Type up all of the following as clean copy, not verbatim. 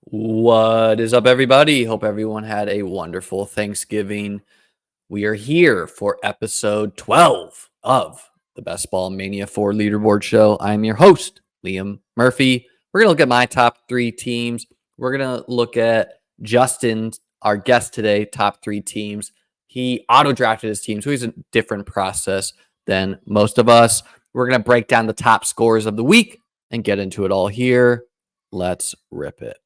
What is up, everybody? Hope everyone had a wonderful Thanksgiving. We are here for episode 12 of the Best Ball Mania 4 Leaderboard Show. I'm your host, Liam Murphy. We're going to look at my top three teams. We're going to look at Justin, our guest today, top three teams. He auto-drafted his team, so he's a different process than most of us. We're going to break down the top scores of the week and get into it all here. Let's rip it.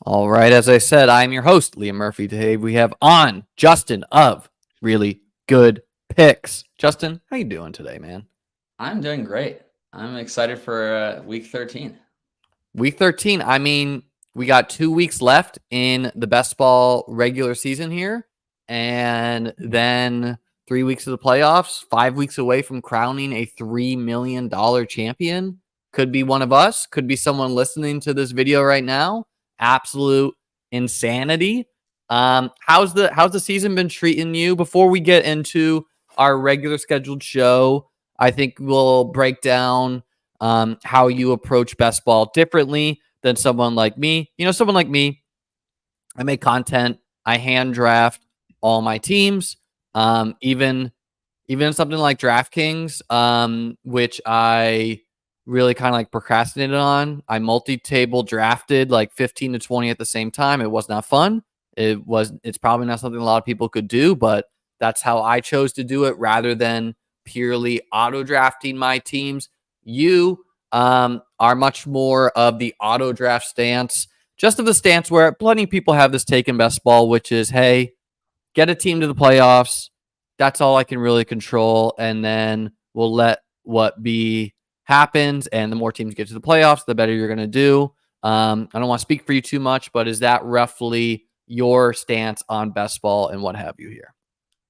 All right, as I said, I'm your host, Liam Murphy. Today we have on Justin of Really Good Picks. Justin, how you doing today, man? I'm doing great. I'm excited for week 13. Week 13. I mean, we got 2 weeks left in the Best Ball regular season here, and then 3 weeks of the playoffs, 5 weeks away from crowning a $3 million champion. Could be one of us, could be someone listening to this video right now. Absolute insanity. How's the season been treating you? Before we get into our regular scheduled show, I think we'll break down how you approach best ball differently than someone like me. You know, someone like me, I make content, I hand draft all my teams, even something like DraftKings, which I really kind of like procrastinated on. I multi-table drafted like 15 to 20 at the same time. It was not fun. It's probably not something a lot of people could do, but that's how I chose to do it rather than purely auto drafting my teams. You are much more of the auto draft stance, just of the stance where plenty of people have this take in best ball, which is, hey, get a team to the playoffs. That's all I can really control. And then we'll let what be happens, and the more teams get to the playoffs, the better you're going to do. I don't want to speak for you too much, but is that roughly your stance on best ball and what have you here?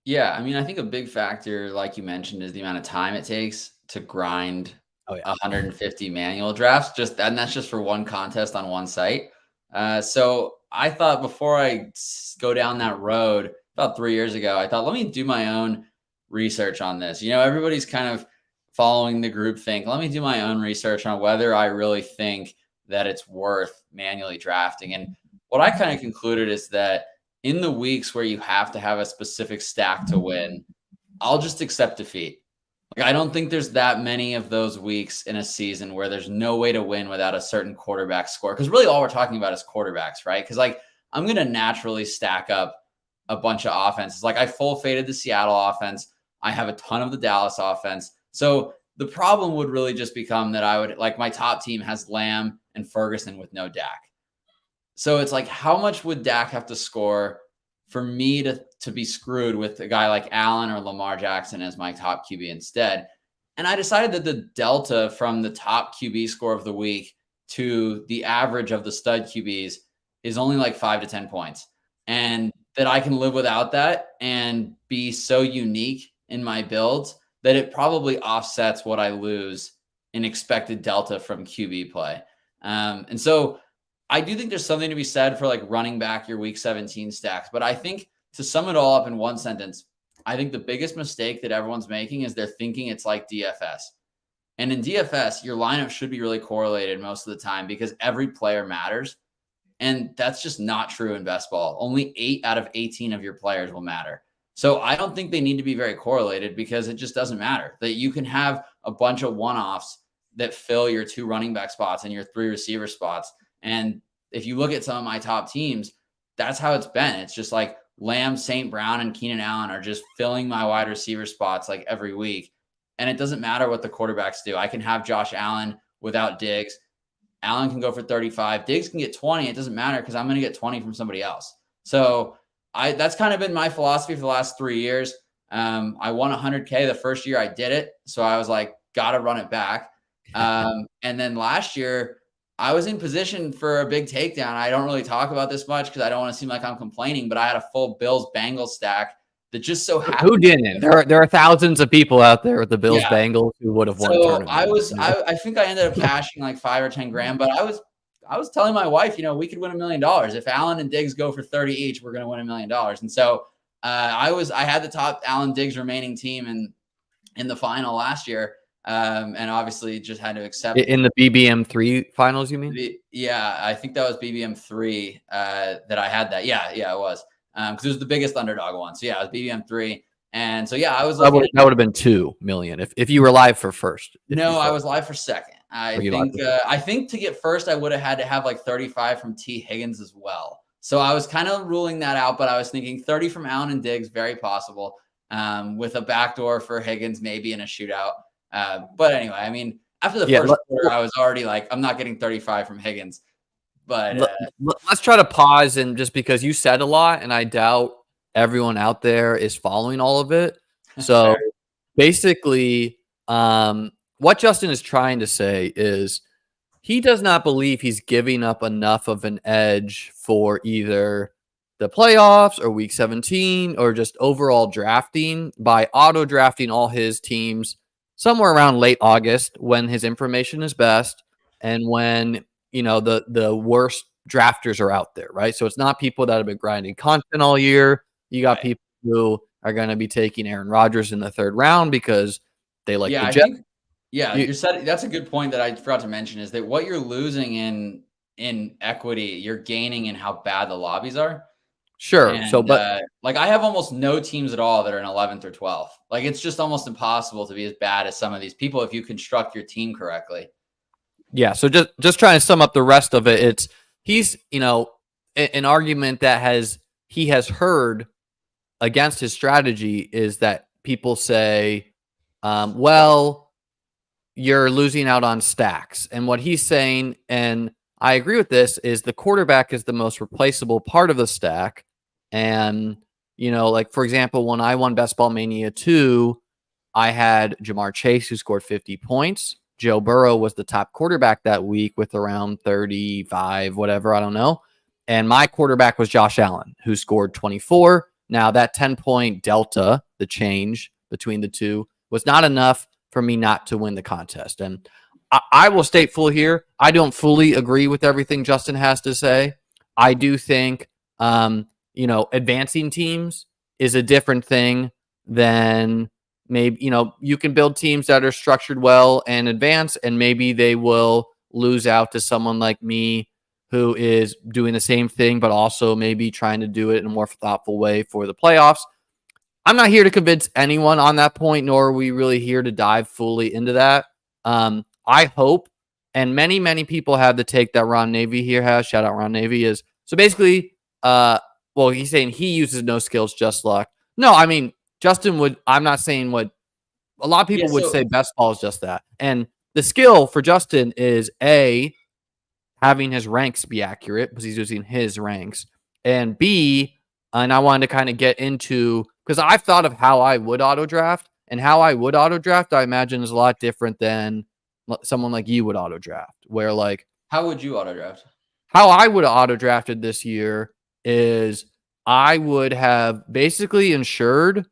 Yeah, I mean, I think a big factor, like you mentioned, is the amount of time it takes to grind 150 manual drafts. And that's just for one contest on one site. So I thought before I go down that road, about 3 years ago, I thought, let me do my own research on this. You know, everybody's kind of following the group think. Let me do my own research on whether I really think that it's worth manually drafting. And what I kind of concluded is that in the weeks where you have to have a specific stack to win, I'll just accept defeat. Like, I don't think there's that many of those weeks in a season where there's no way to win without a certain quarterback score. Because really all we're talking about is quarterbacks, right? Because like I'm going to naturally stack up a bunch of offenses. Like I full faded the Seattle offense. I have a ton of the Dallas offense. So the problem would really just become that I would like my top team has Lamb and Ferguson with no Dak. So it's like, how much would Dak have to score for me to be screwed with a guy like Allen or Lamar Jackson as my top QB instead? And I decided that the delta from the top QB score of the week to the average of the stud QBs is only like 5 to 10 points. And that I can live without that and be so unique in my builds that it probably offsets what I lose in expected delta from QB play. And so I do think there's something to be said for like running back your week 17 stacks. But I think to sum it all up in one sentence, I think the biggest mistake that everyone's making is they're thinking it's like DFS. And in DFS, your lineup should be really correlated most of the time because every player matters. And that's just not true in best ball. Only 8 out of 18 of your players will matter. So I don't think they need to be very correlated because it just doesn't matter. That you can have a bunch of one-offs that fill your 2 running back spots and your 3 receiver spots. And if you look at some of my top teams, that's how it's been. It's just like Lamb, St. Brown, and Keenan Allen are just filling my wide receiver spots like every week. And it doesn't matter what the quarterbacks do. I can have Josh Allen without Diggs. Allen can go for 35. Diggs can get 20. It doesn't matter because I'm going to get 20 from somebody else. So that's kind of been my philosophy for the last 3 years. I won 100K the first year I did it. So I was like, got to run it back. And then last year, I was in position for a big takedown. I don't really talk about this much because I don't want to seem like I'm complaining, but I had a full Bills-Bengals stack that just so happened. Who didn't? There are thousands of people out there with the Bills Bengals who would have won So tournaments. I think I ended up cashing like 5 or 10 grand, but I was telling my wife, we could win $1 million. If Allen and Diggs go for 30 each, we're going to win $1 million. And so I had the top Allen Diggs remaining team in the final last year. And obviously just had to accept in the BBM3 finals, you mean? Yeah, I think that was BBM3 that I had that. Yeah, it was. Because it was the biggest underdog one. So yeah, it was BBM3. And so yeah, I was that would have been 2 million if you were live for first. No, I was live for second. I think to get first, I would have had to have like 35 from T. Higgins as well. So I was kind of ruling that out, but I was thinking 30 from Allen and Diggs, very possible. With a backdoor for Higgins, maybe in a shootout. But anyway, I mean, after the first quarter, I was already like, I'm not getting 35 from Higgins. But let's try to pause, and just because you said a lot, and I doubt everyone out there is following all of it. So basically, what Justin is trying to say is he does not believe he's giving up enough of an edge for either the playoffs or week 17 or just overall drafting by auto drafting all his teams somewhere around late August when his information is best and when the worst drafters are out there, right? So it's not people that have been grinding content all year. You got people who are going to be taking Aaron Rodgers in the 3rd round because they like the Jets. That's a good point that I forgot to mention is that what you're losing in equity, you're gaining in how bad the lobbies are. Sure. And, like I have almost no teams at all that are in 11th or 12th. Like it's just almost impossible to be as bad as some of these people if you construct your team correctly. Yeah. So just trying to sum up the rest of it, he's an argument that he has heard against his strategy is that people say, well, you're losing out on stacks. And what he's saying, and I agree with this, is the quarterback is the most replaceable part of the stack. And, like, for example, when I won Best Ball Mania 2, I had Jamar Chase, who scored 50 points. Joe Burrow was the top quarterback that week with around 35, whatever, I don't know. And my quarterback was Josh Allen, who scored 24. Now, that 10-point delta, the change between the two, was not enough for me not to win the contest. And I will state full here, I don't fully agree with everything Justin has to say. I do think, advancing teams is a different thing than maybe, you can build teams that are structured well and advance, and maybe they will lose out to someone like me who is doing the same thing, but also maybe trying to do it in a more thoughtful way for the playoffs. I'm not here to convince anyone on that point, nor are we really here to dive fully into that. I hope, and many, many people have the take that Ron Navy here has, shout out Ron Navy, is so basically, he's saying he uses no skills, just luck. No, I mean, Justin would, I'm not saying what a lot of people would say best ball is just that. And the skill for Justin is A, having his ranks be accurate because he's using his ranks, and B, and I wanted to kind of get into, because I've thought of how I would auto draft, and how I would auto draft, I imagine, is a lot different than someone like you would auto draft. Where, like, how would you auto draft? How I would have auto drafted this year is I would have basically ensured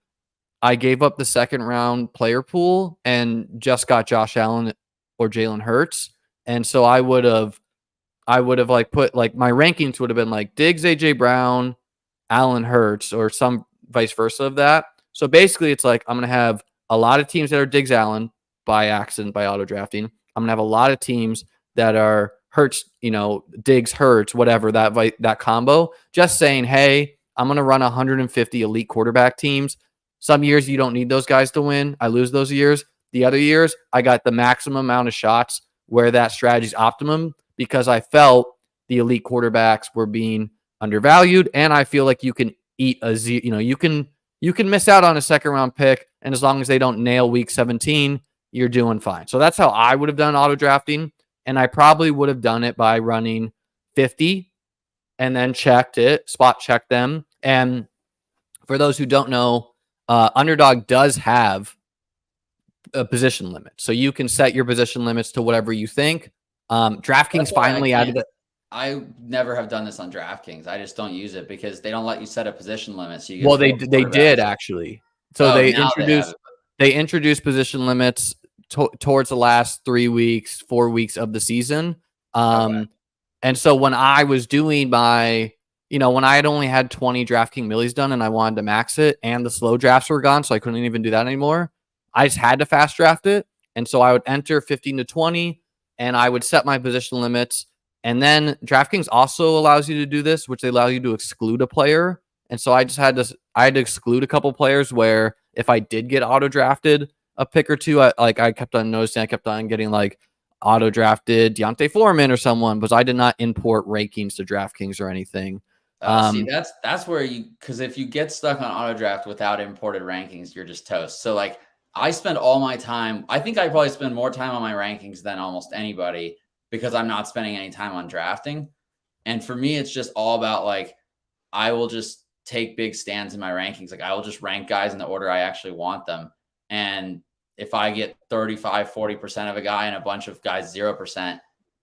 I gave up the 2nd round player pool and just got Josh Allen or Jalen Hurts, and so I would have like put, like, my rankings would have been like Diggs, AJ Brown, Allen Hurts, or some vice versa of that. So basically it's like I'm going to have a lot of teams that are Diggs Allen by accident, by auto drafting. I'm going to have a lot of teams that are Hurts, Diggs Hurts, whatever, that combo. Just saying, hey, I'm going to run 150 elite quarterback teams. Some years you don't need those guys to win. I lose those years. The other years I got the maximum amount of shots where that strategy is optimum, because I felt the elite quarterbacks were being undervalued, and I feel like you can eat you can miss out on a 2nd round pick, and as long as they don't nail week 17, you're doing fine. So that's how I would have done auto drafting, and I probably would have done it by running 50 and then spot checked them. And for those who don't know, Underdog does have a position limit, so you can set your position limits to whatever you think. DraftKings finally added it. I never have done this on DraftKings. I just don't use it because they don't let you set a position limit. So you get they did actually. So they introduced position limits towards the last 3 weeks, 4 weeks of the season. And so when I was doing my, when I had only had 20 DraftKings millies done and I wanted to max it and the slow drafts were gone, so I couldn't even do that anymore. I just had to fast draft it. And so I would enter 15 to 20 and I would set my position limits. And then DraftKings also allows you to do this, which they allow you to exclude a player. And so I had to exclude a couple players where if I did get auto drafted a pick or two, I kept on noticing, I kept on getting like auto drafted Deontay Foreman or someone, but I did not import rankings to DraftKings or anything. See, that's where because if you get stuck on auto draft without imported rankings, you're just toast. So like I spend all my time, I think I probably spend more time on my rankings than almost anybody because I'm not spending any time on drafting. And for me, it's just all about like, I will just take big stands in my rankings. Like I will just rank guys in the order I actually want them. And if I get 35, 40% of a guy and a bunch of guys 0%,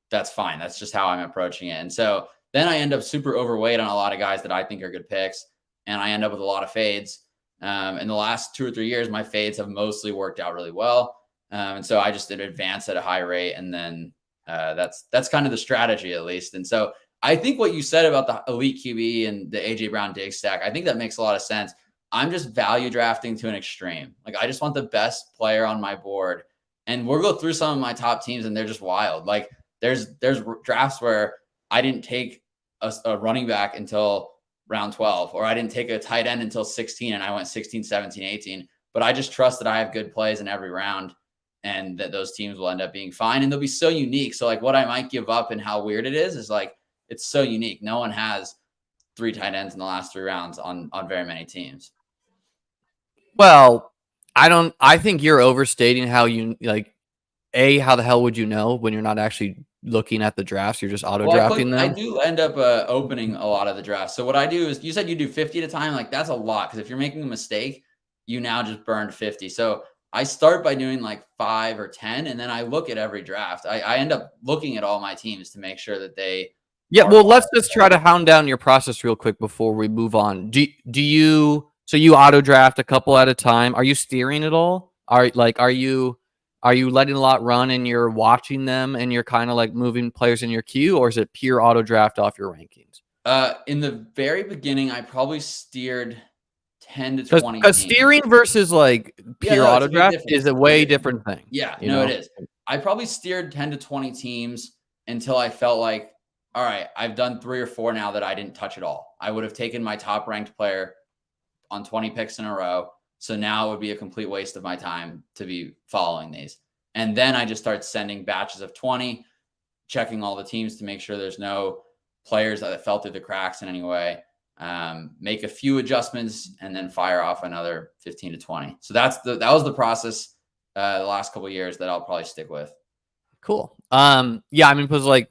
that's fine. That's just how I'm approaching it. And so then I end up super overweight on a lot of guys that I think are good picks. And I end up with a lot of fades. In the last 2 or 3 years, my fades have mostly worked out really well. And so I just did advance at a high rate. And then that's kind of the strategy, at least. And so I think what you said about the elite QB and the AJ Brown Diggs stack, I think that makes a lot of sense. I'm just value drafting to an extreme. Like I just want the best player on my board. And we'll go through some of my top teams and they're just wild. Like there's drafts where I didn't take a running back until round 12, or I didn't take a tight end until 16 and I went 16, 17, 18. But I just trust that I have good plays in every round and that those teams will end up being fine. And they'll be so unique. So like what I might give up and how weird it is like, it's so unique. No one has 3 tight ends in the last 3 rounds on very many teams. Well, I think you're overstating how you like, how the hell would you know when you're not actually looking at the drafts? You're just auto drafting them. I do end up opening a lot of the drafts. So what I do is, you said you do 50 at a time. Like that's a lot. Cause if you're making a mistake, you now just burned 50. So I start by doing like 5 or 10. And then I look at every draft. I end up looking at all my teams to make sure that they, well, let's just try to hound down your process real quick before we move on. Do you, so you auto draft a couple at a time? Are you steering at all? Are you letting a lot run and you're watching them and you're kind of like moving players in your queue, or is it pure auto draft off your rankings? In the very beginning, I probably steered 10 to 20. Because steering versus like pure auto draft is a way different thing. Yeah, it is. I probably steered 10 to 20 teams until I felt like, all right, I've done 3 or 4 now that I didn't touch at all. I would have taken my top ranked player on 20 picks in a row. So now it would be a complete waste of my time to be following these. And then I just start sending batches of 20, checking all the teams to make sure there's no players that fell through the cracks in any way, make a few adjustments, and then fire off another 15 to 20. So that was the process the last couple of years that I'll probably stick with. Cool. Yeah, I mean, because like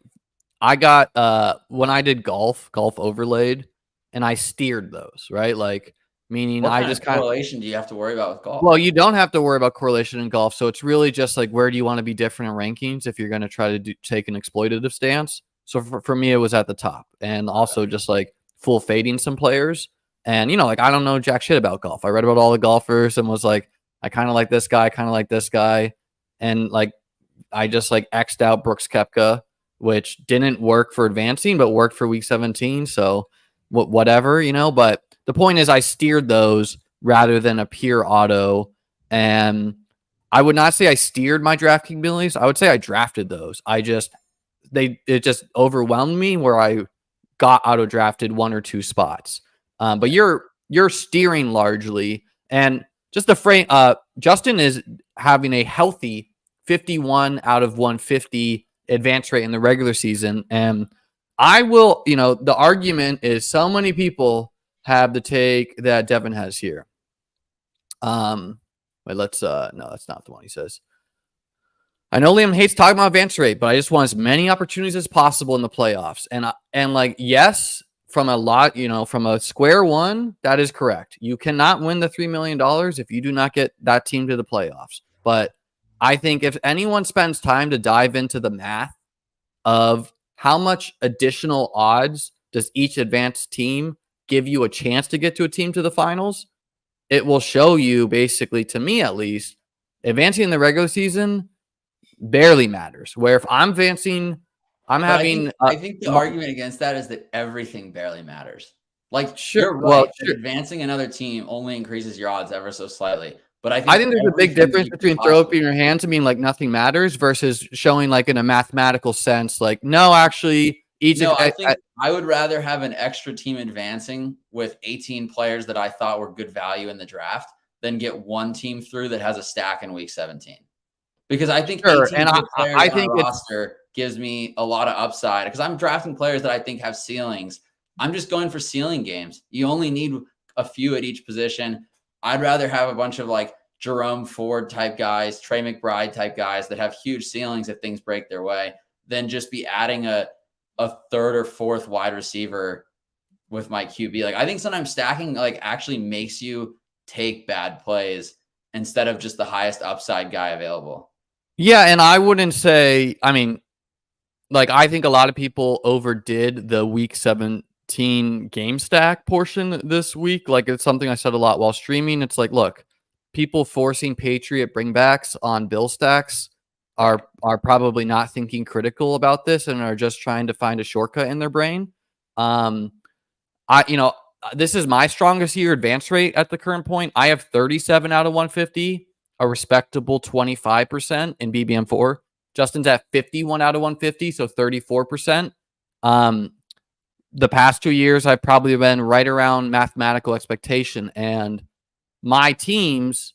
I got when I did golf overlaid, and I steered those, right? Like, meaning what kind of correlation do you have to worry about with golf? Well, you don't have to worry about correlation in golf. So it's really just like, where do you want to be different in rankings if you're going to try to take an exploitative stance? So for me, it was at the top, and also just like full fading some players. And, like, I don't know jack shit about golf. I read about all the golfers and was like, I kind of like this guy, kind of like this guy. And like, I just like X'd out Brooks Koepka, which didn't work for advancing, but worked for week 17. So whatever, but the point is I steered those rather than a pure auto. And I would not say I steered my DraftKings millies. I would say I drafted those. It just overwhelmed me where I got auto drafted 1 or 2 spots. But you're steering largely. And just the frame, Justin is having a healthy 51 out of 150 advance rate in the regular season. And I will, the argument is so many people have the take that Devin has here. Wait, let's no, that's not the one he says. I know Liam hates talking about advance rate, but I just want as many opportunities as possible in the playoffs. And like, yes, from a square one, that is correct. You cannot win the $3 million if you do not get that team to the playoffs. But I think if anyone spends time to dive into the math of how much additional odds does each advanced team give you a chance to get to a team to the finals. It will show you, basically, to me at least, advancing in the regular season barely matters. Where if I'm advancing, I'm But having I think the argument against that is that everything barely matters. Like, sure. you're Well, right that sure. advancing another team only increases your odds ever so slightly. But I I think think there's a big everything difference you could between throw up possibly in your hands and being like nothing matters versus showing like in a mathematical sense, like no, actually, each. No, I think I would rather have an extra team advancing with 18 players that I thought were good value in the draft than get one team through that has a stack in week 17. Because I think Sure, 18 and good I players I on a think it's roster gives me a lot of upside because I'm drafting players that I think have ceilings. I'm just going for ceiling games. You only need a few at each position. I'd rather have a bunch of like Jerome Ford type guys, Trey McBride type guys that have huge ceilings if things break their way than just be adding a third or fourth wide receiver with my QB. Like I think sometimes stacking like actually makes you take bad plays instead of just the highest upside guy available. yeah, and I wouldn't say. I mean, like I think a lot of people overdid the week 17 game stack portion this week. Like it's something I said a lot while streaming. It's like, look, people forcing Patriot bringbacks on bill stacks are probably not thinking critical about this and are just trying to find a shortcut in their brain. Um, this is my strongest year advance rate at the current point. I have 37 out of 150, a respectable 25% in BBM4. Justin's at 51 out of 150, so 34%. The past 2 years, I've probably been right around mathematical expectation. And my teams,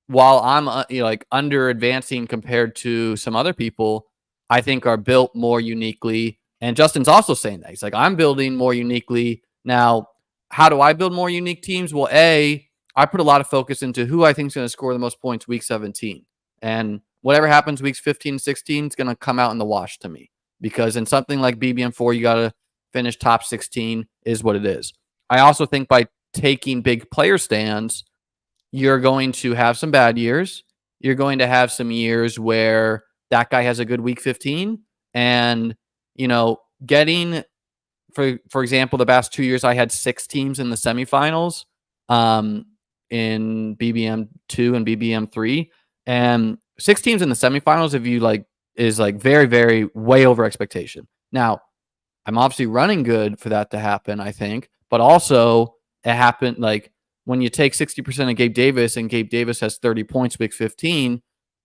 while I'm like under advancing compared to some other people, I think are built more uniquely. And Justin's also saying that he's like, I'm building more uniquely now. How do I build more unique teams? Well, I put a lot of focus into who I think is going to score the most points week 17, and whatever happens weeks 15, 16 is going to come out in the wash to me because in something like BBM4, you got to finish top 16 is what it is. I also think by taking big player stands, you're going to have some bad years. You're going to have some years where that guy has a good week 15 and, getting for example, the past 2 years, I had 6 teams in the semifinals in BBM2 and BBM3. And 6 teams in the semifinals, if you like, is like very, very way over expectation. Now, I'm obviously running good for that to happen, I think. But also, it happened like when you take 60% of Gabe Davis and Gabe Davis has 30 points week 15.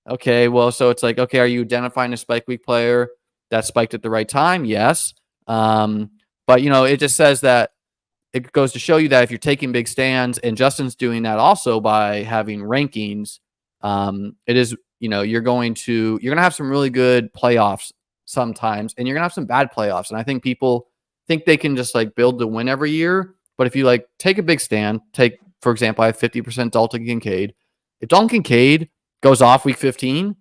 Okay, well, so it's like, okay, are you identifying a spike week player that spiked at the right time? Yes. But, it just says that it goes to show you that if you're taking big stands, and Justin's doing that also by having rankings, it is, you're going to have some really good playoffs sometimes, and you're going to have some bad playoffs. And I think people think they can just like build to win every year. But if you like take a big stand, for example, I have 50% Dalton Kincaid. If Dalton Kincaid goes off week 15,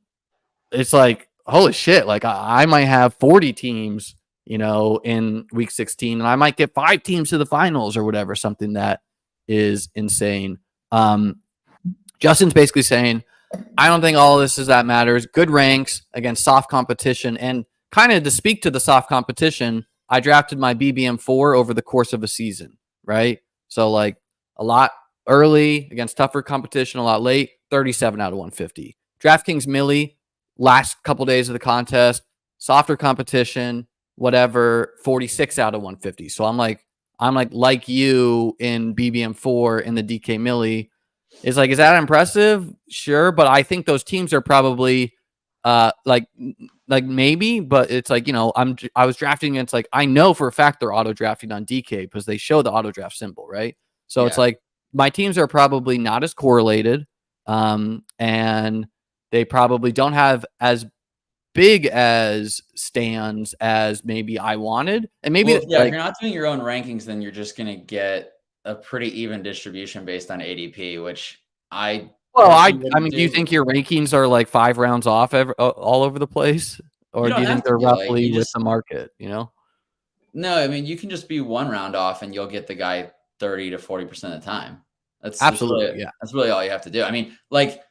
it's like, holy shit, like I might have 40 teams in week 16, and I might get 5 teams to the finals or whatever, something that is insane. Justin's basically saying, I don't think all of this is that matters. Good ranks against soft competition. And kind of to speak to the soft competition, I drafted my BBM4 over the course of a season, right? So like a lot early against tougher competition, a lot late, 37 out of 150. DraftKings Millie, last couple days of the contest, softer competition, whatever, 46 out of 150. So I'm like you in BBM4 in the DK Millie. Is that impressive? Sure, but I think those teams are probably like maybe, but it's like, I was drafting against, like, I know for a fact they're auto drafting on DK because they show the auto draft symbol, right? So it's like my teams are probably not as correlated, and they probably don't have as big as stands as maybe I wanted. And maybe if you're not doing your own rankings, then you're just going to get a pretty even distribution based on ADP, which I mean, do you think your rankings are like 5 rounds off all over the place? Or do you think they're roughly with the market, No, I mean, you can just be 1 round off and you'll get the guy 30 to 40% of the time. Absolutely, that's really all you have to do. I mean, like,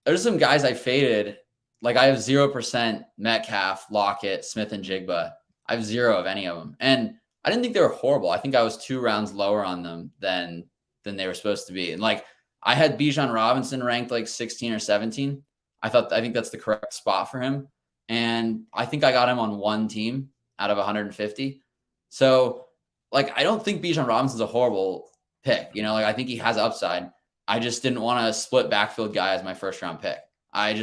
there's some guys I faded like I have 0% Metcalf, Lockett, Smith, and Jigba. I have 0 of any of them. And I didn't think they were horrible. I think I was 2 rounds lower on them than they were supposed to be. And like I had Bijan Robinson ranked like 16 or 17. I think that's the correct spot for him. And I think I got him on 1 team out of 150. So like I don't think Bijan Robinson's a horrible pick. You know, like I think he has upside. I just didn't want to split backfield guy as my first round pick. I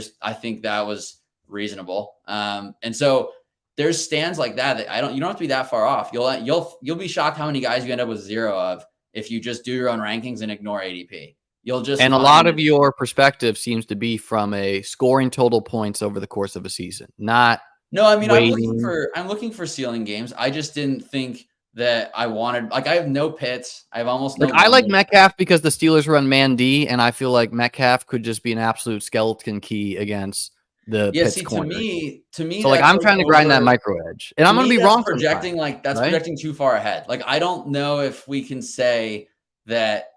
think that was reasonable. And so there's stands like that you don't have to be that far off. You'll be shocked how many guys you end up with 0 of if you just do your own rankings and ignore ADP. And a lot of your perspective seems to be from a scoring total points over the course of a season, not. No, I mean, I'm looking for ceiling games. I just didn't think that I wanted, like, I have no Pitts. I have almost no. I like Metcalf because the Steelers run man D, and I feel like Metcalf could just be an absolute skeleton key against the Pitts corner. To me, so like I'm trying to grind that micro edge, and I'm going to be wrong. Projecting projecting too far ahead. Like I don't know if we can say that.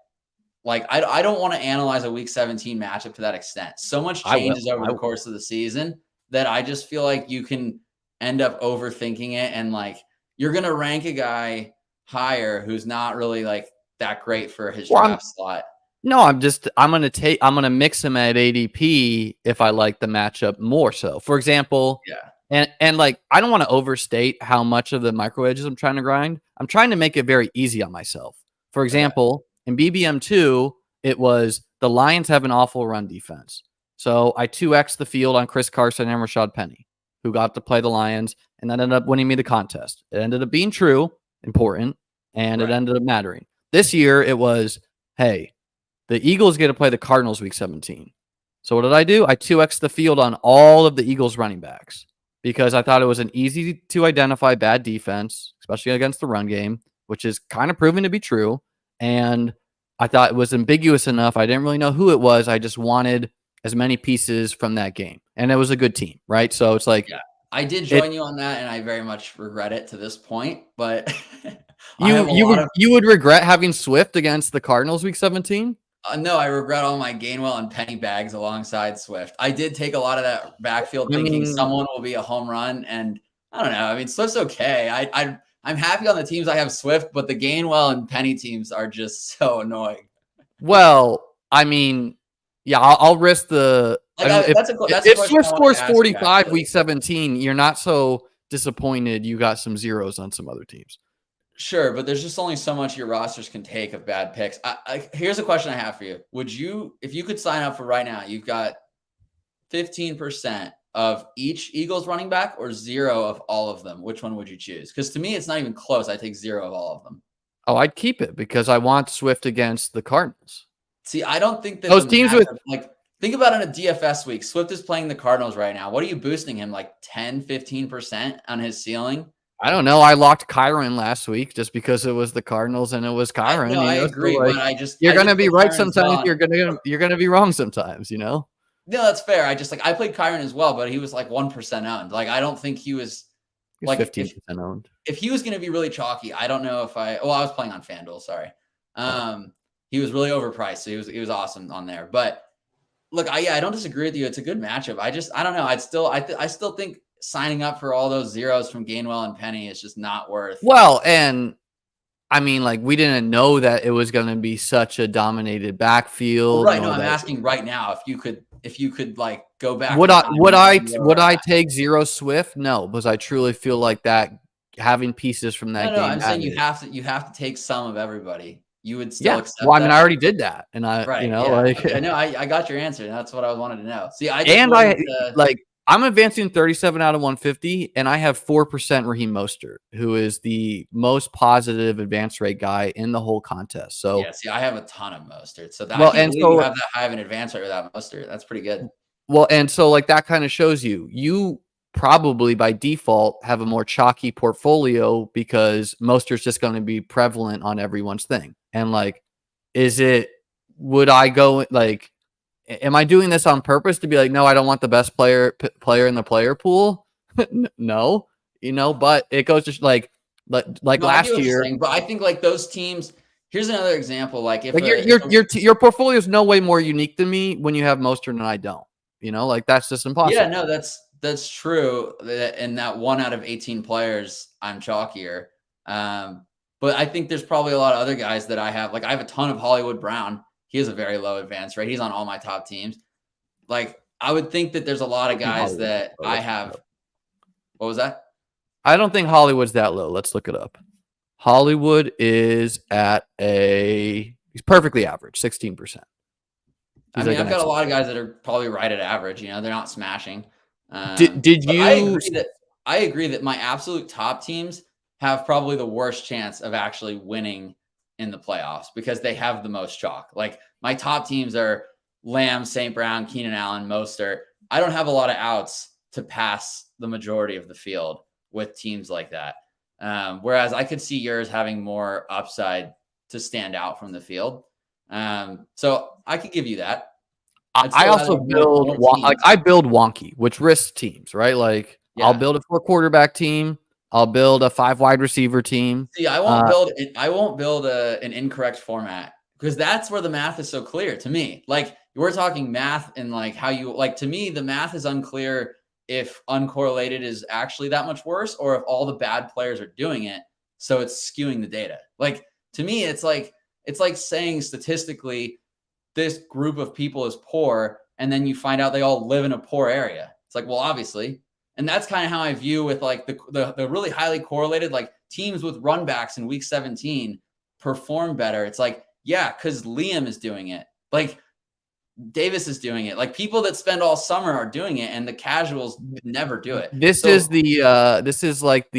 Like I don't want to analyze a week 17 matchup to that extent. So much changes over the course of the season that I just feel like you can end up overthinking it, and like you're going to rank a guy higher who's not really like that great for his draft slot. No, I'm going to mix him at ADP if I like the matchup more so. For example, and like I don't want to overstate how much of the micro edges I'm trying to grind. I'm trying to make it very easy on myself. For example, in BBM2, it was the Lions have an awful run defense. So I 2x the field on Chris Carson and Rashad Penny, who got to play the Lions, and that ended up winning me the contest. It ended up being true, important, and it ended up mattering. This year, it was, hey, the Eagles get to play the Cardinals week 17. So what did I do? I 2x the field on all of the Eagles running backs because I thought it was an easy to identify bad defense, especially against the run game, which is kind of proven to be true. And I thought it was ambiguous enough. I didn't really know who it was. I just wanted as many pieces from that game. And it was a good team, right? So it's like... Yeah, I did join you on that, and I very much regret it to this point. But you would regret having Swift against the Cardinals week 17? No, I regret all my Gainwell and Penny bags alongside Swift. I did take a lot of that backfield thinking someone will be a home run. And I don't know. I mean, Swift's okay. I'm happy on the teams I have Swift, but the Gainwell and Penny teams are just so annoying. Well, I mean, yeah, I'll risk the. If Swift scores 45 week 17, you're not so disappointed. You got some zeros on some other teams. Sure, but there's just only so much your rosters can take of bad picks. Here's a question I have for you. Would you, if you could sign up for right now, you've got 15% of each Eagles running back or 0 of all of them, which one would you choose? Because to me, it's not even close. I take 0 of all of them. Oh, I'd keep it because I want Swift against the Cardinals. See, I don't think that those teams with think about it in a DFS week. Swift is playing the Cardinals right now. What are you boosting him? Like 10, 15% on his ceiling? I don't know. I locked Kyron last week just because it was the Cardinals and it was Kyron. I agree, so like, but you're going to be right sometimes. You're going to be wrong sometimes, you know? No, that's fair. I played Kyron as well, but he was like 1% owned. Like, I don't think he was like 15% owned. If he was going to be really chalky, I don't know if I was playing on FanDuel. Sorry. He was really overpriced. So he was awesome on there, but look, I don't disagree with you. It's a good matchup. I don't know. I still think signing up for all those zeros from Gainwell and Penny is just not worth. Well, and I mean, like we didn't know that it was going to be such a dominated backfield. Right. No, I'm asking right now if you could like go back. Would I take 0 Swift? No, because I truly feel like that having pieces from that game. No, I'm saying you have to take some of everybody. You would still accept. Well, I mean, I already did that, and I got your answer. And that's what I wanted to know. See, I'm advancing 37 out of 150, and I have 4% Raheem Mostert, who is the most positive advance rate guy in the whole contest. So yeah, see, I have a ton of Mostert. So you have that high of an advance rate without Mostert. That's pretty good. Well, and so like that kind of shows you probably by default have a more chalky portfolio because Mostert's just going to be prevalent on everyone's thing. And like, would I go like? Am I doing this on purpose to be like, no, I don't want the best player in the player pool? No, but it goes just like last year. But I think like those teams. Here's another example. Like if your portfolio is no way more unique than me when you have Mostert and I don't. You know, like that's just impossible. Yeah, no, that's true. And that 1 out of 18 players, I'm chalkier. But I think there's probably a lot of other guys that I have. Like I have a ton of Hollywood Brown. He has a very low advance rate. He's on all my top teams. Like I would think that there's a lot of guys that I have. What was that? I don't think Hollywood's that low. Let's look it up. Hollywood is at he's perfectly average, 16%. I mean, I've got a lot of guys that are probably right at average. You know, they're not smashing. Did you? I agree that my absolute top teams have probably the worst chance of actually winning in the playoffs because they have the most chalk. Like my top teams are Lamb, St. Brown, Keenan Allen, Mostert. I don't have a lot of outs to pass the majority of the field with teams like that. Whereas I could see yours having more upside to stand out from the field. So I could give you that. I also build wonky, which risks teams, right? Like I'll build a 4-quarterback team. I'll build a 5 wide receiver team. See, I won't build an incorrect format because that's where the math is so clear to me. Like we're talking math and like how you like to me, the math is unclear if uncorrelated is actually that much worse or if all the bad players are doing it. So it's skewing the data. Like to me, it's like saying statistically this group of people is poor. And then you find out they all live in a poor area. It's like, well, obviously. And that's kind of how I view with like the really highly correlated, like teams with run backs in week 17 perform better. It's like, yeah, because Liam is doing it. Like Davis is doing it. Like people that spend all summer are doing it and the casuals never do it. This is like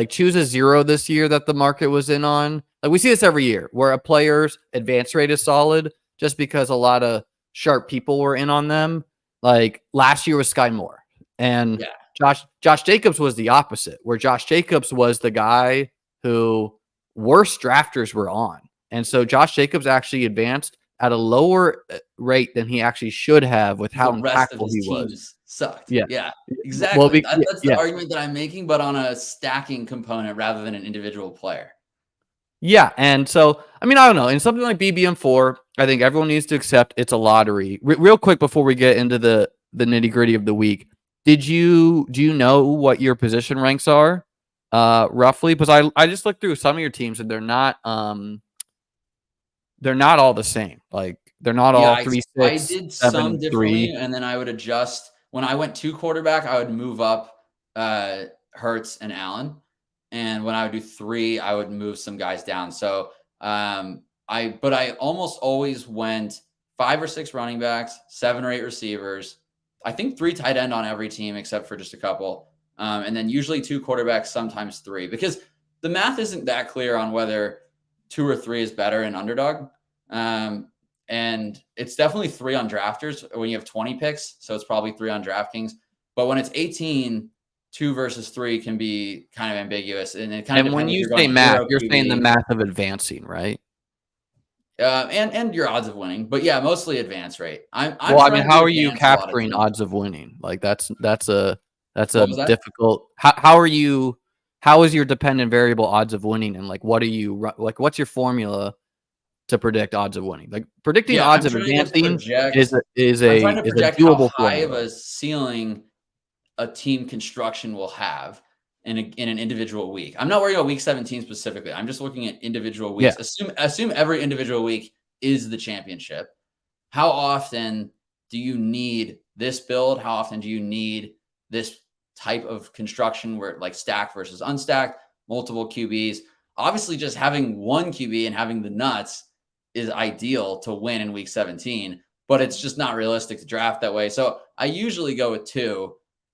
choose a 0 this year that the market was in on. Like we see this every year where a player's advance rate is solid just because a lot of sharp people were in on them. Like last year was Sky Moore. And Josh Jacobs was the opposite, where Josh Jacobs was the guy who worst drafters were on. And so Josh Jacobs actually advanced at a lower rate than he actually should have with how impactful he was. Sucked. Yeah, exactly. Well, that's the argument that I'm making, but on a stacking component rather than an individual player. Yeah, and so, I mean, I don't know. In something like BBM4, I think everyone needs to accept it's a lottery. Real quick before we get into the nitty-gritty of the week, do you know what your position ranks are roughly? Because I just looked through some of your teams and they're not all the same. Like they're not all 3, 6, I did 7, some 3. differently, and then I would adjust. When I went 2 quarterback, I would move up Hurts and Allen, and when I would do 3, I would move some guys down. So I almost always went 5 or 6 running backs, 7 or 8 receivers. I think 3 tight end on every team except for just a couple. And then usually 2 quarterbacks, sometimes 3, because the math isn't that clear on whether 2 or 3 is better in Underdog. And it's definitely 3 on drafters when you have 20 picks. So it's probably 3 on DraftKings. But when it's 18, 2 versus 3 can be kind of ambiguous. And it kind of when you say math, you're saying the math of advancing, right? And your odds of winning, but yeah, mostly advance rate. I mean, how are you capturing odds of winning? Like that's a difficult. How is your dependent variable odds of winning, and like what's your formula to predict odds of winning? Like predicting odds of advancing is a doable how high of a ceiling a team construction will have in an individual week. I'm not worried about week 17 specifically. I'm just looking at individual weeks. Yeah. Assume every individual week is the championship. How often do you need this build? How often do you need this type of construction where like stacked versus unstacked, multiple QBs? Obviously, just having one QB and having the nuts is ideal to win in week 17, but it's just not realistic to draft that way. So I usually go with 2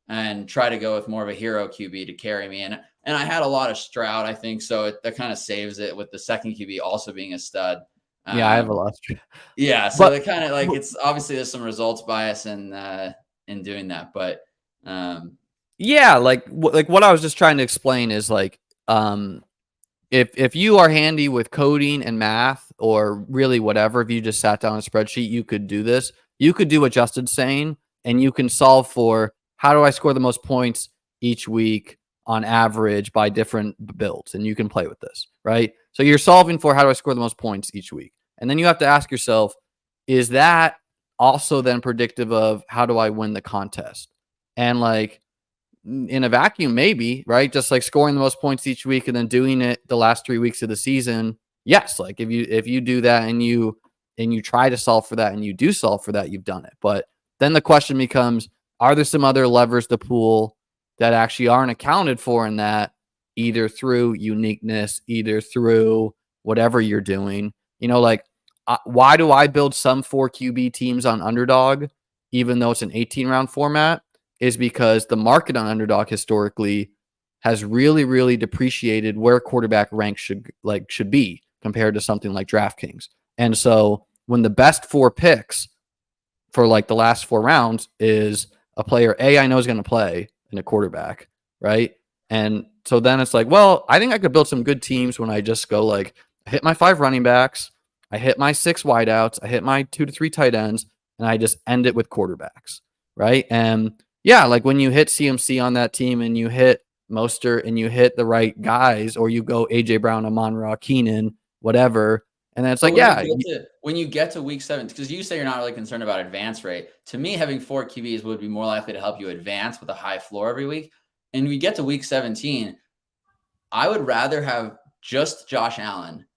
and try to go with more of a hero QB to carry me. And I had a lot of Stroud, I think. So that kind of saves it with the second QB also being a stud. Yeah, I have a lot of Stroud. Yeah. So they kind of like, it's obviously there's some results bias in doing that. But yeah, like what I was just trying to explain is like, if you are handy with coding and math or really whatever, if you just sat down on a spreadsheet, you could do this. You could do what Justin's saying, and you can solve for how do I score the most points each week on average by different builds, and you can play with this, right? So you're solving for how do I score the most points each week, and then you have to ask yourself, is that also then predictive of how do I win the contest? And like in a vacuum, maybe, right? Just like scoring the most points each week and then doing it the last 3 weeks of the season. Yes, like if you do that and you try to solve for that and you do solve for that, you've done it. But then the question becomes, are there some other levers to pull that actually aren't accounted for in that, either through uniqueness, either through whatever you're doing? You know, like why do I build some 4 QB teams on Underdog, even though it's an 18-round format? Is because the market on Underdog historically has really, really depreciated where quarterback rank should be compared to something like DraftKings. And so when the best 4 picks for like the last 4 rounds is a player I know is going to play and a quarterback, right? And so then it's like, well, I think I could build some good teams when I just go like, I hit my 5 running backs, I hit my 6 wideouts, I hit my 2 to 3 tight ends, and I just end it with quarterbacks, right? And yeah, like when you hit CMC on that team and you hit Mostert and you hit the right guys, or you go AJ Brown, Amon-Ra, Keenan, whatever, and then it's like, when you get to week 7, because you say you're not really concerned about advance rate. To me, having 4 QBs would be more likely to help you advance with a high floor every week. And we get to week 17, I would rather have just Josh Allen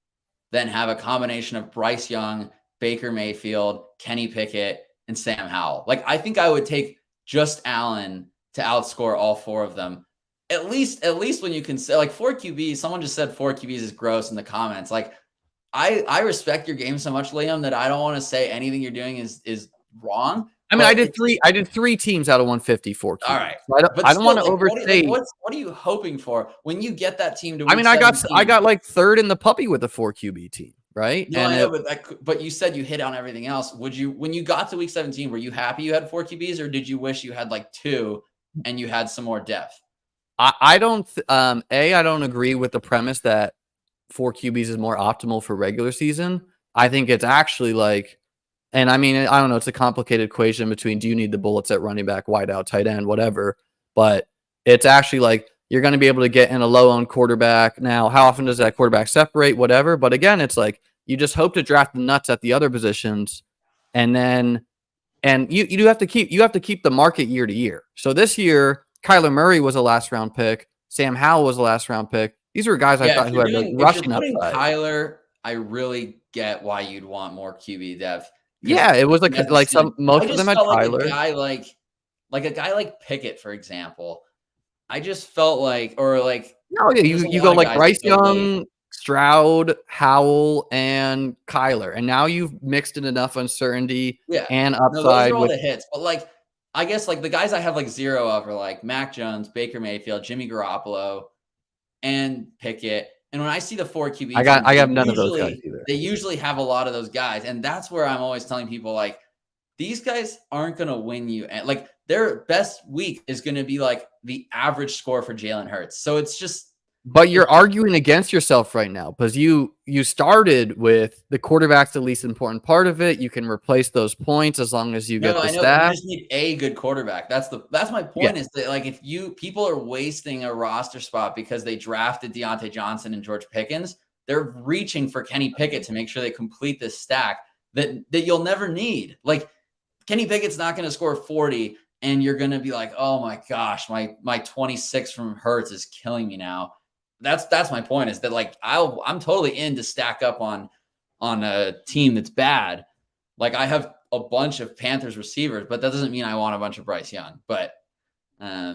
than have a combination of Bryce Young, Baker Mayfield, Kenny Pickett, and Sam Howell. Like, I think I would take just Allen to outscore all 4 of them. At least when you can say like 4 QBs, someone just said 4 QBs is gross in the comments. Like, I respect your game so much, Liam, that I don't want to say anything you're doing is wrong. I mean, I did 3 teams out of 154 QBs. All right. So I don't want to overstate. What are you hoping for when you get that team to week 17? I got like 3rd in the puppy with a 4 QB team, right? No, I know, but you said you hit on everything else. When you got to week 17, were you happy you had 4 QBs, or did you wish you had like 2 and you had some more depth? I don't I don't agree with the premise that 4 QBs is more optimal for regular season. I think it's actually like, and I mean, I don't know, it's a complicated equation between do you need the bullets at running back, wide out, tight end, whatever. But it's actually like you're going to be able to get in a low-owned quarterback. Now, how often does that quarterback separate, whatever? But again, it's like you just hope to draft the nuts at the other positions, and you have to keep the market year to year. So this year, Kyler Murray was a last-round pick. Sam Howell was a last-round pick. These were guys I thought who had like rushing upside. Kyler, I really get why you'd want more QB depth. Yeah, it was like most of them had Kyler. Like a guy like Pickett, for example. I just felt like, or like, no, yeah, you go like Bryce Young, Stroud, Howell, and Kyler, and now you've mixed in enough uncertainty and upside. No, those are all the hits, but like, I guess like the guys I have like 0 of are like Mac Jones, Baker Mayfield, Jimmy Garoppolo, and Pickett. And when I see the 4 QBs, I have none of those guys either. They usually have a lot of those guys, and that's where I'm always telling people like, these guys aren't going to win you. And like their best week is going to be like the average score for Jalen Hurts. So it's just. But you're arguing against yourself right now because you started with the quarterback's the least important part of it. You can replace those points as long as you get the staff. You just need a good quarterback. That's my point. Is that like if people are wasting a roster spot because they drafted Deontay Johnson and George Pickens, they're reaching for Kenny Pickett to make sure they complete this stack that you'll never need. Like Kenny Pickett's not going to score 40, and you're going to be like, oh my gosh, my 26 from Hurts is killing me now. That's my point, is that like I'm totally in to stack up on a team that's bad. Like I have a bunch of Panthers receivers, but that doesn't mean I want a bunch of Bryce Young. But I'm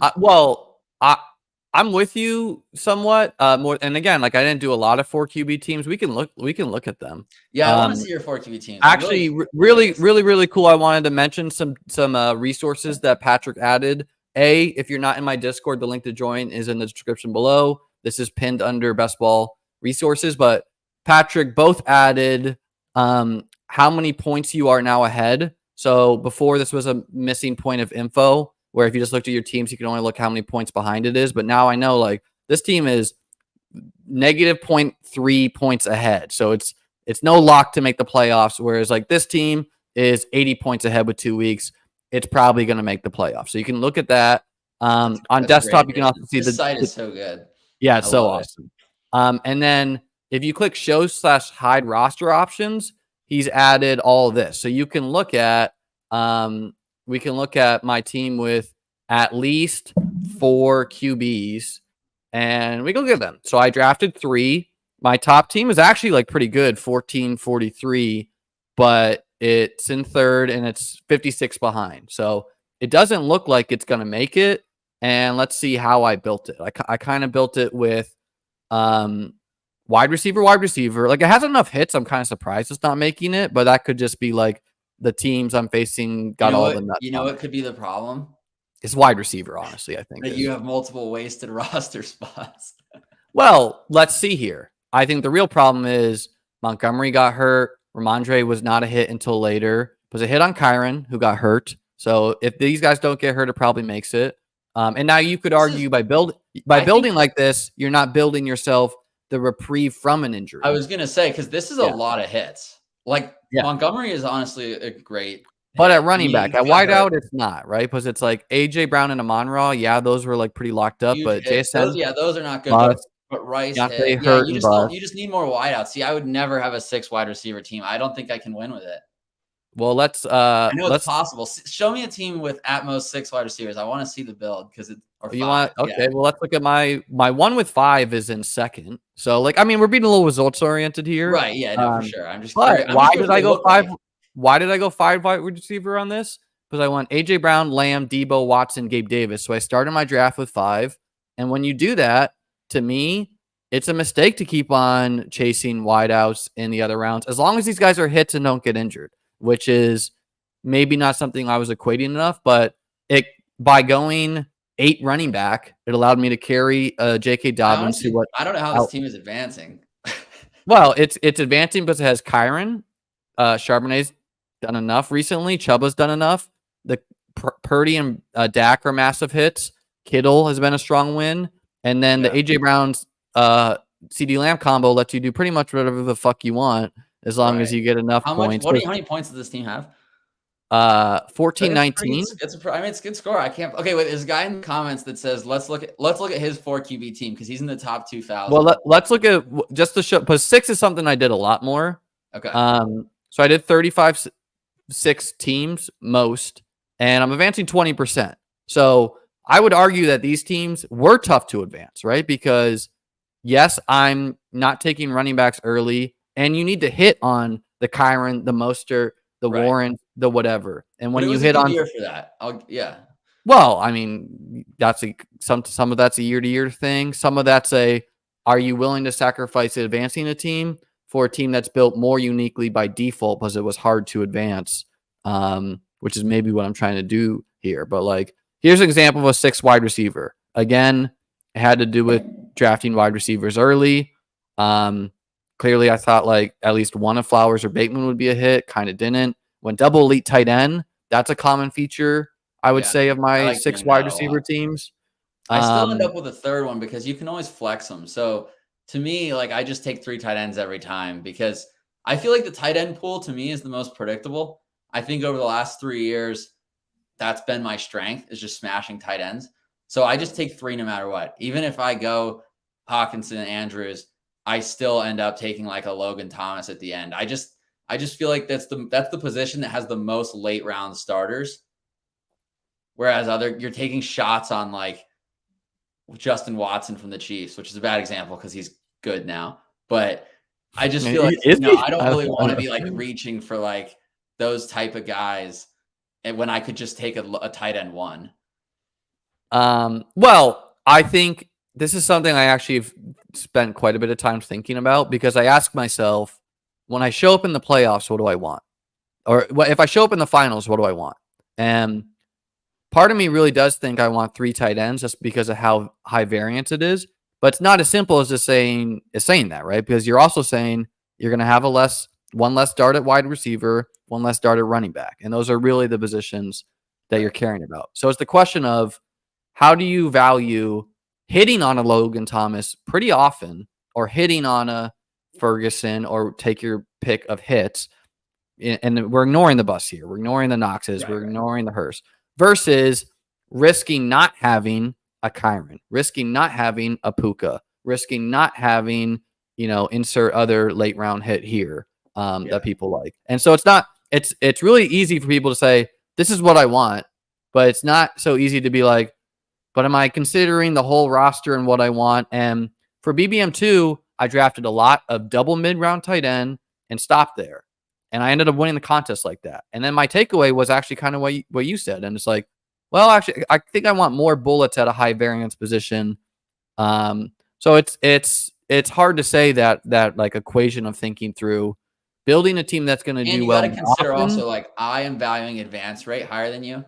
with you somewhat more. And again, like I didn't do a lot of 4 QB teams. We can look at them. Yeah, I want to see your 4 QB teams. Actually, really cool. I wanted to mention some resources that Patrick added. If you're not in my Discord, the link to join is in the description below. This is pinned under Best Ball resources, but Patrick both added how many points you are now ahead. So before this was a missing point of info where if you just looked at your teams, you can only look how many points behind it is. But now I know like this team is negative 0.3 points ahead. So it's no lock to make the playoffs. Whereas like this team is 80 points ahead with 2 weeks. It's probably going to make the playoffs. So you can look at that. On desktop, you can also see the site is so good. Yeah, it's so awesome. And then if you click show/hide roster options, he's added all of this. So you can look at we can look at my team with at least 4 QBs, and we can look at them. So I drafted 3. My top team is actually like pretty good, 14-43, but it's in 3rd and it's 56 behind. So it doesn't look like it's going to make it. And let's see how I built it. I kind of built it with wide receiver. Like, it has enough hits. I'm kind of surprised it's not making it, but that could just be like the teams I'm facing got all the nuts. You know what could be the problem? It's wide receiver, honestly, I think. That you have multiple wasted roster spots. Well, let's see here. I think the real problem is Montgomery got hurt. Ramondre was not a hit until later. It was a hit on Kyron, who got hurt. So if these guys don't get hurt, it probably makes it. And now you could argue by building like this, you're not building yourself the reprieve from an injury. I was going to say, because this is a lot of hits. Like, Montgomery is honestly a great. But at running back, at wideout, it's not, right? Because it's like A.J. Brown and Amon-Ra. Yeah, those were like pretty locked up. But Jason, those are not good. But Rice, you just need more wideouts. See, I would never have a 6 wide receiver team. I don't think I can win with it. Well, I know it's possible. Show me a team with at most 6 wide receivers. I want to see the build because it's okay. Well, let's look at my one with 5 is in 2nd. So, like, I mean, we're being a little results oriented here, right? Yeah, no, for sure. I'm just. Why did I go 5? Why did I go 5 wide receiver on this? Because I want A.J. Brown, Lamb, Debo, Watson, Gabe Davis. So I started my draft with 5, and when you do that, to me, it's a mistake to keep on chasing wideouts in the other rounds, as long as these guys are hits and don't get injured, which is maybe not something I was equating enough, but by going 8 running back, it allowed me to carry J.K. Dobbins. I don't know how this team is advancing. Well, it's advancing because it has Kyron. Charbonnet's done enough recently. Chuba's done enough. The Purdy and Dak are massive hits. Kittle has been a strong win. And then the A.J. Brown's CD Lamb combo lets you do pretty much whatever the fuck you want as long as you get enough points. How many points does this team have? 14-19. It's a good score. I can't. Okay, wait. There's a guy in the comments that says let's look at his 4 QB team because he's in the top 2,000. Well, let's look at just to show, because 6 is something I did a lot more. Okay. So I did 35-6 teams most, and I'm advancing 20%. So I would argue that these teams were tough to advance, right? Because yes, I'm not taking running backs early, and you need to hit on the Kyron, the Mostert, the Warren, the whatever. And when you hit on year for that, well, I mean, that's some of that's a year-to-year thing. Some of that's are you willing to sacrifice advancing a team for a team that's built more uniquely by default because it was hard to advance, which is maybe what I'm trying to do here. But like, here's an example of a 6 wide receiver. Again, it had to do with drafting wide receivers early. Clearly, I thought like at least one of Flowers or Bateman would be a hit. Kind of didn't. When double elite tight end, that's a common feature, I would say, of my 6 wide receiver teams. I still end up with a 3rd one because you can always flex them. So to me, like, I just take 3 tight ends every time because I feel like the tight end pool to me is the most predictable. I think over the last 3 years, that's been my strength, is just smashing tight ends. So I just take 3 no matter what. Even if I go Hawkinson and Andrews, I still end up taking like a Logan Thomas at the end. I just feel like that's the position that has the most late round starters. Whereas you're taking shots on like Justin Watson from the Chiefs, which is a bad example because he's good now. But I just feel like I don't really want to be like reaching for like those type of guys, and when I could just take a tight end 1. Well, I think this is something I actually have spent quite a bit of time thinking about, because I ask myself, when I show up in the playoffs, what do I want? Or if I show up in the finals, what do I want? And part of me really does think I want 3 tight ends just because of how high variance it is. But it's not as simple as just saying that, right? Because you're also saying you're going to have one less dart at wide receiver, one less dart at running back. And those are really the positions that you're caring about. So it's the question of, how do you value hitting on a Logan Thomas pretty often, or hitting on a Ferguson, or take your pick of hits? And we're ignoring the bus here. We're ignoring the Knoxes. We're ignoring the Hurst. Versus risking not having a Kyron, risking not having a Puka, risking not having, insert other late round hit here that people like. And so it's really easy for people to say, this is what I want, but it's not so easy to be like, but am I considering the whole roster and what I want? And for BBM2, I drafted a lot of double mid-round tight end and stopped there. And I ended up winning the contest like that. And then my takeaway was actually kind of what you said. And it's like, well, actually, I think I want more bullets at a high variance position. So it's hard to say that like equation of thinking through building a team that's going to do well. And you got to consider also, like, I am valuing advance rate higher than you.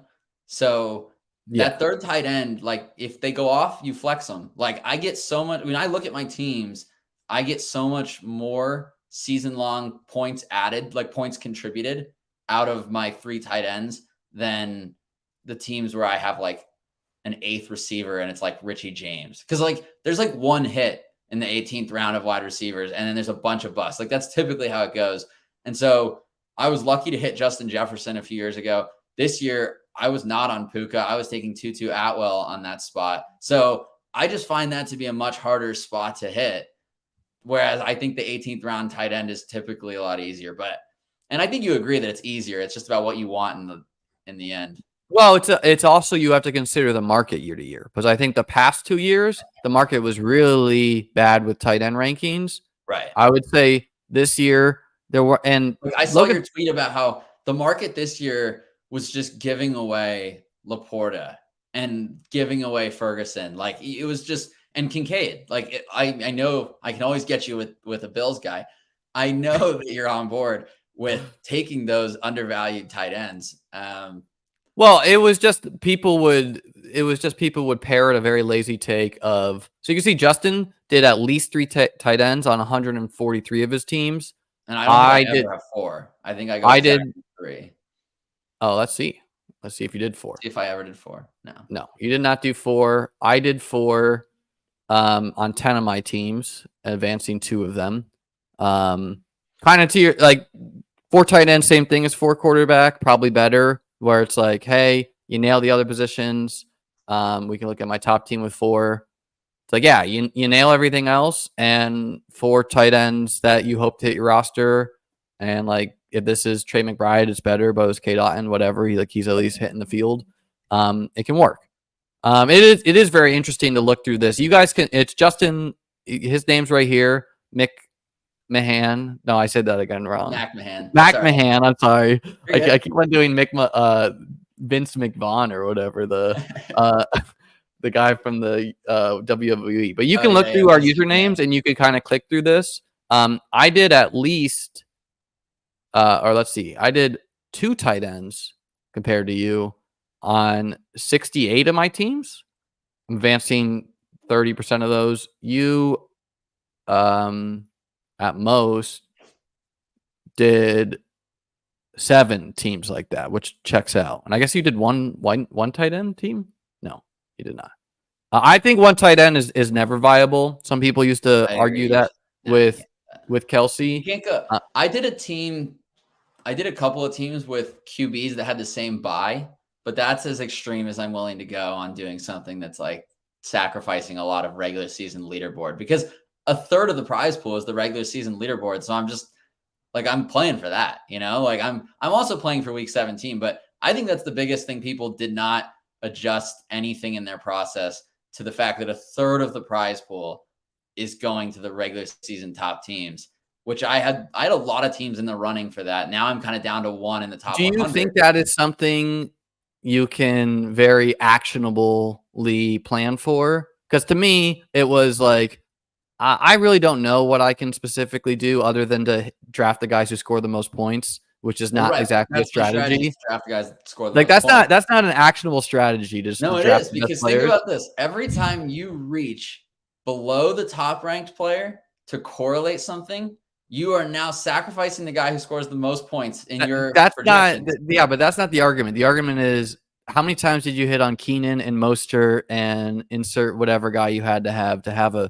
So that third tight end, like, if they go off, you flex them. Like, I get so much, when I look at my teams, I get so much more season-long points added, like points contributed out of my 3 tight ends than the teams where I have like an 8th receiver and it's like Richie James. Cause like there's like one hit in the 18th round of wide receivers and then there's a bunch of busts. Like that's typically how it goes. And so I was lucky to hit Justin Jefferson a few years ago. This year, I was not on Puka. I was taking Tutu Atwell on that spot. So I just find that to be a much harder spot to hit. Whereas I think the 18th round tight end is typically a lot easier. And I think you agree that it's easier. It's just about what you want in the end. Well, it's also you have to consider the market year to year, because I think the past 2 years the market was really bad with tight end rankings. Right. I would say this year there were, and I saw your tweet about how the market this year was just giving away Laporta and giving away Ferguson. Like it was just, and Kincaid. Like I know I can always get you with a Bills guy. I know that you're on board with taking those undervalued tight ends. Well, it was just people would parrot a very lazy take of, so you can see Justin did at least 3 tight ends on 143 of his teams. And I don't think I ever have 4. I think I did 3. Oh, let's see if you did 4. See if I ever did 4. No, you did not do 4. I did 4 on 10 of my teams, advancing 2 of them. Kind of to your, like, 4 tight ends, same thing as 4 quarterback, probably better, where it's like, hey, you nail the other positions. We can look at my top team with 4. It's like, yeah, you nail everything else, and 4 tight ends that you hope to hit your roster. And like, if this is Trey McBride, it's better, but it's K. Dotton, whatever. He's at least hitting the field. It can work. It is very interesting to look through this. You guys can. It's Justin. His name's right here. Macmahan. No, I said that again wrong. Macmahan. I'm sorry. I keep on doing Vince McVaughn or whatever, the guy from the WWE. But you can look through our usernames and you can kind of click through this. I did at least, or let's see, I did 2 tight ends compared to you on 68 of my teams. I'm advancing 30% of those. You, at most, did 7 teams like that, which checks out. And I guess you did one tight end team. No, you did not. I think 1 tight end is never viable. Some people used to argue that with Kelsey. You can't go. I did a couple of teams with QBs that had the same bye, but that's as extreme as I'm willing to go on doing something that's like sacrificing a lot of regular season leaderboard, because a third of the prize pool is the regular season leaderboard. So I'm just like, I'm playing for that, like I'm also playing for week 17, but I think that's the biggest thing. People did not adjust anything in their process to the fact that a third of the prize pool is going to the regular season top teams, which I had a lot of teams in the running for that. Now I'm kind of down to 1 in the top 100. Do you think that is something you can very actionably plan for? Because to me, it was like, I really don't know what I can specifically do other than to draft the guys who score the most points, which is not exactly a strategy. Draft the guys that score the most points. That's not an actionable strategy. No, it is, because think about this. Every time you reach below the top ranked player to correlate something, you are now sacrificing the guy who scores the most points in your projections. But that's not the argument. The argument is, how many times did you hit on Keenan and Mostert and insert whatever guy you had to have a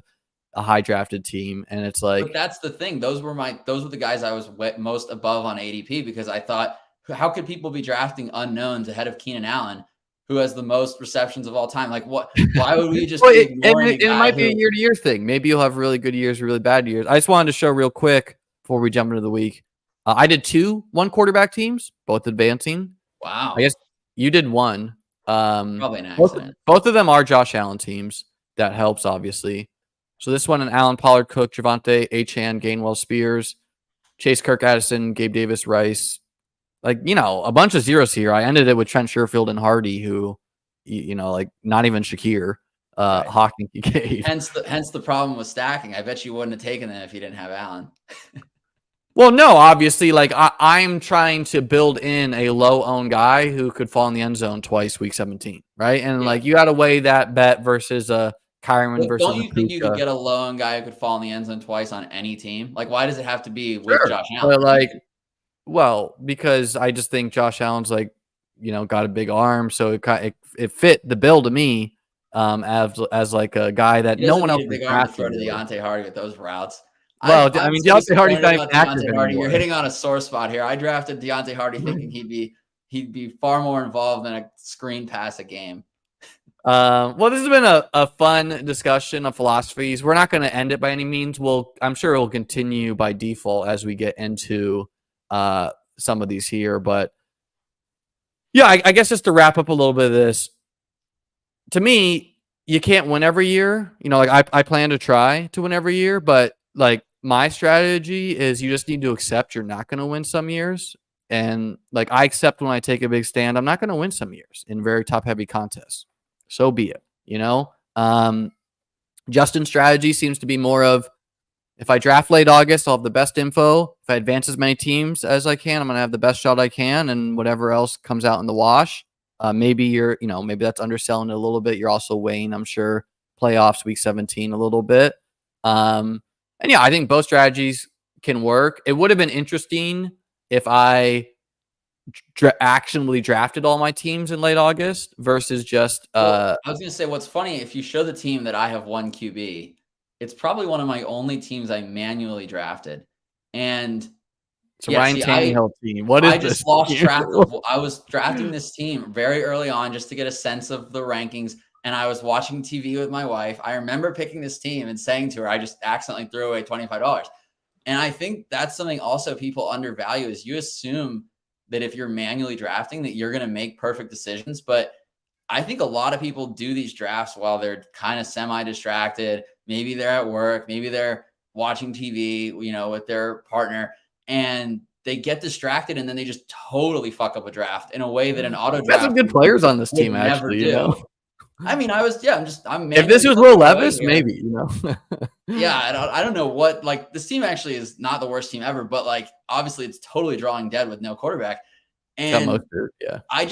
high drafted team? And it's like, but that's the thing. Those were the guys I was most above on ADP, because I thought, how could people be drafting unknowns ahead of Keenan Allen, who has the most receptions of all time? Like, what? Why would we just be ignoring it might be a year-to-year thing. Maybe you'll have really good years, really bad years. I just wanted to show real quick before we jump into the week. I did 2 1 quarterback teams, both advancing. Wow. I guess You did one. Probably an accident. Both of them are Josh Allen teams. That helps, obviously. So this one, an Allen, Pollard, Cook, Javonte, Achane, Gainwell, Spears, Chase, Kirk, Addison, Gabe Davis, Rice. Like, a bunch of zeros here. I ended it with Trent Sherfield and Hardy, who, like not even Shakir, Right. Hawking, Kincaid. Hence the problem with stacking. I bet you wouldn't have taken them if you didn't have Allen. Well, no, obviously, like I'm trying to build in a low-owned guy who could fall in the end zone twice week 17, right? And like you got to weigh that bet versus a Kyron versus. Don't you think you could get a low-owned guy who could fall in the end zone twice on any team? Like, why does it have to be with Josh Allen? But well, because I just think Josh Allen's like, got a big arm, so it fit the bill to me, as like a guy that no one else big arm to throw to Deontay Hardy with those routes. Well, I mean, Deontay Hardy's not even active anymore. You're hitting on a sore spot here. I drafted Deontay Hardy thinking he'd be far more involved in a screen pass a game. Well, this has been a fun discussion of philosophies. We're not going to end it by any means. I'm sure it will continue by default as we get into some of these here. But yeah, I guess just to wrap up a little bit of this, to me, you can't win every year. Like I plan to try to win every year, but like my strategy is you just need to accept you're not going to win some years. And like I accept when I take a big stand, I'm not going to win some years in very top heavy contests. So be it, Justin's strategy seems to be more of, if I draft late August, I'll have the best info. If I advance as many teams as I can, I'm going to have the best shot I can, and whatever else comes out in the wash. Maybe maybe that's underselling it a little bit. You're also weighing, I'm sure, playoffs week 17 a little bit. And yeah, I think both strategies can work. It would have been interesting if I actionably drafted all my teams in late August versus just. I was going to say, what's funny, if you show the team that I have one QB, it's probably one of my only teams I manually drafted. And it's a Ryan Tannehill team. What is I just lost track of. I was drafting this team very early on just to get a sense of the rankings. And I was watching TV with my wife. I remember picking this team and saying to her, I just accidentally threw away $25. And I think that's something also people undervalue, is you assume that if you're manually drafting that you're going to make perfect decisions. But I think a lot of people do these drafts while they're kind of semi-distracted. Maybe they're at work, maybe they're watching TV, with their partner, and they get distracted and then they just totally fuck up a draft in a way that an auto draft. Got some good players on this team, actually. I mean, I'm. If this was Will Levis, maybe, Yeah, I don't know what, like, this team actually is not the worst team ever, but like, obviously it's totally drawing dead with no quarterback. And Mostert, yeah. I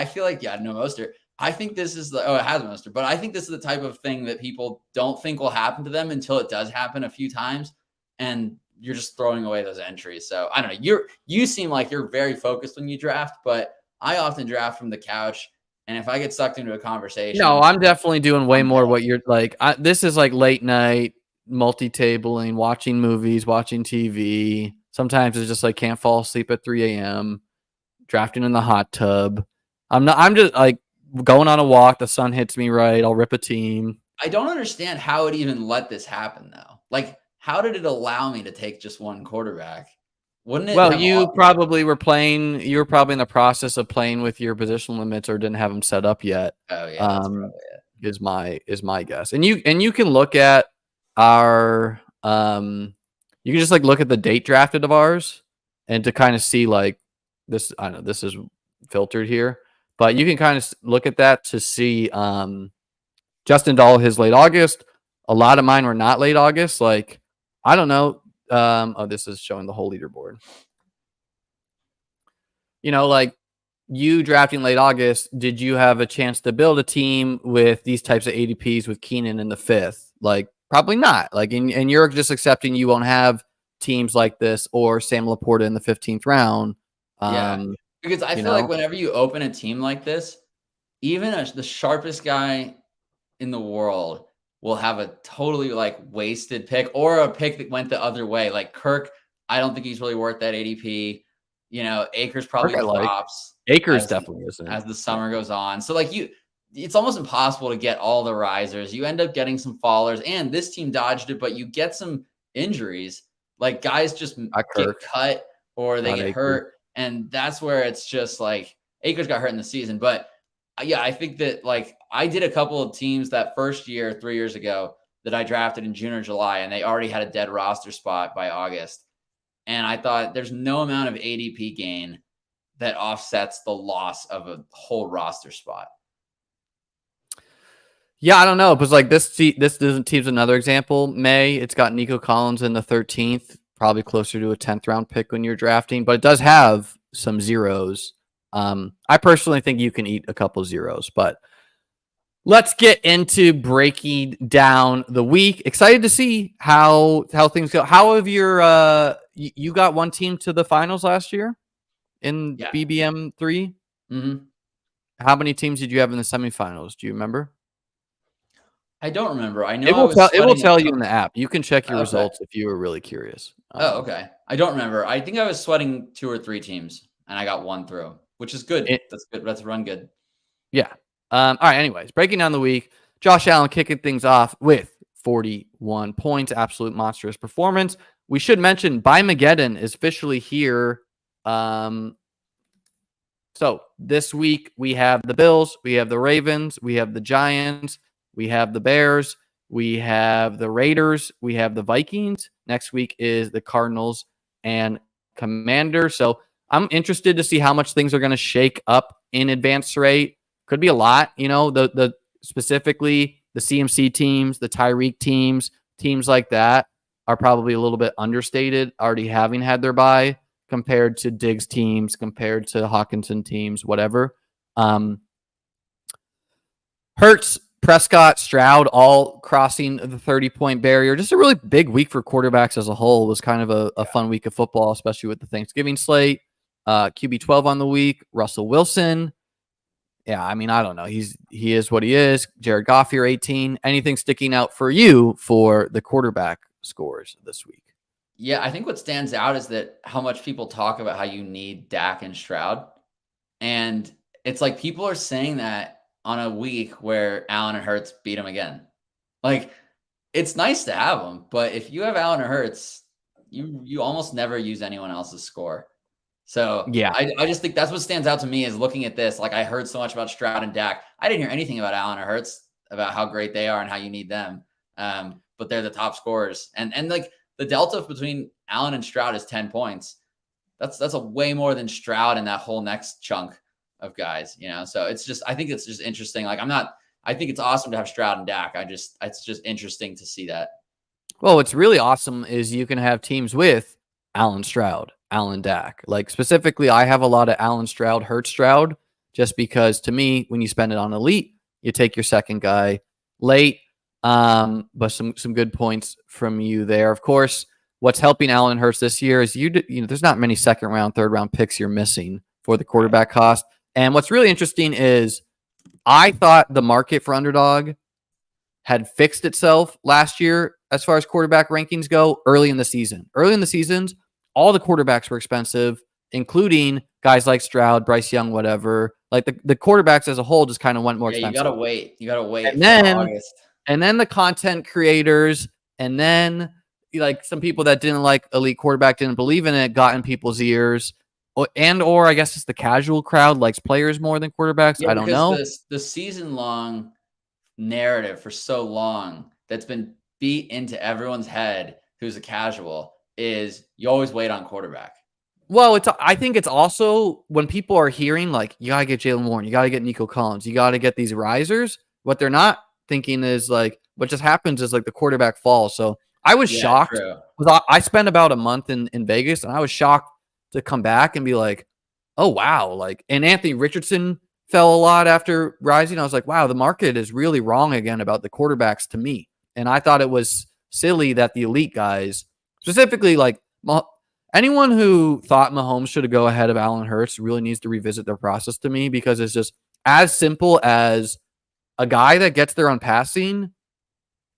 feel like, no Mostert. I think this is it has Mostert, but I think this is the type of thing that people don't think will happen to them until it does happen a few times. And you're just throwing away those entries. So I don't know. You seem like you're very focused when you draft, but I often draft from the couch. And if I get sucked into a conversation, no, I'm definitely doing way more what you're like. This is like late night multi-tabling, watching movies, watching TV. Sometimes it's just like can't fall asleep at 3 a.m. Drafting in the hot tub. I'm just like going on a walk. The sun hits me right. I'll rip a team. I don't understand how it even let this happen though. Like, how did it allow me to take just one quarterback? Wouldn't it? Well, you probably were playing. You were probably in the process of playing with your position limits, or didn't have them set up yet. Oh yeah, that's probably it. Is my guess. And you can look at our. You can just like look at the date drafted of ours, and to kind of see like this. I know this is filtered here, but you can kind of look at that to see. Justin Dahl, his late August. A lot of mine were not late August. Like, I don't know. This is showing the whole leaderboard. Like you drafting late August, did you have a chance to build a team with these types of ADPs with Keenan in the 5th? Like, probably not. Like, and you're just accepting you won't have teams like this or Sam Laporta in the 15th round. Because I feel like whenever you open a team like this, even the sharpest guy in the world will have a totally like wasted pick or a pick that went the other way. Like Kirk, I don't think he's really worth that ADP. Akers probably drops. Akers definitely isn't as the summer goes on. So like it's almost impossible to get all the risers. You end up getting some fallers, and this team dodged it, but you get some injuries. Like guys just get cut or they get hurt. And that's where it's just like, Akers got hurt in the season, but yeah, I think that like I did a couple of teams that first year 3 years ago that I drafted in June or July, and they already had a dead roster spot by August. And I thought there's no amount of ADP gain that offsets the loss of a whole roster spot. Yeah, I don't know. Because like this team's another example. It's got Nico Collins in the 13th, probably closer to a 10th round pick when you're drafting, but it does have some zeros. I personally think you can eat a couple zeros, but let's get into breaking down the week. Excited to see how things go. How have you got one team to the finals last year in BBM3? Mm-hmm. How many teams did you have in the semifinals? Do you remember? I don't remember. I know it will tell you in the app. You can check your results if you were really curious. Okay. I don't remember. I think I was sweating 2 or 3 teams, and I got 1 through, which is good. That's good. That's run good. Yeah. All right. Anyways, breaking down the week, Josh Allen kicking things off with 41 points, absolute monstrous performance. We should mention Bymageddon is officially here. So this week we have the Bills, we have the Ravens, we have the Giants, we have the Bears, we have the Raiders, we have the Vikings. Next week is the Cardinals and Commanders. So I'm interested to see how much things are going to shake up in advanced rate. Could be a lot, the specifically the CMC teams, the Tyreek teams like that are probably a little bit understated, already having had their bye compared to Diggs teams, compared to Hawkinson teams, whatever. Hurts, Prescott, Stroud, all crossing the 30-point barrier. Just a really big week for quarterbacks as a whole. It was kind of a fun week of football, especially with the Thanksgiving slate. QB 12 on the week. Russell Wilson. Yeah, I mean, I don't know. He is what he is. Jared Goff here, 18. Anything sticking out for you for the quarterback scores this week? Yeah, I think what stands out is that how much people talk about how you need Dak and Stroud. And it's like people are saying that on a week where Allen and Hurts beat him again. Like, it's nice to have them, but if you have Allen or Hurts, you almost never use anyone else's score. So yeah, I just think that's what stands out to me is looking at this. Like I heard so much about Stroud and Dak. I didn't hear anything about Allen or Hurts, about how great they are and how you need them. But they're the top scorers. And like the delta between Allen and Stroud is 10 points. That's a way more than Stroud and that whole next chunk of guys, So I think it's just interesting. Like I think it's awesome to have Stroud and Dak. It's just interesting to see that. Well, what's really awesome is you can have teams with Allen Stroud, Allen Dak. Like specifically, I have a lot of Allen Stroud, Hurts Stroud, just because to me, when you spend it on elite, you take your second guy late. But some good points from you there. Of course, what's helping Allen Hurts this year is there's not many second round, third round picks you're missing for the quarterback cost. And what's really interesting is I thought the market for Underdog had fixed itself last year as far as quarterback rankings go early in the season. Early in the seasons, all the quarterbacks were expensive, including guys like Stroud, Bryce Young, whatever. Like the quarterbacks as a whole just kind of went more expensive. You gotta wait. And then the content creators, and then like some people that didn't like elite quarterback, didn't believe in it, got in people's ears. Or I guess it's the casual crowd likes players more than quarterbacks. Yeah, I don't know. The season-long narrative for so long that's been beat into everyone's head who's a casual is you always wait on quarterback. Well, I think it's also when people are hearing like you gotta get Jalen Warren, you gotta get Nico Collins, you gotta get these risers. What they're not thinking is like what just happens is like the quarterback falls. So I was shocked because I spent about a month in Vegas, and I was shocked to come back and be like, oh wow, like, and Anthony Richardson fell a lot after rising. I was like, wow, the market is really wrong again about the quarterbacks to me. And I thought it was silly that the elite guys, specifically like anyone who thought Mahomes should go ahead of Allen Hurts, really needs to revisit their process to me, because it's just as simple as a guy that gets there on passing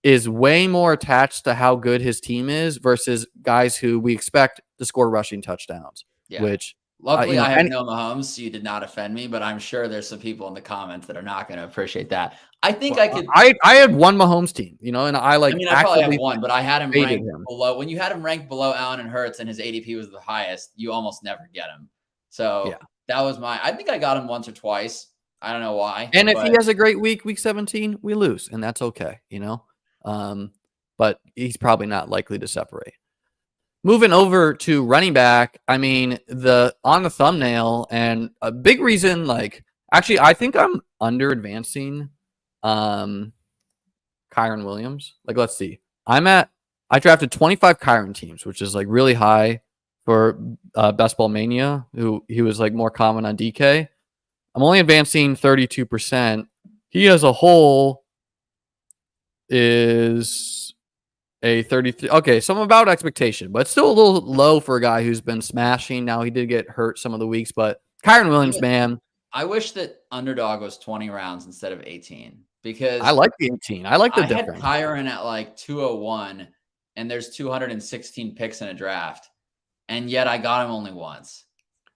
is way more attached to how good his team is versus guys who we expect to score rushing touchdowns. Yeah. Which luckily I have no Mahomes, so you did not offend me, but I'm sure there's some people in the comments that are not going to appreciate that. I think I had one Mahomes team, and I probably have one, but I had him ranked below. When you had him ranked below Allen and Hurts and his ADP was the highest, you almost never get him. So That was I think I got him once or twice. I don't know why. And if he has a great week 17, we lose, and that's okay, you know? But he's probably not likely to separate. Moving over to running back, I mean, on the thumbnail, and a big reason, like, actually, I think I'm under advancing Kyren Williams. Like, let's see. I drafted 25 Kyren teams, which is like really high for Best Ball Mania, he was like more common on DK. I'm only advancing 32%. He as a whole is a 33. Okay, so I'm about expectation, but still a little low for a guy who's been smashing. Now he did get hurt some of the weeks, but Kyren Williams, man. I wish that Underdog was 20 rounds instead of 18 because I like the 18. I like the difference. I had Kyren at like 201 and there's 216 picks in a draft, and yet I got him only once.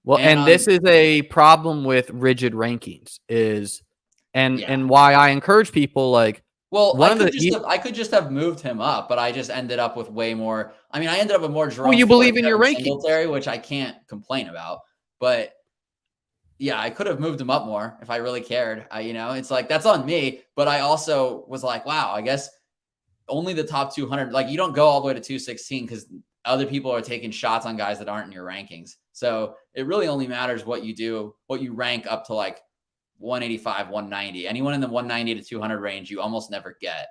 Well, and this is a problem with rigid rankings and why I encourage people like, well, I could just have moved him up, but I just ended up with way more. I mean, I ended up with more Jerome. Well, you believe in your rankings, which I can't complain about. But yeah, I could have moved him up more if I really cared. It's like that's on me. But I also was like, wow, I guess only the top 200. Like you don't go all the way to 216 because other people are taking shots on guys that aren't in your rankings. So it really only matters what you do, what you rank up to like 185, 190. Anyone in the 190 to 200 range, you almost never get.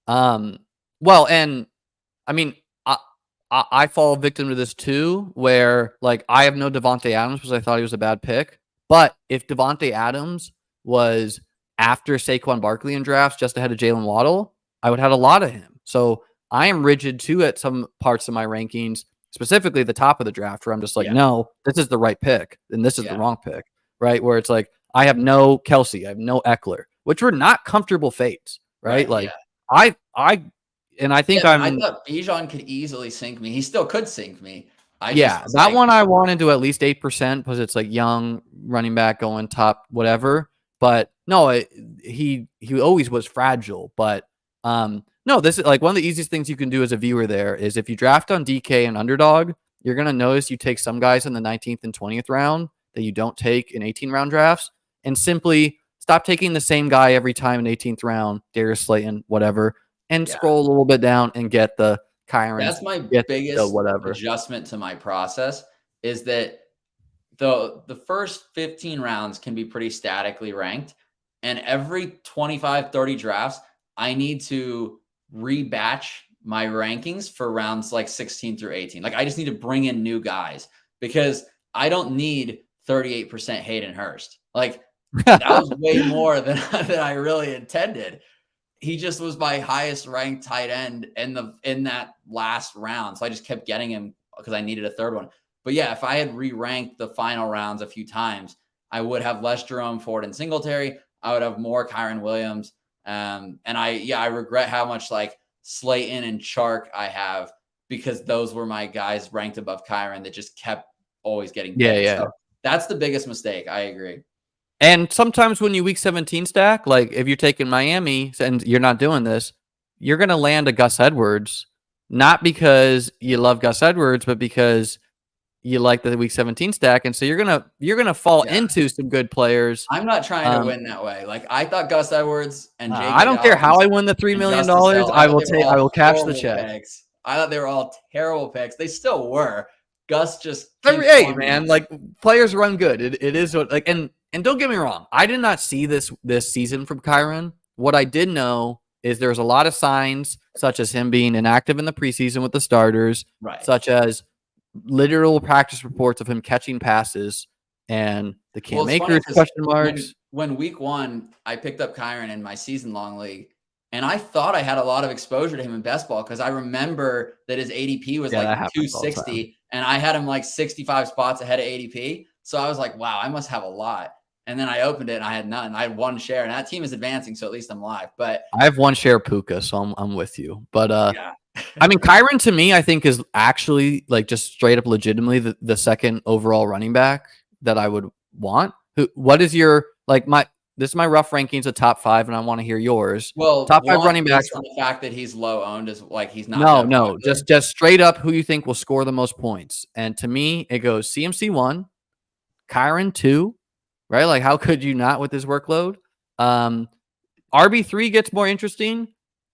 Well, and I mean, I fall victim to this too, where like I have no Devontae Adams because I thought he was a bad pick. But if Devontae Adams was after Saquon Barkley in drafts, just ahead of Jalen Waddle, I would have had a lot of him. So I am rigid too at some parts of my rankings, specifically the top of the draft, where I'm just like, no, this is the right pick, and this is the wrong pick, right? Where it's like, I have no Kelsey, I have no Eckler, which were not comfortable fates, right? Like I think I thought Bijan could easily sink me. He still could sink me. That one I wanted to at least 8% because it's like young running back going top whatever. But no, he always was fragile. But no, this is like one of the easiest things you can do as a viewer there is if you draft on DK and Underdog, you're going to notice you take some guys in the 19th and 20th round that you don't take in 18-round drafts, and simply stop taking the same guy every time in 18th round, Darius Slayton, whatever, and scroll a little bit down and get the Kyren. That's my biggest adjustment to my process is that the first 15 rounds can be pretty statically ranked, and every 25, 30 drafts, I need to rebatch my rankings for rounds like 16 through 18. Like I just need to bring in new guys because I don't need 38% Hayden Hurst. Like that was way more than I really intended. He just was my highest ranked tight end in that last round. So I just kept getting him because I needed a third one. But yeah, if I had re-ranked the final rounds a few times, I would have less Jerome Ford and Singletary. I would have more Kyren Williams. And I regret how much like Slayton and Chark I have because those were my guys ranked above Kyren that just kept always getting picked. So that's the biggest mistake. I agree. And sometimes when you week 17 stack, like if you're taking Miami and you're not doing this, you're going to land a Gus Edwards, not because you love Gus Edwards, but because you like the week 17 stack. And so you're going to fall into some good players. I'm not trying to win that way. Like I thought Gus Edwards and Jake I don't care how I win the $3 million. I will cash the check. Picks. I thought they were all terrible picks. They still were. Gus just hey man, like players run good. It is like and don't get me wrong, I did not see this season from Kyren. What I did know is there's a lot of signs, such as him being inactive in the preseason with the starters, such as literal practice reports of him catching passes and the Cam Akers question marks. When week 1, I picked up Kyren in my season-long league, and I thought I had a lot of exposure to him in best ball because I remember that his ADP was like 260, and I had him like 65 spots ahead of ADP. So I was like, wow, I must have a lot. And then I opened it and I had none. I had one share, and that team is advancing, so at least I'm live. But I have one share Puka, so I'm with you. But I mean, Kyren to me, I think is actually like just straight up legitimately the second overall running back that I would want. What is your this is my rough rankings of top 5, and I want to hear yours. Well, top 5 running backs. The fact that he's low owned is like he's not. No, just straight up who you think will score the most points. And to me, it goes CMC 1, Kyren too, right? Like, how could you not with his workload? RB3 gets more interesting.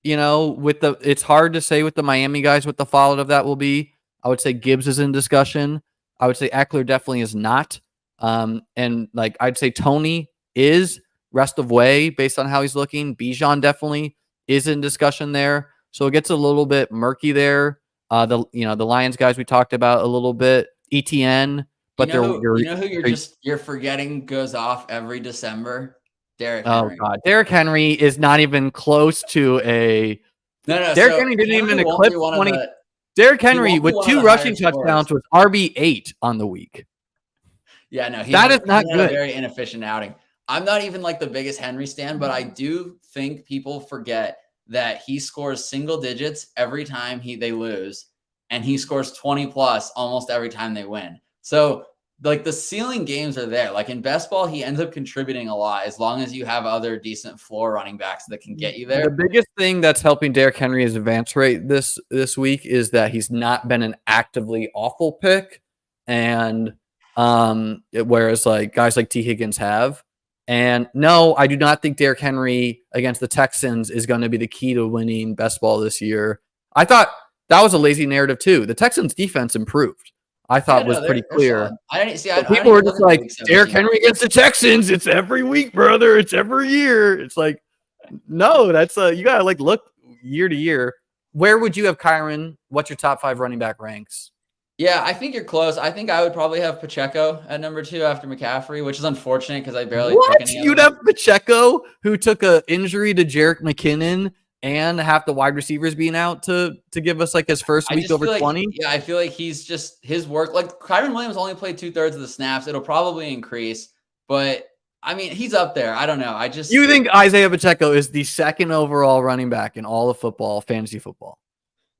It's hard to say with the Miami guys what the fallout of that will be. I would say Gibbs is in discussion. I would say Eckler definitely is not. And like I'd say Tony is rest of way based on how he's looking. Bijan definitely is in discussion there. So it gets a little bit murky there. The Lions guys we talked about a little bit. ETN, but you're forgetting goes off every December. Derrick Henry. Oh God, Derrick Henry is not even close to a. No. Derrick Henry didn't even eclipse 20. Derrick Henry with 2 rushing touchdowns was RB8 on the week. Yeah, no, that is not good. A very inefficient outing. I'm not even like the biggest Henry stan, but I do think people forget that he scores single digits every time they lose, and he scores 20 plus almost every time they win. So like the ceiling games are there. Like in best ball, he ends up contributing a lot as long as you have other decent floor running backs that can get you there. The biggest thing that's helping Derrick Henry's advance rate this week is that he's not been an actively awful pick, and whereas like guys like T. Higgins have. And no, I do not think Derrick Henry against the Texans is going to be the key to winning best ball this year. I thought that was a lazy narrative too. The Texans defense improved. I thought was pretty clear. People were just like, Derrick Henry against the Texans. It's every week, brother. It's every year. It's like, no, that's you gotta like look year to year. Where would you have Kyren? What's your top 5 running back ranks? Yeah, I think you're close. I think I would probably have Pacheco at number 2 after McCaffrey, which is unfortunate because I barely took any. You'd have Pacheco, who took an injury to Jerick McKinnon and half the wide receivers being out to give us like his first week over 20. Yeah, I feel like he's just his work. Like Kyren Williams only played 2/3 of the snaps. It'll probably increase, but I mean, he's up there. I don't know. You think Isaiah Pacheco is the 2nd overall running back in all of football, fantasy football?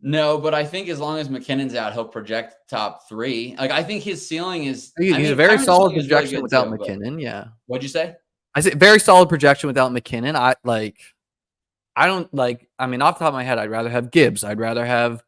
No, but I think as long as McKinnon's out, he'll project top 3. Like I think his ceiling is. He's a very solid projection without McKinnon. Yeah. What'd you say? I said very solid projection without McKinnon. I don't like. I mean, off the top of my head, I'd rather have Gibbs. I'd rather have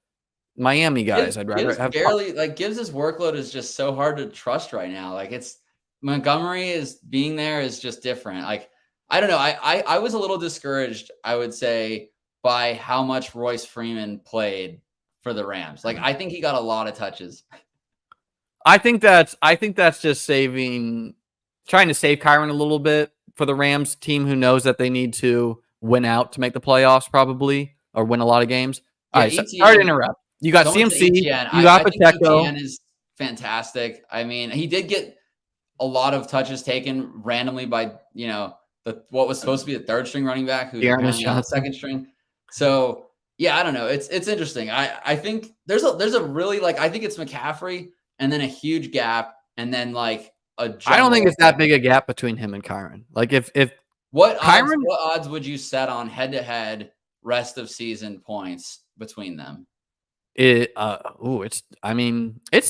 Miami guys. I'd rather have Gibbs' workload is just so hard to trust right now. Like it's Montgomery is being there is just different. Like I don't know. I was a little discouraged, I would say, by how much Royce Freeman played for the Rams. Like I think he got a lot of touches. I think that's just trying to save Kyren a little bit for the Rams team who knows that they need to win out to make the playoffs probably, or win a lot of games. All right, sorry to interrupt. You got CMC, you got Pacheco. ETN is fantastic. I mean, he did get a lot of touches taken randomly by, what was supposed to be the 3rd string running back who's on the 2nd string. So yeah, I don't know. It's interesting. I think there's a really I think it's McCaffrey and then a huge gap and then like a. I don't think it's that big a gap between him and Kyren. Like if what odds would you set on head-to-head rest of season points between them? It's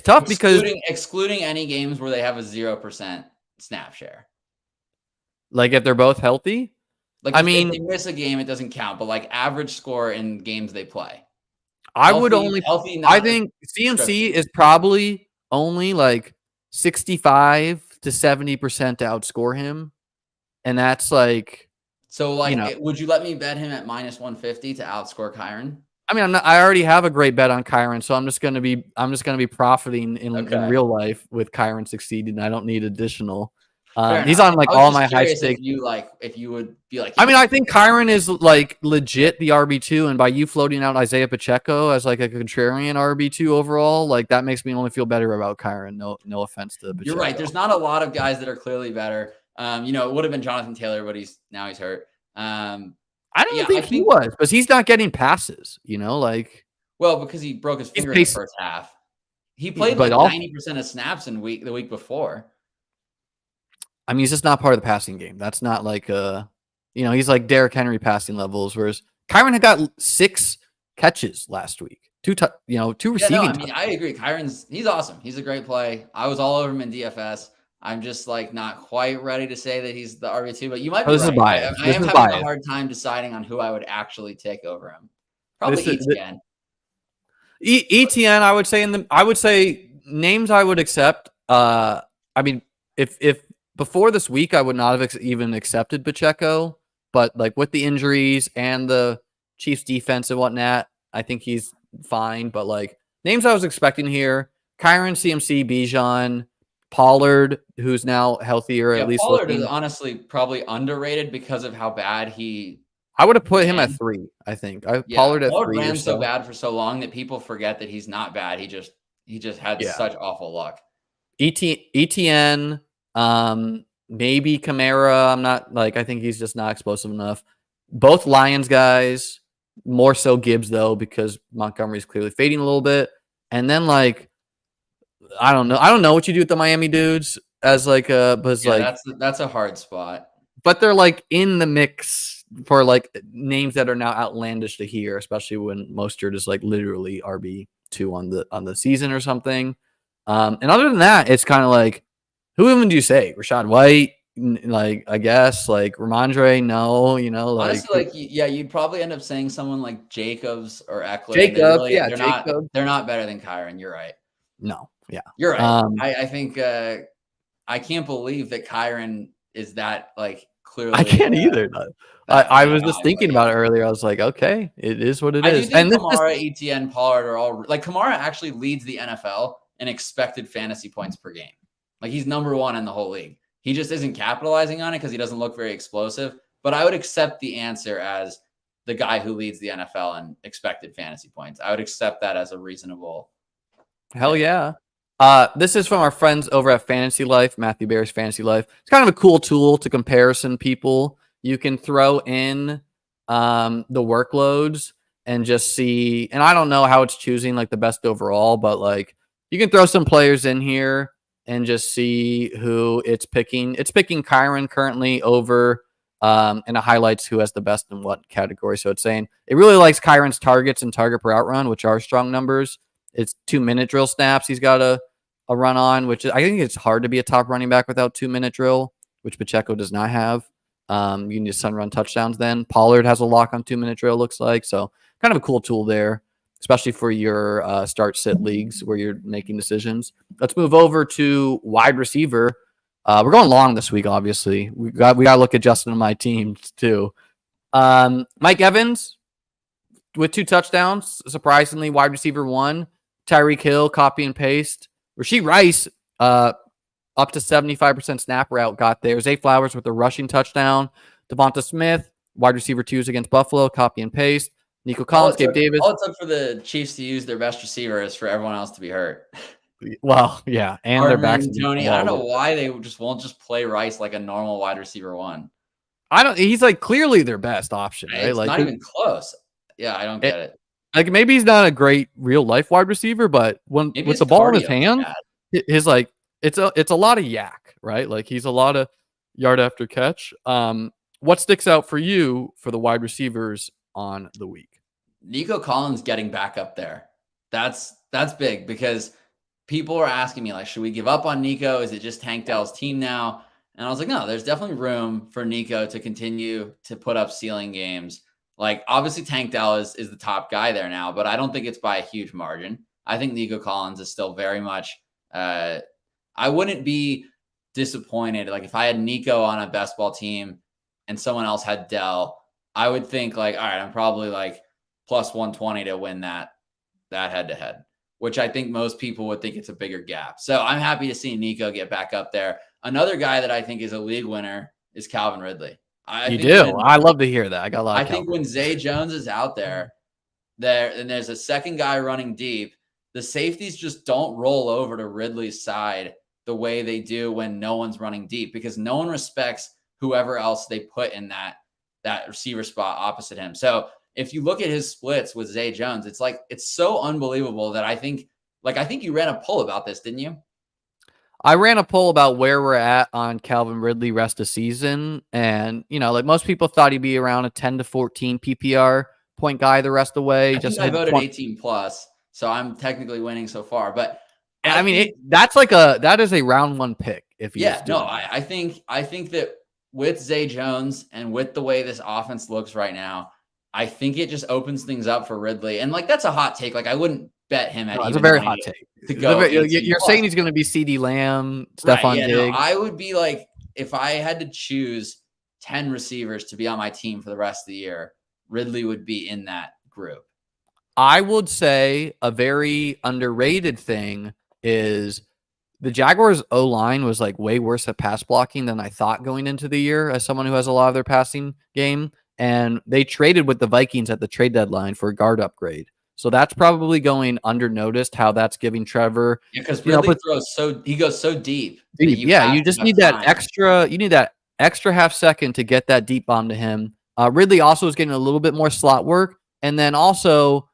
tough because excluding any games where they have a 0% snap share. Like if they're both healthy? Like if they miss a game, it doesn't count, but like average score in games they play. I think CMC is probably only like 65 to 70% to outscore him. And that's like, so like, would you let me bet him at -150 to outscore Kyren? I mean, I already have a great bet on Kyren, so I'm just going to be profiting in real life with Kyren succeeding. I don't need additional. He's on like all my high stakes. If you would be like, I mean, I think Kyren is like legit the RB2, and by you floating out Isaiah Pacheco as like a contrarian RB2 overall, like that makes me only feel better about Kyren. No offense to Pacheco. You're right. There's not a lot of guys that are clearly better. It would have been Jonathan Taylor, but he's hurt. I don't think he was, because he's not getting passes. Because he broke his finger in the first half. He played like 90% of snaps the week before. I mean, he's just not part of the passing game. That's not like he's like Derrick Henry passing levels, whereas Kyren had got 6 catches last week, 2 receiving. I agree. He's awesome. He's a great play. I was all over him in DFS. I'm just like not quite ready to say that he's the RB2, but you might be right. I am having a hard time deciding on who I would actually take over him. Probably ETN. ETN, I would say I would say names I would accept. if before this week, I would not have even accepted Pacheco, but like with the injuries and the Chiefs defense and whatnot, I think he's fine. But like names I was expecting here, Kyron, CMC, Bijan, Pollard, who's now healthier, Yeah, at least Pollard is looking. honestly probably underrated because of how bad he I would have put him at ran. 3, I think. Yeah, Pollard at Pollard 3 or ran so so. bad for so long that people forget that he's not bad. He just had Yeah. such awful luck. ETN, maybe Kamara. I'm not like, I think he's just not explosive enough. Both Lions guys, more so Gibbs though, because Montgomery's clearly fading a little bit. And then like, I don't know. I don't know what you do with the Miami dudes as like but Yeah, like, that's a hard spot. but they're like in the mix for like names that are now outlandish to hear, especially when Mostert is like literally RB2 on the season or something. And other than that, it's kind of like, who even do you say? Rashad White, like I guess, like Ramondre, no, like Honestly, like yeah, you'd probably end up saying someone like Jacobs or Eckler, and Jacob, yeah, Jacob, they're not better than Kyron. You're right. no, yeah, You're right. I think I can't believe that Kyron is that like I clearly can't either. I that was high, just but thinking yeah. about it earlier. I was like, okay, it is what it I do is, think and this is Kamara, ETN, Pollard are all like Kamara actually leads the NFL in expected fantasy points per game. Like he's number 1 in the whole league. He just isn't capitalizing on it because he doesn't look very explosive. But I would accept the answer as the guy who leads the NFL in expected fantasy points. I would accept that as a reasonable. hell yeah. This is from our friends over at Fantasy Life, Matthew Bear's Fantasy Life. It's kind of a cool tool to comparison people. You can throw in the workloads and just see, and I don't know how it's choosing like the best overall, but like you can throw some players in here and just see who it's picking. It's picking Kyron currently over and it highlights who has the best in what category. So it's saying it really likes Kyron's targets and target per outrun, which are strong numbers. It's 2-minute drill snaps. He's got a run on, which I think it's hard to be a top running back without 2-minute drill, which Pacheco does not have. You can just run touchdowns then. Pollard has a lock on 2-minute drill, looks like. So kind of a cool tool there, especially for your start-sit leagues where you're making decisions. Let's move over to wide receiver. We're going long this week, obviously. We got to look at Justin and my teams too. Mike Evans with 2 touchdowns, surprisingly, wide receiver 1. Tyreek Hill, copy and paste. Rashee Rice, up to 75% snap route, got there. Zay Flowers with a rushing touchdown. Devonta Smith, wide receiver 2s against Buffalo, copy and paste. Nico Collins, Gabe Davis. All it took for the Chiefs to use their best receiver is for everyone else to be hurt. Well, yeah, and Hardman, their backs. Tony, I don't know why they won't just play Rice like a normal wide receiver 1. He's like clearly their best option, right? It's like not even close. Yeah, I don't get it. Like maybe he's not a great real life wide receiver, but when Maybe with the ball in his hand, bad. his like it's a lot of yak, right? Like he's a lot of yard after catch. What sticks out for you for the wide receivers on the week? Nico Collins getting back up there. That's big because people are asking me like, should we give up on Nico? Is it just Tank Dell's team now? And I was like, no, there's definitely room for Nico to continue to put up ceiling games. Like obviously Tank Dell is the top guy there now, but I don't think it's by a huge margin. I think Nico Collins is still very much, I wouldn't be disappointed. Like if I had Nico on a best ball team and someone else had Dell, I would think like, all right, I'm probably like plus 120 to win that head to head, which I think most people would think it's a bigger gap. So I'm happy to see Nico get back up there. Another guy that I think is a league winner is Calvin Ridley. I love to hear that. I got a lot. I think when Zay Jones is out there, and there's a second guy running deep, the safeties just don't roll over to Ridley's side the way they do when no one's running deep because no one respects whoever else they put in that receiver spot opposite him. So if you look at his splits with Zay Jones, it's so unbelievable that I think you ran a poll about this, didn't you? I ran a poll about where we're at on Calvin Ridley rest of season. And, like most people thought he'd be around a 10 to 14 PPR point guy the rest of the way. I voted 18 plus, so I'm technically winning so far. But I mean, that is a round 1 pick. I think that with Zay Jones and with the way this offense looks right now, I think it just opens things up for Ridley. And like, that's a hot take. Like I wouldn't bet him at No, it's a even very money hot take. to go 18 You're plus. saying he's going to be CD Lamb, Right. Stephon Yeah. No, Diggs. I would be like, if I had to choose 10 receivers to be on my team for the rest of the year, Ridley would be in that group. I would say a very underrated thing is the Jaguars' O-line was like way worse at pass blocking than I thought going into the year as someone who has a lot of their passing game. And they traded with the Vikings at the trade deadline for a guard upgrade. So that's probably going undernoticed how that's giving Trevor. Yeah, because Ridley he goes so deep. Yeah, you just need that extra half second to get that deep bomb to him. Ridley also is getting a little bit more slot work. And then also,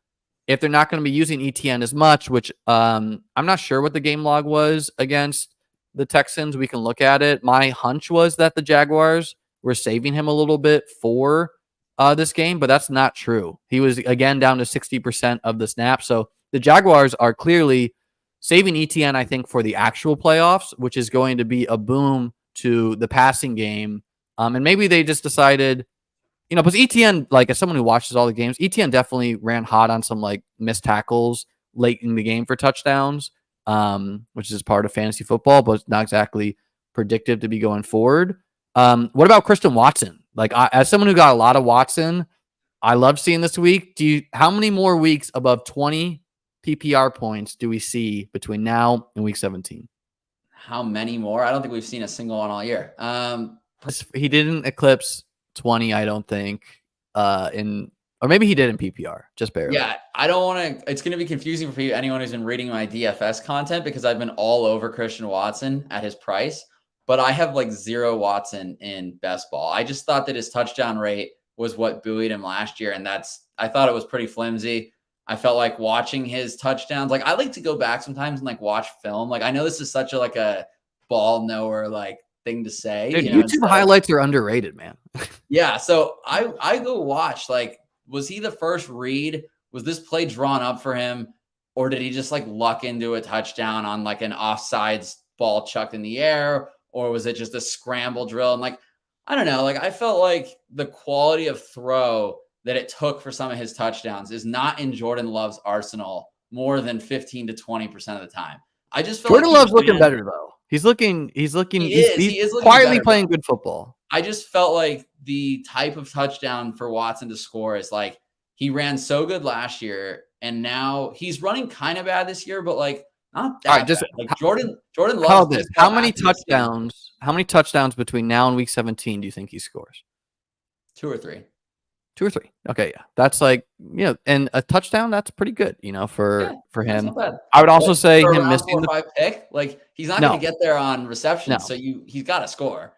if they're not going to be using ETN as much, which I'm not sure what the game log was against the Texans, we can look at it. My hunch was that the Jaguars were saving him a little bit for this game, but that's not true. He was, again, down to 60% of the snaps. So the Jaguars are clearly saving ETN, I think, for the actual playoffs, which is going to be a boom to the passing game. And maybe they just decided, because ETN, like as someone who watches all the games, ETN definitely ran hot on some like missed tackles late in the game for touchdowns, which is part of fantasy football, but it's not exactly predictive to be going forward. What about Christian Watson? Like as someone who got a lot of Watson, I love seeing this week. How many more weeks above 20 PPR points do we see between now and week 17? How many more? I don't think we've seen a single one all year. He didn't eclipse 20, I don't think, or maybe he did in PPR, just barely. Yeah, I don't want to. It's going to be confusing for anyone who's been reading my DFS content because I've been all over Christian Watson at his price, but I have like 0 Watson in best ball. I just thought that his touchdown rate was what buoyed him last year, and I thought it was pretty flimsy. I felt like watching his touchdowns. Like I like to go back sometimes and like watch film. Like I know this is such a ball knower like thing to say. Dude, YouTube highlights are underrated, man. Yeah, so I go watch, like, was he the first read? Was this play drawn up for him? Or did he just like luck into a touchdown on like an offsides ball chucked in the air? Or was it just a scramble drill? And like, I don't know, like I felt like the quality of throw that it took for some of his touchdowns is not in Jordan Love's arsenal more than 15 to 20% of the time. I just feel Jordan Love's looking better though. He's quietly playing good football. I just felt like the type of touchdown for Watson to score is like he ran so good last year, and now he's running kind of bad this year, but like not that bad. Like Jordan Love. How many touchdowns? How many touchdowns between now and week 17 do you think he scores? 2 or 3. 2 or 3. Okay, yeah, that's like and a touchdown. That's pretty good, for him. I would also say him missing the 5 pick. Like he's not going to get there on reception, so he's got to score.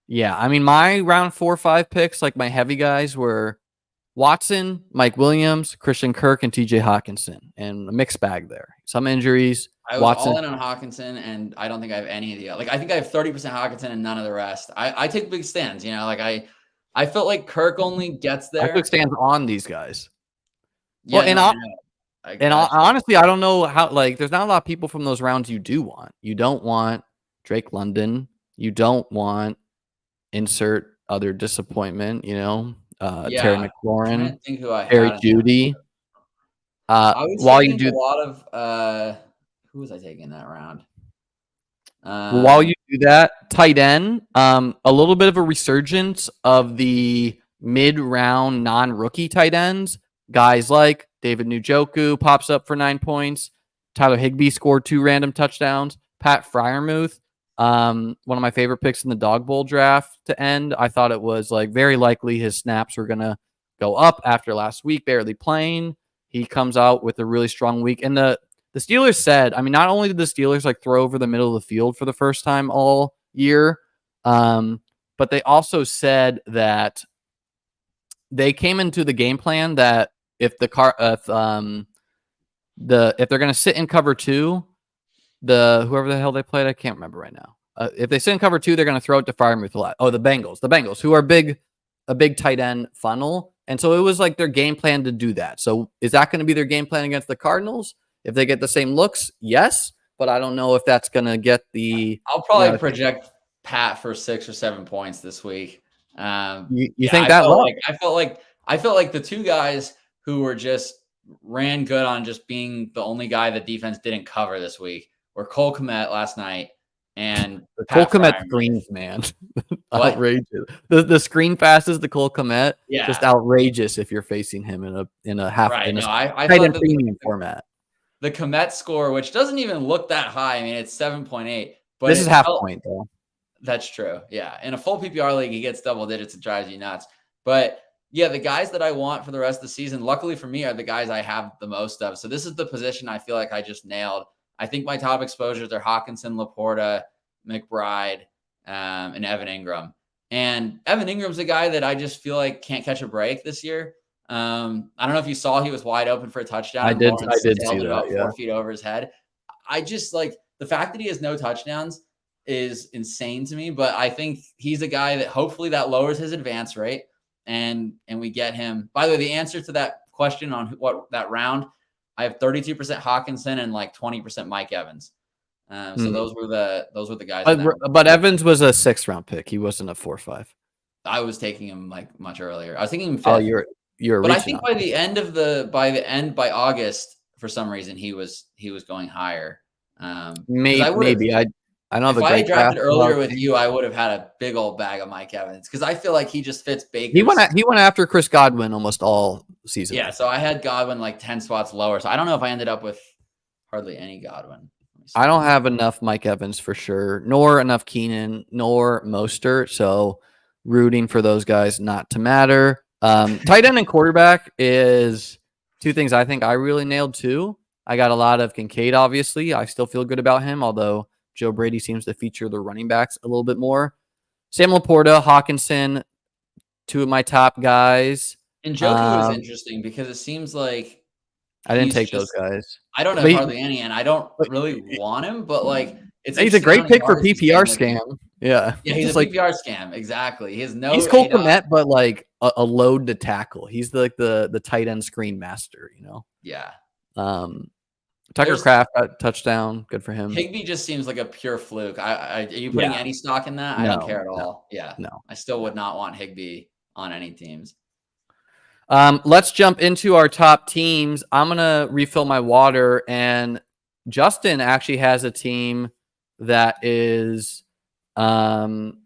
Yeah, I mean my round 4 or 5 picks, like my heavy guys were Watson, Mike Williams, Christian Kirk, and TJ Hawkinson, and a mixed bag there. Some injuries. I was all in on Hawkinson, and I don't think I have any of the. Like I think I have 30% Hawkinson and none of the rest. I take big stands. Like I felt like Kirk only gets there. I took stands on these guys. Yeah, honestly, I don't know how. Like, there's not a lot of people from those rounds you do want. You don't want Drake London. You don't want insert other disappointment. Terry McLaurin, Harry Judy. While you do a lot of who was I taking in that round? While you do that, tight end, a little bit of a resurgence of the mid-round non-rookie tight ends. Guys like David Njoku pops up for 9 points. Tyler Higbee scored 2 random touchdowns. Pat Freiermuth, one of my favorite picks in the Dog Bowl draft to end. I thought it was like very likely his snaps were going to go up after last week, barely playing. He comes out with a really strong week. And the Steelers said, I mean, not only did the Steelers like throw over the middle of the field for the first time all year, but they also said that they came into the game plan that if they're going to sit in cover 2, whoever the hell they played, I can't remember right now. If they sit in cover 2, they're going to throw it to Freiermuth a lot. Oh, the Bengals, who are a big tight end funnel. And so it was like their game plan to do that. So is that going to be their game plan against the Cardinals? If they get the same looks, yes. But I don't know if that's going to get the... I'll probably project Pat for 6 or 7 points this week. You think that low? I felt like the 2 guys who were just ran good on just being the only guy the defense didn't cover this week. Where Cole Kmet last night and Cole Pat Kmet Fryermuth. screens, man. What? Outrageous. The screen passes to Cole Kmet, Yeah. just outrageous if you're facing him in a half Right. in a No, I tight thought end premium format. the Kmet score, which doesn't even look that high. I mean, it's 7.8, but This is half point though. That's true. Yeah. In a full PPR league, he gets double digits. It drives you nuts. But yeah, the guys that I want for the rest of the season, luckily for me, are the guys I have the most of. So this is the position I feel like I just nailed. I think my top exposures are Hawkinson, Laporta, McBride, and Evan Ingram. And Evan Ingram's a guy that I just feel like can't catch a break this year. I don't know if you saw he was wide open for a touchdown. I did see that. About 4 feet over his head. I just like the fact that he has no touchdowns is insane to me, but I think he's a guy that hopefully that lowers his advance rate and we get him. By the way, the answer to that question on what that round, I have 32% Hawkinson and like 20% Mike Evans. So those were the guys. But Evans was a 6th round pick. He wasn't a 4-5. I was taking him like much earlier. I was thinking him 5th. Oh, you're. But I think by August, for some reason, he was going higher. Maybe I don't have if a great I drafted earlier with team. you, I would have had a big old bag of Mike Evans because I feel like he just fits Baker. He went after Chris Godwin almost all season. Yeah, so I had Godwin like 10 spots lower. So I don't know if I ended up with hardly any Godwin. I don't have enough Mike Evans for sure, nor enough Keenan, nor Mostert. So rooting for those guys not to matter. Tight end and quarterback is two things I think I really nailed too. I got a lot of Kincaid, obviously. I still feel good about him, although Joe Brady seems to feature the running backs a little bit more. Sam Laporta, Hawkinson, two of my top guys. And Njoku is interesting because it seems like I didn't take those guys. I don't have hardly any, and I don't really want him, but like he's a great pick for PPR scam. Yeah. Yeah, he's a PPR scam. Exactly. He's Cole Kmet, but like a load to tackle. He's like the tight end screen master, you know? Yeah. Tucker Kraft got touchdown. Good for him. Higbee just seems like a pure fluke. Are you putting any stock in that? I don't care at all. Yeah. No. I still would not want Higbee on any teams. Let's jump into our top teams. I'm going to refill my water, and Justin actually has a team that is top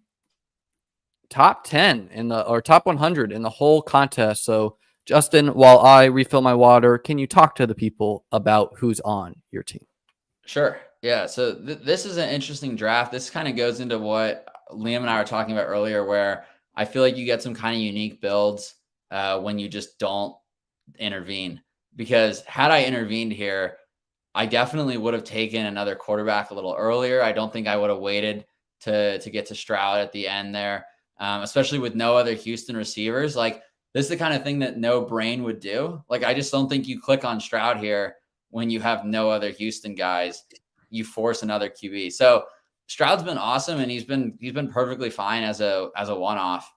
10 or top 100 in the whole contest. So Justin, while I refill my water, can you talk to the people about who's on your team? Sure. Yeah. So this is an interesting draft. This kind of goes into what Liam and I were talking about earlier, where I feel like you get some kind of unique builds when you just don't intervene. Because had I intervened here, I definitely would have taken another quarterback a little earlier. I don't think I would have waited to get to Stroud at the end there, especially with no other Houston receivers. Like, this is the kind of thing that no brain would do. Like, I just don't think you click on Stroud here when you have no other Houston guys. You force another QB. So Stroud's been awesome, and he's been perfectly fine as a one-off.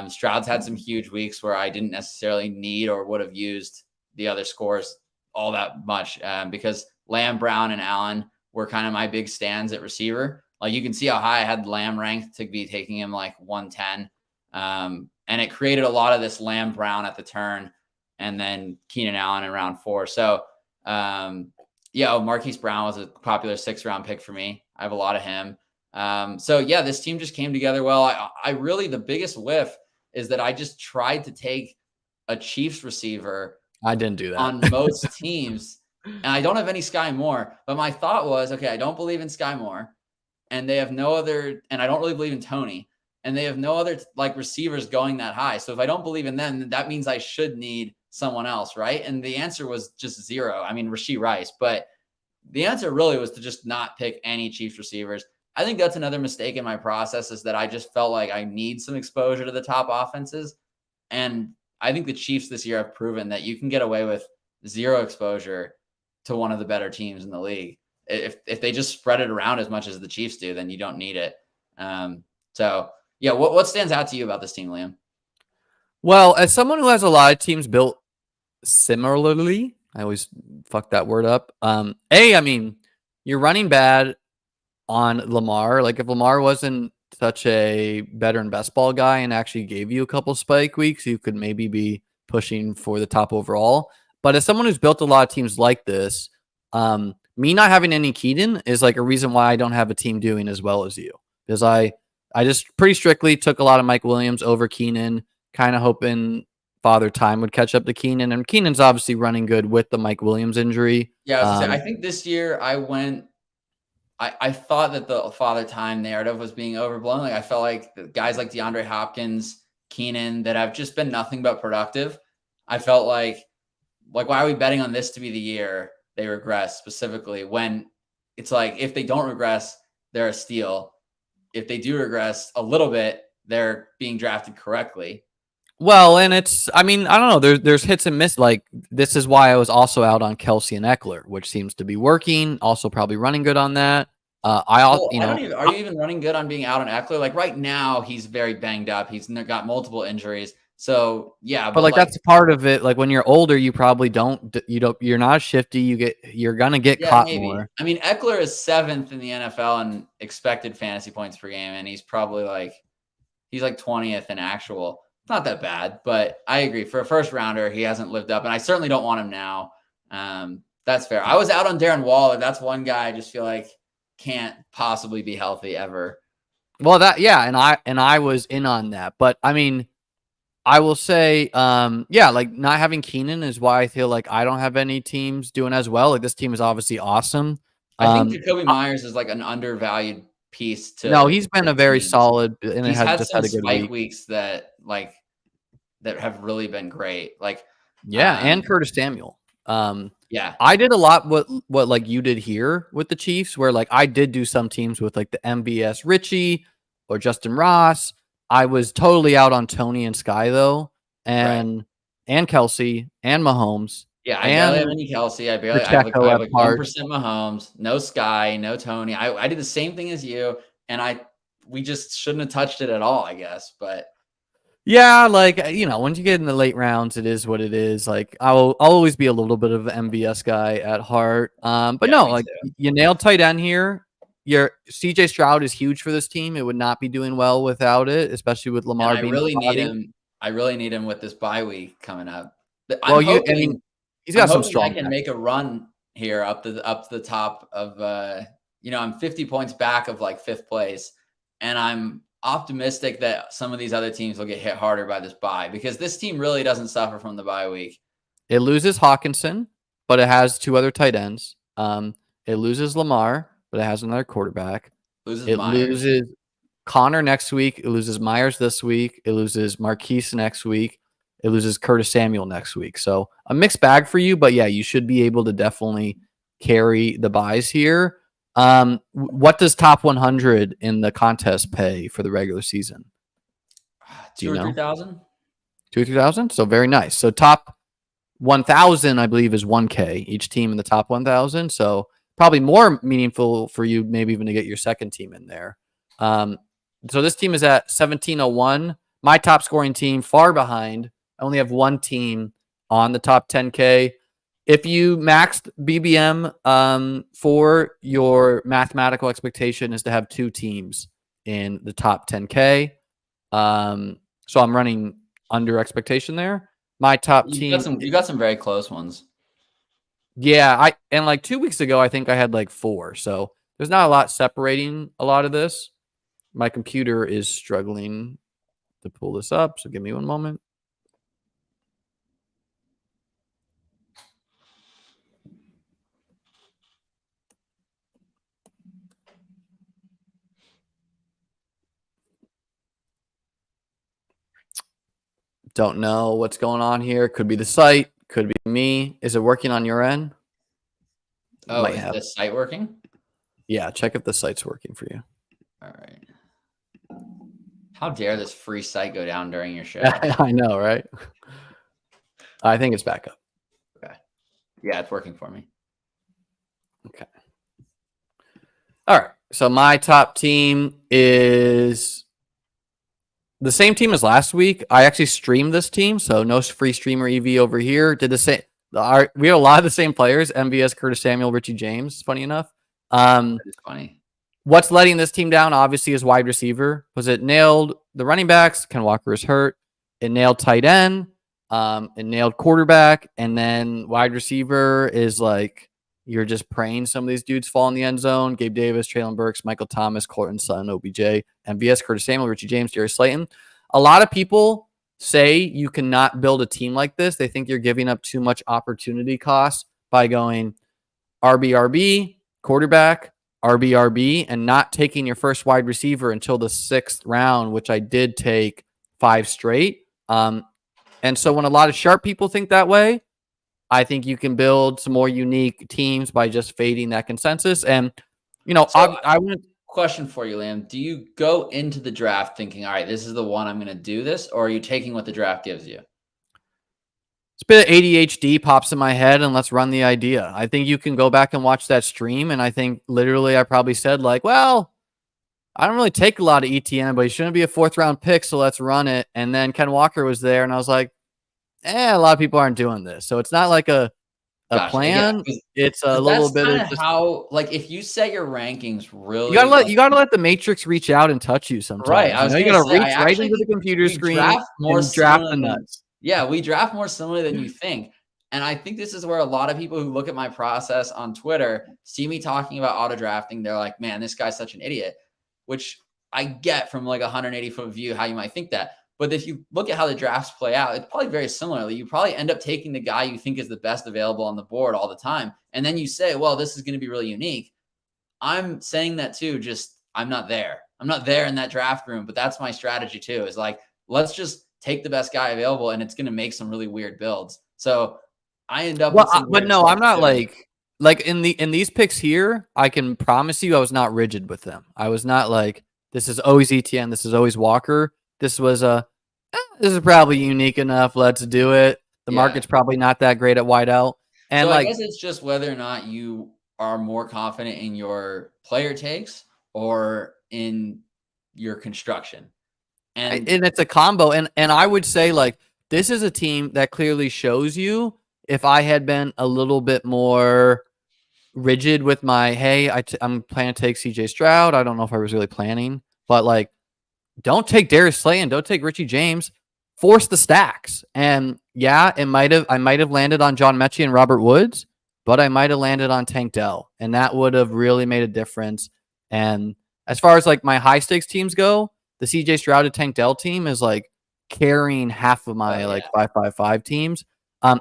Stroud's had some huge weeks where I didn't necessarily need or would have used the other scores all that much because Lamb, Brown, and Allen were kind of my big stands at receiver. Like, you can see how high I had Lamb ranked to be taking him like 110. And it created a lot of this Lamb Brown at the turn and then Keenan Allen in round 4. So, Marquise Brown was a popular 6th round pick for me. I have a lot of him. This team just came together well. I really, the biggest whiff is that I just tried to take a Chiefs receiver. I didn't do that on most teams. And I don't have any Sky Moore, but my thought was, okay, I don't believe in Sky Moore, and they have no other, and I don't really believe in Tony, and they have no other like receivers going that high. So if I don't believe in them, that means I should need someone else, right? And the answer was just 0. I mean, Rashee Rice, but the answer really was to just not pick any Chiefs receivers. I think that's another mistake in my process, is that I just felt like I need some exposure to the top offenses. And I think the Chiefs this year have proven that you can get away with 0 exposure to one of the better teams in the league. If they just spread it around as much as the Chiefs do, then you don't need it. What stands out to you about this team, Liam? Well, as someone who has a lot of teams built similarly, I always fuck that word up. I mean, you're running bad on Lamar. Like, if Lamar wasn't such a better in best ball guy and actually gave you a couple spike weeks, you could maybe be pushing for the top overall. But as someone who's built a lot of teams like this, me not having any Keenan is like a reason why I don't have a team doing as well as you. Because I just pretty strictly took a lot of Mike Williams over Keenan, kind of hoping Father Time would catch up to Keenan. And Keenan's obviously running good with the Mike Williams injury. Yeah, I was gonna say, I think this year I thought that the Father Time narrative was being overblown. Like I felt like the guys like DeAndre Hopkins, Keenan, that have just been nothing but productive. I felt like why are we betting on this to be the year they regress specifically, when it's like if they don't regress, they're a steal. If they do regress a little bit, they're being drafted correctly. Well, and it's, I mean, I don't know. There's hits and miss. Like, this is why I was also out on Kelsey and Eckler, which seems to be working. Also, probably running good on that. Are you even running good on being out on Eckler? Like right now, he's very banged up. He's got multiple injuries. So yeah, but like that's part of it. Like when you're older, you probably you're not shifty. You're gonna get caught more. I mean, Eckler is 7th in the NFL in expected fantasy points per game, and he's probably he's 20th in actual. Not that bad, but I agree. For a first rounder, he hasn't lived up, and I certainly don't want him now. That's fair. I was out on Darren Waller. That's one guy I just feel like can't possibly be healthy ever. Well, and I was in on that, but I mean, I will say, like not having Keenan is why I feel like I don't have any teams doing as well. Like this team is obviously awesome. I think Jacoby Myers is like an undervalued piece to. No, he's been a very solid, and he's had some spike weeks that have really been great. And Curtis Samuel. Yeah, I did a lot what like you did here with the Chiefs, where like I did do some teams with like the MBS Richie or Justin Ross. I was totally out on Tony and Sky though, and Kelsey and Mahomes. Yeah, I barely have any Kelsey. I have like 1% Mahomes, no Sky, no Tony. I did the same thing as you, and we just shouldn't have touched it at all, I guess. But yeah, like when you get in the late rounds, it is what it is. Like I'll always be a little bit of an MBS guy at heart. But no, like you nailed tight end here. Your CJ Stroud is huge for this team. It would not be doing well without it, especially with Lamar being. I really need him with this bye week coming up. He's got some strong. I can make a run here up to the top of. I'm 50 points back of like 5th place, and I'm optimistic that some of these other teams will get hit harder by this bye, because this team really doesn't suffer from the bye week. It loses Hawkinson, but it has 2 other tight ends. It loses Lamar, but it has another quarterback. Loses Connor next week. It loses Myers this week. It loses Marquise next week. It loses Curtis Samuel next week. So a mixed bag for you, but yeah, you should be able to definitely carry the buys here. What does top 100 in the contest pay for the regular season? 2,000 or 3,000. 2,000 or 3,000. So very nice. So top 1,000, I believe, is 1K each team in the top 1,000. So probably more meaningful for you, maybe even to get your second team in there. So this team is at 1,701. My top scoring team far behind. I only have one team on the top 10K. If you maxed BBM for your mathematical expectation is to have 2 teams in the top 10K. So I'm running under expectation there. My top team. You got some very close ones. Yeah, and like 2 weeks ago, I think I had like 4. So there's not a lot separating a lot of this. My computer is struggling to pull this up, so give me one moment. Don't know what's going on here. Could be the site. Could be me. Is it working on your end? Oh, is the site working? Yeah, check if the site's working for you. All right. How dare this free site go down during your show? I know, right? I think it's back up. Okay. Yeah, it's working for me. Okay. All right. So my top team is the same team as last week. I actually streamed this team, so no free streamer EV over here. Did the same. We had a lot of the same players: MVS, Curtis Samuel, Richie James. Funny enough. That is funny. What's letting this team down, obviously, is wide receiver. Was it nailed the running backs? Ken Walker is hurt. It nailed tight end. and nailed quarterback. And then wide receiver is like, you're just praying some of these dudes fall in the end zone. Gabe Davis, Traylon Burks, Michael Thomas, Courtland Sutton, OBJ, MVS, Curtis Samuel, Richie James, Jerry Slayton. A lot of people say you cannot build a team like this. They think you're giving up too much opportunity cost by going RB, quarterback, RB, and not taking your first wide receiver until the 6th round, which I did take 5 straight. And so when a lot of sharp people think that way, I think you can build some more unique teams by just fading that consensus. And, I went. Question for you, Liam. Do you go into the draft thinking, all right, this is the one I'm going to do this, or are you taking what the draft gives you? It's a bit of ADHD pops in my head, and let's run the idea. I think you can go back and watch that stream, and I think literally I probably said like, well, I don't really take a lot of ETN, but he shouldn't be a 4th-round pick, so let's run it. And then Ken Walker was there, and I was like, a lot of people aren't doing this. So it's not like a plan. Yeah, it's a little bit of just how, like, if you set your rankings really, you gotta let the matrix reach out and touch you sometimes. Right. You gotta reach right into the computer screen and draft the nuts. Yeah, we draft more similarly than you think. And I think this is where a lot of people who look at my process on Twitter see me talking about auto drafting. They're like, man, this guy's such an idiot, which I get from like a 180-foot view how you might think that. But if you look at how the drafts play out, it's probably very similarly. You probably end up taking the guy you think is the best available on the board all the time. And then you say, well, this is going to be really unique. I'm saying that too, just I'm not there. I'm not there in that draft room, but that's my strategy too, is like, let's just take the best guy available and it's going to make some really weird builds. So I end up but no, I'm not too. like in these picks here, I can promise you I was not rigid with them. I was not like, this is always ETN, this is always Walker. This was this is probably unique enough. Let's do it. The market's probably not that great at wideout. And so I guess it's just whether or not you are more confident in your player takes or in your construction. And it's a combo. And I would say like, this is a team that clearly shows you, if I had been a little bit more rigid with my, hey, I'm planning to take CJ Stroud. I don't know if I was really planning, but like, don't take Darius Slayton. Don't take Richie James. Force the stacks. And yeah, I might have landed on John Mechie and Robert Woods, but I might have landed on Tank Dell, and that would have really made a difference. And as far as like my high stakes teams go, the CJ Stroud to Tank Dell team is like carrying half of my like 5-5-5 teams. And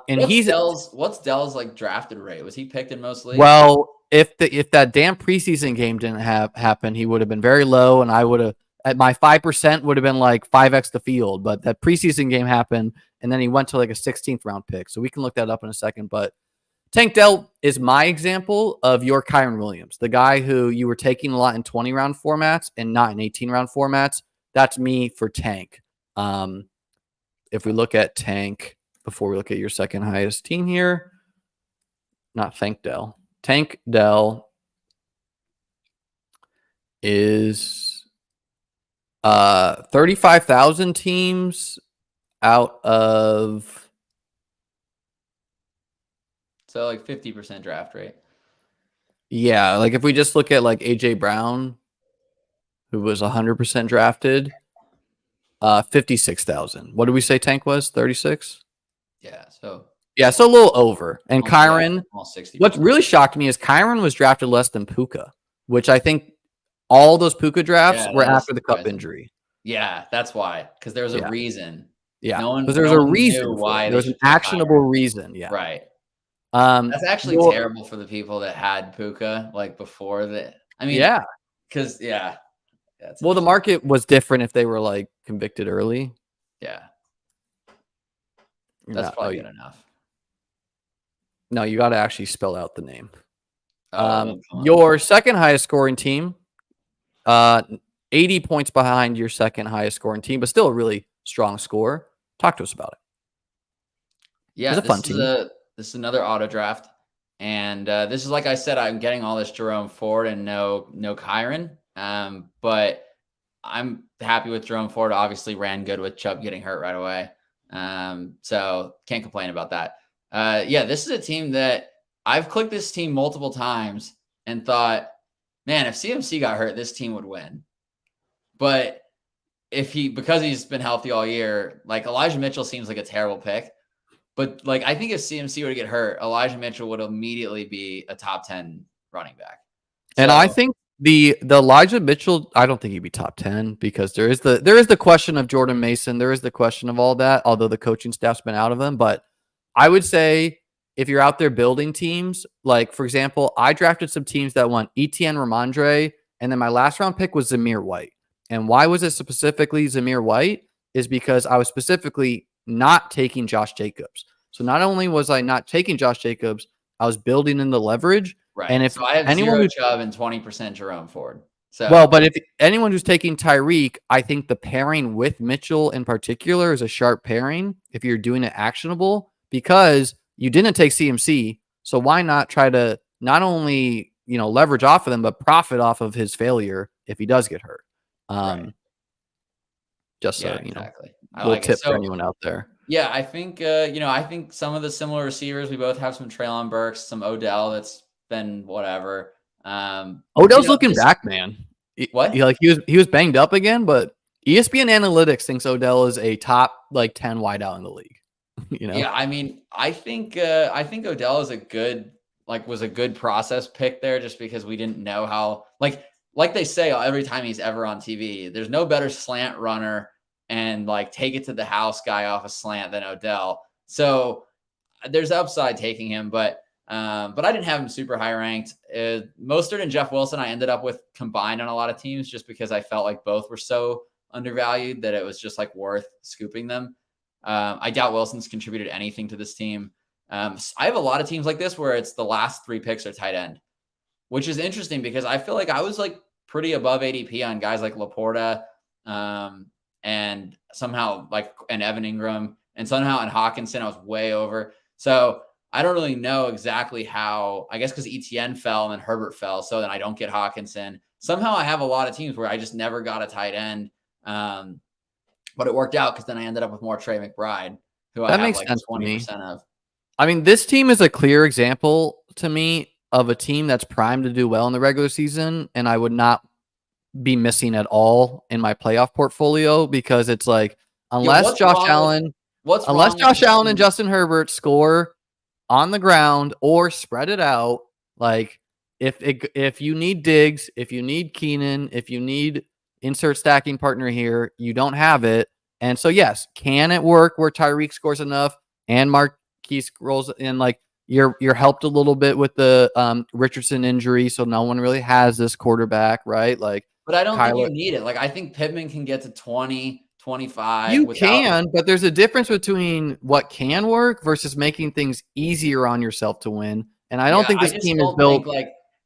what's Dell's like drafted rate? Was he picked in most leagues? Well, if that damn preseason game didn't happen, he would have been very low, and I would have. At my 5% would have been like 5x the field, but that preseason game happened, and then he went to like a 16th round pick. So we can look that up in a second. But Tank Dell is my example of your Kyren Williams, the guy who you were taking a lot in 20-round formats and not in 18-round formats. That's me for Tank. If we look at Tank, before we look at your second highest team here, not Tank Dell. Tank Dell is 35,000 teams out of, so like 50% draft rate. Yeah, like if we just look at like AJ Brown, who was 100% drafted, 56,000. What did we say Tank was? 36? Yeah, so a little over. And Kyren, almost 60%. What really shocked me is Kyren was drafted less than Puka, which I think all those Puka drafts were after the Cup injury. Yeah, that's why. Because there was a reason. Yeah, because there's a reason why. There's an actionable reason. Yeah, right. That's actually terrible for the people that had Puka like before that. I mean, because well, the market was different if they were like convicted early. Yeah, that's probably good enough. No, you got to actually spell out the name. Your second highest scoring team. 80 points behind your second highest scoring team, but still a really strong score. Talk to us about it. Yeah, it's a fun team. This is another auto draft. And this is, like I said, I'm getting all this Jerome Ford and no Kyren. But I'm happy with Jerome Ford. Obviously ran good with Chubb getting hurt right away. So can't complain about that. This is a team that I've clicked this team multiple times and thought, man, if CMC got hurt, this team would win. But because he's been healthy all year, like Elijah Mitchell seems like a terrible pick. But like, I think if CMC were to get hurt, Elijah Mitchell would immediately be a top 10 running back. And I think the Elijah Mitchell, I don't think he'd be top 10 because there is the question of Jordan Mason. There is the question of all that, although the coaching staff's been out of them. But I would say if you're out there building teams, like for example, I drafted some teams that won Etienne Ramondre, and then my last round pick was Zamir White. And why was it specifically Zamir White? Is because I was specifically not taking Josh Jacobs. So not only was I not taking Josh Jacobs, I was building in the leverage. Right. And if so I have anyone 0 Chubb and 20% Jerome Ford. So well, but if anyone who's taking Tyreek, I think the pairing with Mitchell in particular is a sharp pairing if you're doing it actionable because you didn't take CMC. So why not try to not only, leverage off of them, but profit off of his failure if he does get hurt? Right. Just so, exactly. a little tip for anyone out there. Yeah, I think, I think some of the similar receivers, we both have some Treylon Burks, some Odell that's been whatever. Odell's looking back, man. What? He was banged up again, but ESPN Analytics thinks Odell is a top 10 wideout in the league. Yeah, I mean, I think Odell is was a good process pick there, just because we didn't know how like they say every time he's ever on TV, there's no better slant runner and take it to the house guy off a slant than Odell. So there's upside taking him, but I didn't have him super high ranked. Mostert and Jeff Wilson I ended up with combined on a lot of teams just because I felt like both were so undervalued that it was just worth scooping them. I doubt Wilson's contributed anything to this team. I have a lot of teams like this where it's the last 3 picks are tight end, which is interesting because I feel like I was pretty above ADP on guys like Laporta and somehow and Evan Ingram, and somehow in Hawkinson I was way over. So I don't really know exactly how, I guess because Etienne fell and then Herbert fell, so then I don't get Hawkinson. Somehow I have a lot of teams where I just never got a tight end. But it worked out because then I ended up with more Trey McBride, who I have 20% of. I mean, this team is a clear example to me of a team that's primed to do well in the regular season, and I would not be missing at all in my playoff portfolio because it's unless Josh Allen and Justin Herbert score on the ground or spread it out, if you need Diggs, if you need Keenan, if you need insert stacking partner here, you don't have it. And so yes, can it work where Tyreek scores enough and Marquise rolls in? You're helped a little bit with the Richardson injury, so no one really has this quarterback, right? But I don't think you need it. I think Pittman can get to 20, 25. You can, but there's a difference between what can work versus making things easier on yourself to win. And I don't think this team is built.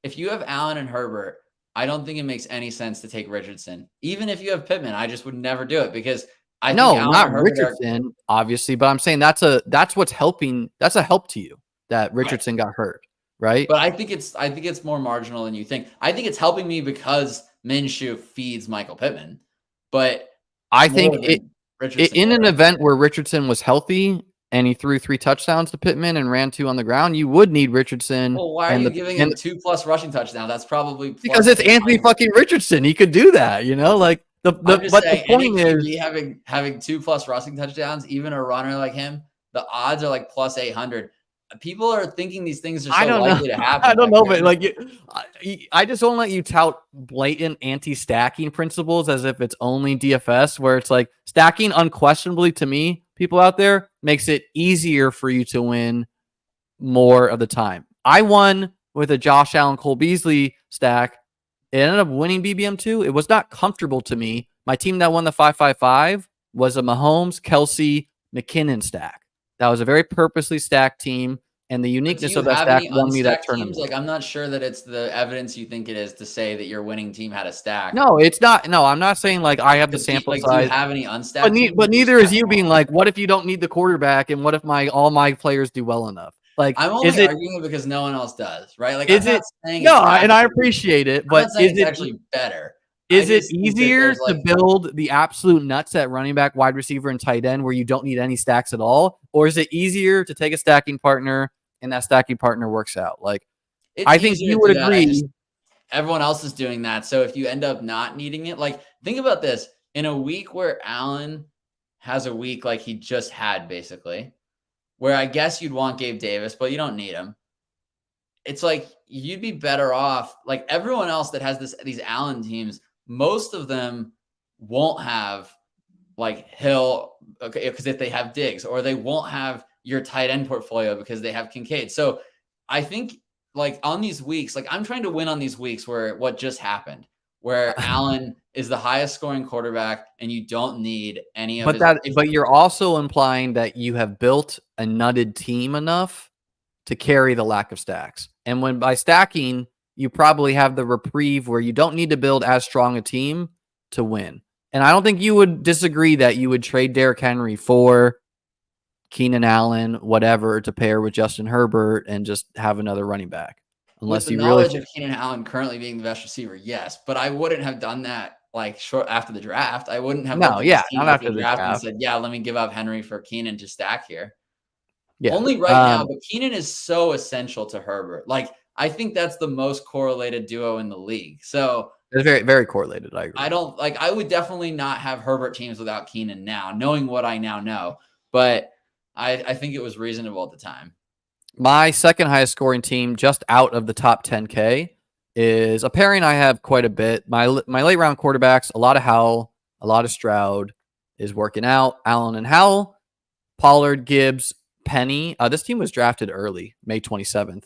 If you have Allen and Herbert, I don't think it makes any sense to take Richardson. Even if you have Pittman, I just would never do it because I think not Richardson, obviously, but I'm saying that's what's helping. That's a help to you that Richardson got hurt, right? But I think it's more marginal than you think. I think it's helping me because Minshew feeds Michael Pittman, but I think in an event where Richardson was healthy and he threw 3 touchdowns to Pittman and ran 2 on the ground, you would need Richardson. Well, why are you giving him 2+ rushing touchdowns? That's probably because it's Anthony fucking Richardson. He could do that, the point is having 2+ rushing touchdowns, even a runner like him, the odds are +800. People are thinking these things are so likely to happen. I don't know, but I just won't let you tout blatant anti-stacking principles as if it's only DFS, where it's stacking unquestionably to me, people out there, makes it easier for you to win more of the time. I won with a Josh Allen, Cole Beasley stack. It ended up winning BBM2. It was not comfortable to me. My team that won the 5-5-5 was a Mahomes, Kelsey, McKinnon stack. That was a very purposely stacked team, and the uniqueness of that stack won me that tournament. I'm not sure that it's the evidence you think it is to say that your winning team had a stack. No, it's not. No, I'm not saying I have the sample size. Do you have any unstacked? But neither is you being what if you don't need the quarterback, and what if all my players do well enough? I'm only arguing it because no one else does, right? And I appreciate it, but is it actually better? Is it easier to build the absolute nuts at running back, wide receiver, and tight end where you don't need any stacks at all? Or is it easier to take a stacking partner and that stacking partner works out? I think you would agree. Everyone else is doing that. So if you end up not needing it, think about this. In a week where Allen has a week like he just had, basically, where I guess you'd want Gabe Davis, but you don't need him. It's like you'd be better off. Like everyone else that has these Allen teams, most of them won't have like Hill, okay, because if they have Diggs, or they won't have your tight end portfolio because they have Kincaid. So I think like on these weeks, like I'm trying to win on these weeks where what just happened, where Allen is the highest scoring quarterback and you don't need any of But you're also implying that you have built a nutted team enough to carry the lack of stacks. And when by stacking, you probably have the reprieve where you don't need to build as strong a team to win. And I don't think you would disagree that you would trade Derrick Henry for Keenan Allen, whatever, to pair with Justin Herbert and just have another running back. Unless with the knowledge of Keenan Allen currently being the best receiver, yes. But I wouldn't have done that like short after the draft. I wouldn't have not after the draft and said, yeah, let me give up Henry for Keenan to stack here. Yeah. Only right now, but Keenan is so essential to Herbert. Like, I think that's the most correlated duo in the league. So it's very, very correlated. I agree. I would definitely not have Herbert teams without Keenan now, knowing what I now know. But I think it was reasonable at the time. My second highest scoring team, just out of the top 10K, is a pairing I have quite a bit. My late round quarterbacks, a lot of Howell, a lot of Stroud is working out. Allen and Howell, Pollard, Gibbs, Penny. This team was drafted early, May 27th.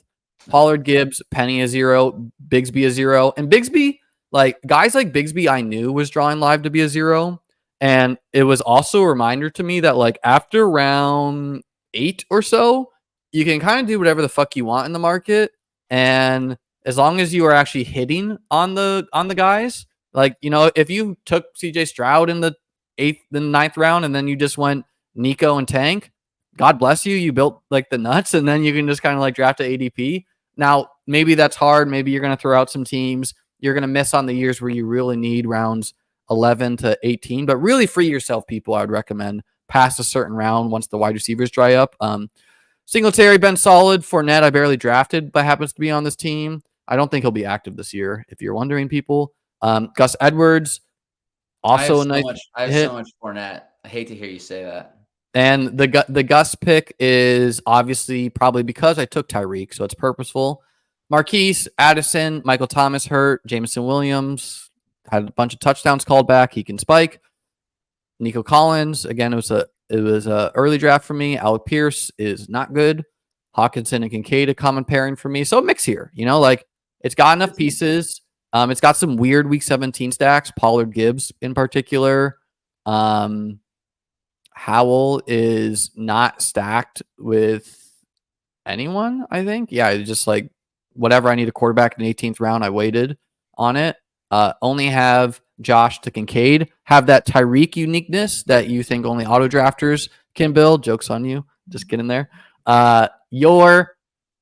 Pollard, Gibbs, Penny a 0, Bigsby a 0. And Bigsby, like guys like Bigsby, I knew was drawing live to be a 0. And it was also a reminder to me that like after round 8 or so, you can kind of do whatever the fuck you want in the market. And as long as you are actually hitting on the guys, like, you know, if you took CJ Stroud in the 9th round and then you just went Nico and Tank, God bless you. You built like the nuts, and then you can just kind of like draft an ADP. Now, maybe that's hard. Maybe you're going to throw out some teams. You're going to miss on the years where you really need rounds 11 to 18, but really free yourself, people. I would recommend past a certain round once the wide receivers dry up. Singletary been solid. Fournette, I barely drafted, but happens to be on this team. I don't think he'll be active this year, if you're wondering, people. Gus Edwards, also a nice hit. I have so much Fournette. I hate to hear you say that. And the Gus pick is obviously probably because I took Tyreek, so it's purposeful. Marquise, Addison, Michael Thomas hurt, Jameson Williams had a bunch of touchdowns called back. He can spike. Nico Collins, again, it was a early draft for me. Alec Pierce is not good. Hawkinson and Kincaid, a common pairing for me. So a mix here, you know, like it's got enough pieces. It's got some weird week 17 stacks, Pollard, Gibbs in particular. Howell is not stacked with anyone, I think. Yeah, just like whatever I need a quarterback in the 18th round, I waited on it. Only have Josh to Kincaid. Have that Tyreek uniqueness that you think only auto drafters can build. Joke's on you. Just get in there. Your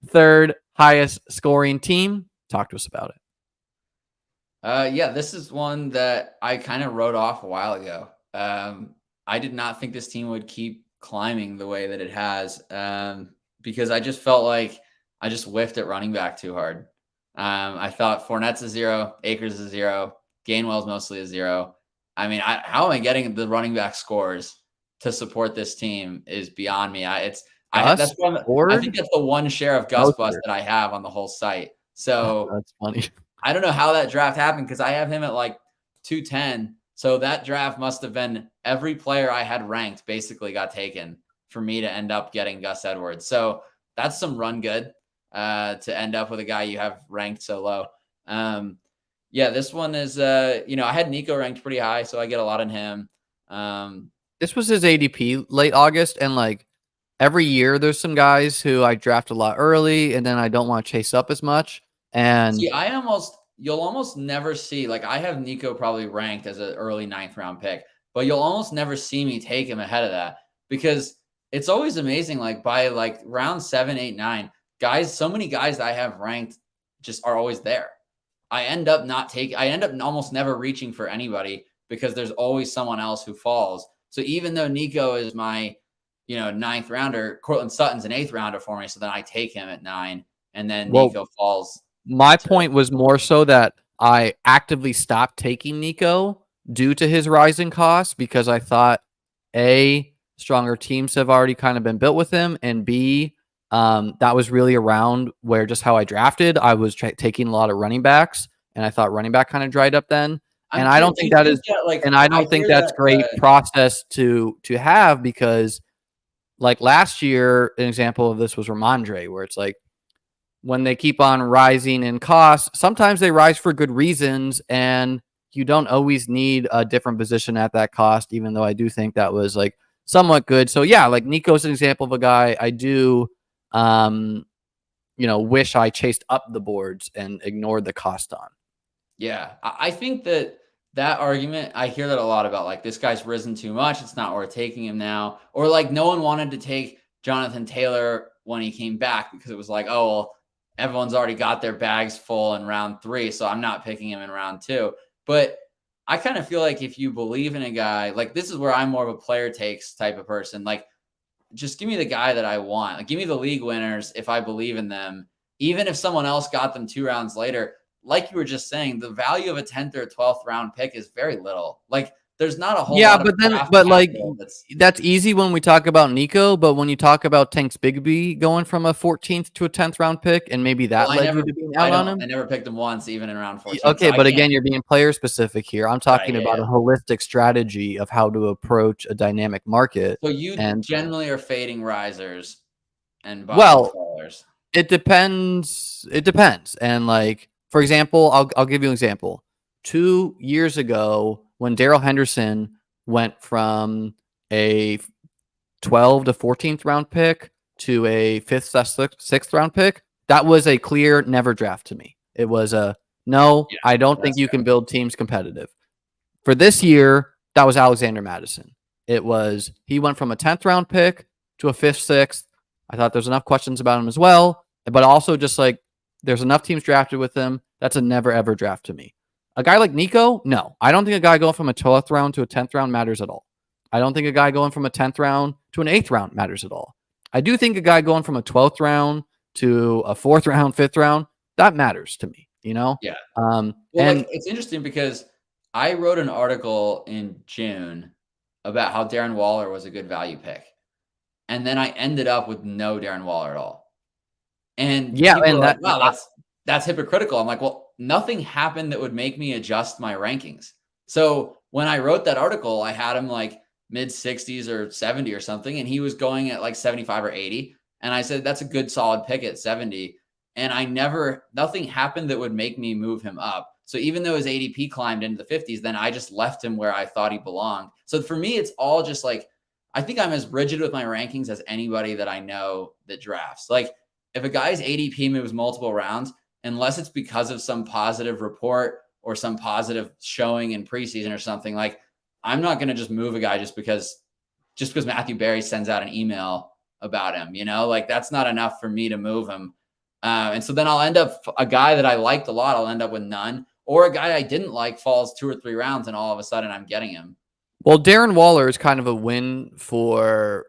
third highest scoring team. Talk to us about it. Yeah, this is one that I kind of wrote off a while ago. I did not think this team would keep climbing the way that it has, because I just felt like I just whiffed at running back too hard. I thought Fournette's a 0, Akers is a 0, Gainwell's mostly a 0. I mean, how am I getting the running back scores to support this team is beyond me. I think that's the one share of Gus Bust that I have on the whole site. So that's funny. I don't know how that draft happened because I have him at like 210. So that draft must have been every player I had ranked basically got taken for me to end up getting Gus Edwards. So that's some run good to end up with a guy you have ranked so low. Yeah, this one is, I had Nico ranked pretty high, so I get a lot on him. This was his ADP late August, and like every year there's some guys who I draft a lot early, and then I don't want to chase up as much. And see, you'll almost never see, like I have Nico probably ranked as an early 9th round pick, but you'll almost never see me take him ahead of that because it's always amazing. Like by like round 7, 8, 9, guys, so many guys that I have ranked just are always there. I end up almost never reaching for anybody because there's always someone else who falls. So even though Nico is my, 9th rounder, Cortland Sutton's an 8th rounder for me. So then I take him at 9 and then Nico falls. My point was more so that I actively stopped taking Nico due to his rising costs because I thought, A, stronger teams have already kind of been built with him, and B, that was really around where just how I drafted. I was taking a lot of running backs, and I thought running back kind of dried up then. And I'm I curious, don't do think you that think is, that, like, and I I don't think hear that's that, great process to have, because like last year, an example of this was Ramondre, where it's like when they keep on rising in cost, sometimes they rise for good reasons, and you don't always need a different position at that cost, even though I do think that was like somewhat good. So yeah, like Nico's an example of a guy I do wish I chased up the boards and ignored the cost on. Yeah, I think that argument, I hear that a lot about, like, this guy's risen too much, it's not worth taking him now. Or like no one wanted to take Jonathan Taylor when he came back because it was like, oh, well, everyone's already got their bags full in round 3, so I'm not picking him in round 2. But I kind of feel like if you believe in a guy, like this is where I'm more of a player takes type of person. Like, just give me the guy that I want. Like, give me the league winners if I believe in them. Even if someone else got them 2 rounds later, like you were just saying, the value of a 10th or 12th round pick is very little. Like, there's not a whole Yeah, lot of but then, draft but like capital that's easy when we talk about Nico, but when you talk about Tanks Bigby going from a 14th to a 10th round pick, and maybe well, that led you to being out on him. I never picked him once, even in round 14. So Okay, I but can't. again, you're being player specific here. I'm Right. talking Yeah. about Yeah. a holistic strategy of how to approach a dynamic market. So you And generally are fading risers and buying well, fallers. it depends. It depends. And like, for example, I'll give you an example. 2 years ago, when Darrell Henderson went from a 12 to 14th round pick to a 5th, 6th round pick, that was a clear never draft to me. It was a no, Yeah, I don't think that's you fair. can build teams competitive. For this year, that was Alexander Madison. It was, he went from a 10th round pick to a 5th, 6th. I thought there's enough questions about him as well, but also just like there's enough teams drafted with him. That's a never ever draft to me. A guy like Nico, no. I don't think a guy going from a 12th round to a 10th round matters at all. I don't think a guy going from a 10th round to an 8th round matters at all. I do think a guy going from a 12th round to a 4th round, 5th round, that matters to me, you know? Yeah. Well, Well, like, it's interesting because I wrote an article in June about how Darren Waller was a good value pick. And then I ended up with no Darren Waller at all. And yeah, people and are like, that wow, that's hypocritical. I'm like, well, nothing happened that would make me adjust my rankings. So when I wrote that article, I had him like mid 60s or 70 or something, and he was going at like 75 or 80. And I said, that's a good solid pick at 70. And nothing happened that would make me move him up. So even though his ADP climbed into the 50s, then I just left him where I thought he belonged. So for me, it's all just like, I think I'm as rigid with my rankings as anybody that I know that drafts. Like, if a guy's ADP moves multiple rounds, unless it's because of some positive report or some positive showing in preseason or something, like, I'm not going to just move a guy just because Matthew Berry sends out an email about him, like that's not enough for me to move him. And so then I'll end up a guy that I liked a lot. I'll end up with none, or a guy I didn't like falls 2 or 3 rounds and all of a sudden I'm getting him. Well, Darren Waller is kind of a win for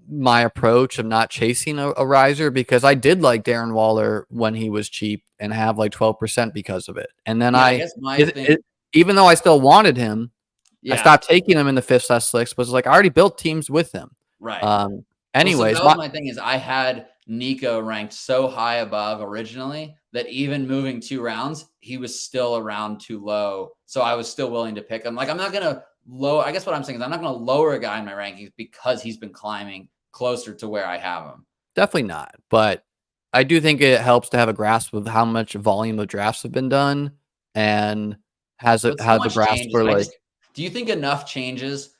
my approach of not chasing a riser, because I did like Darren Waller when he was cheap and have like 12% because of it. And then Yeah, I guess my thing, even though I still wanted him, I yeah, stopped taking him in the 5th, 6th, was like I already built teams with him. right. Well, so Anyways, that was my thing, is I had Nico ranked so high above originally that even moving 2 rounds, he was still around too low. So I was still willing to pick him. Like, I'm not going to lower. I guess what I'm saying is I'm not going to lower a guy in my rankings because he's been climbing closer to where I have him. definitely not. But I do think it helps to have a grasp of how much volume of drafts have been done, and how the grasp for like. Do you think enough changes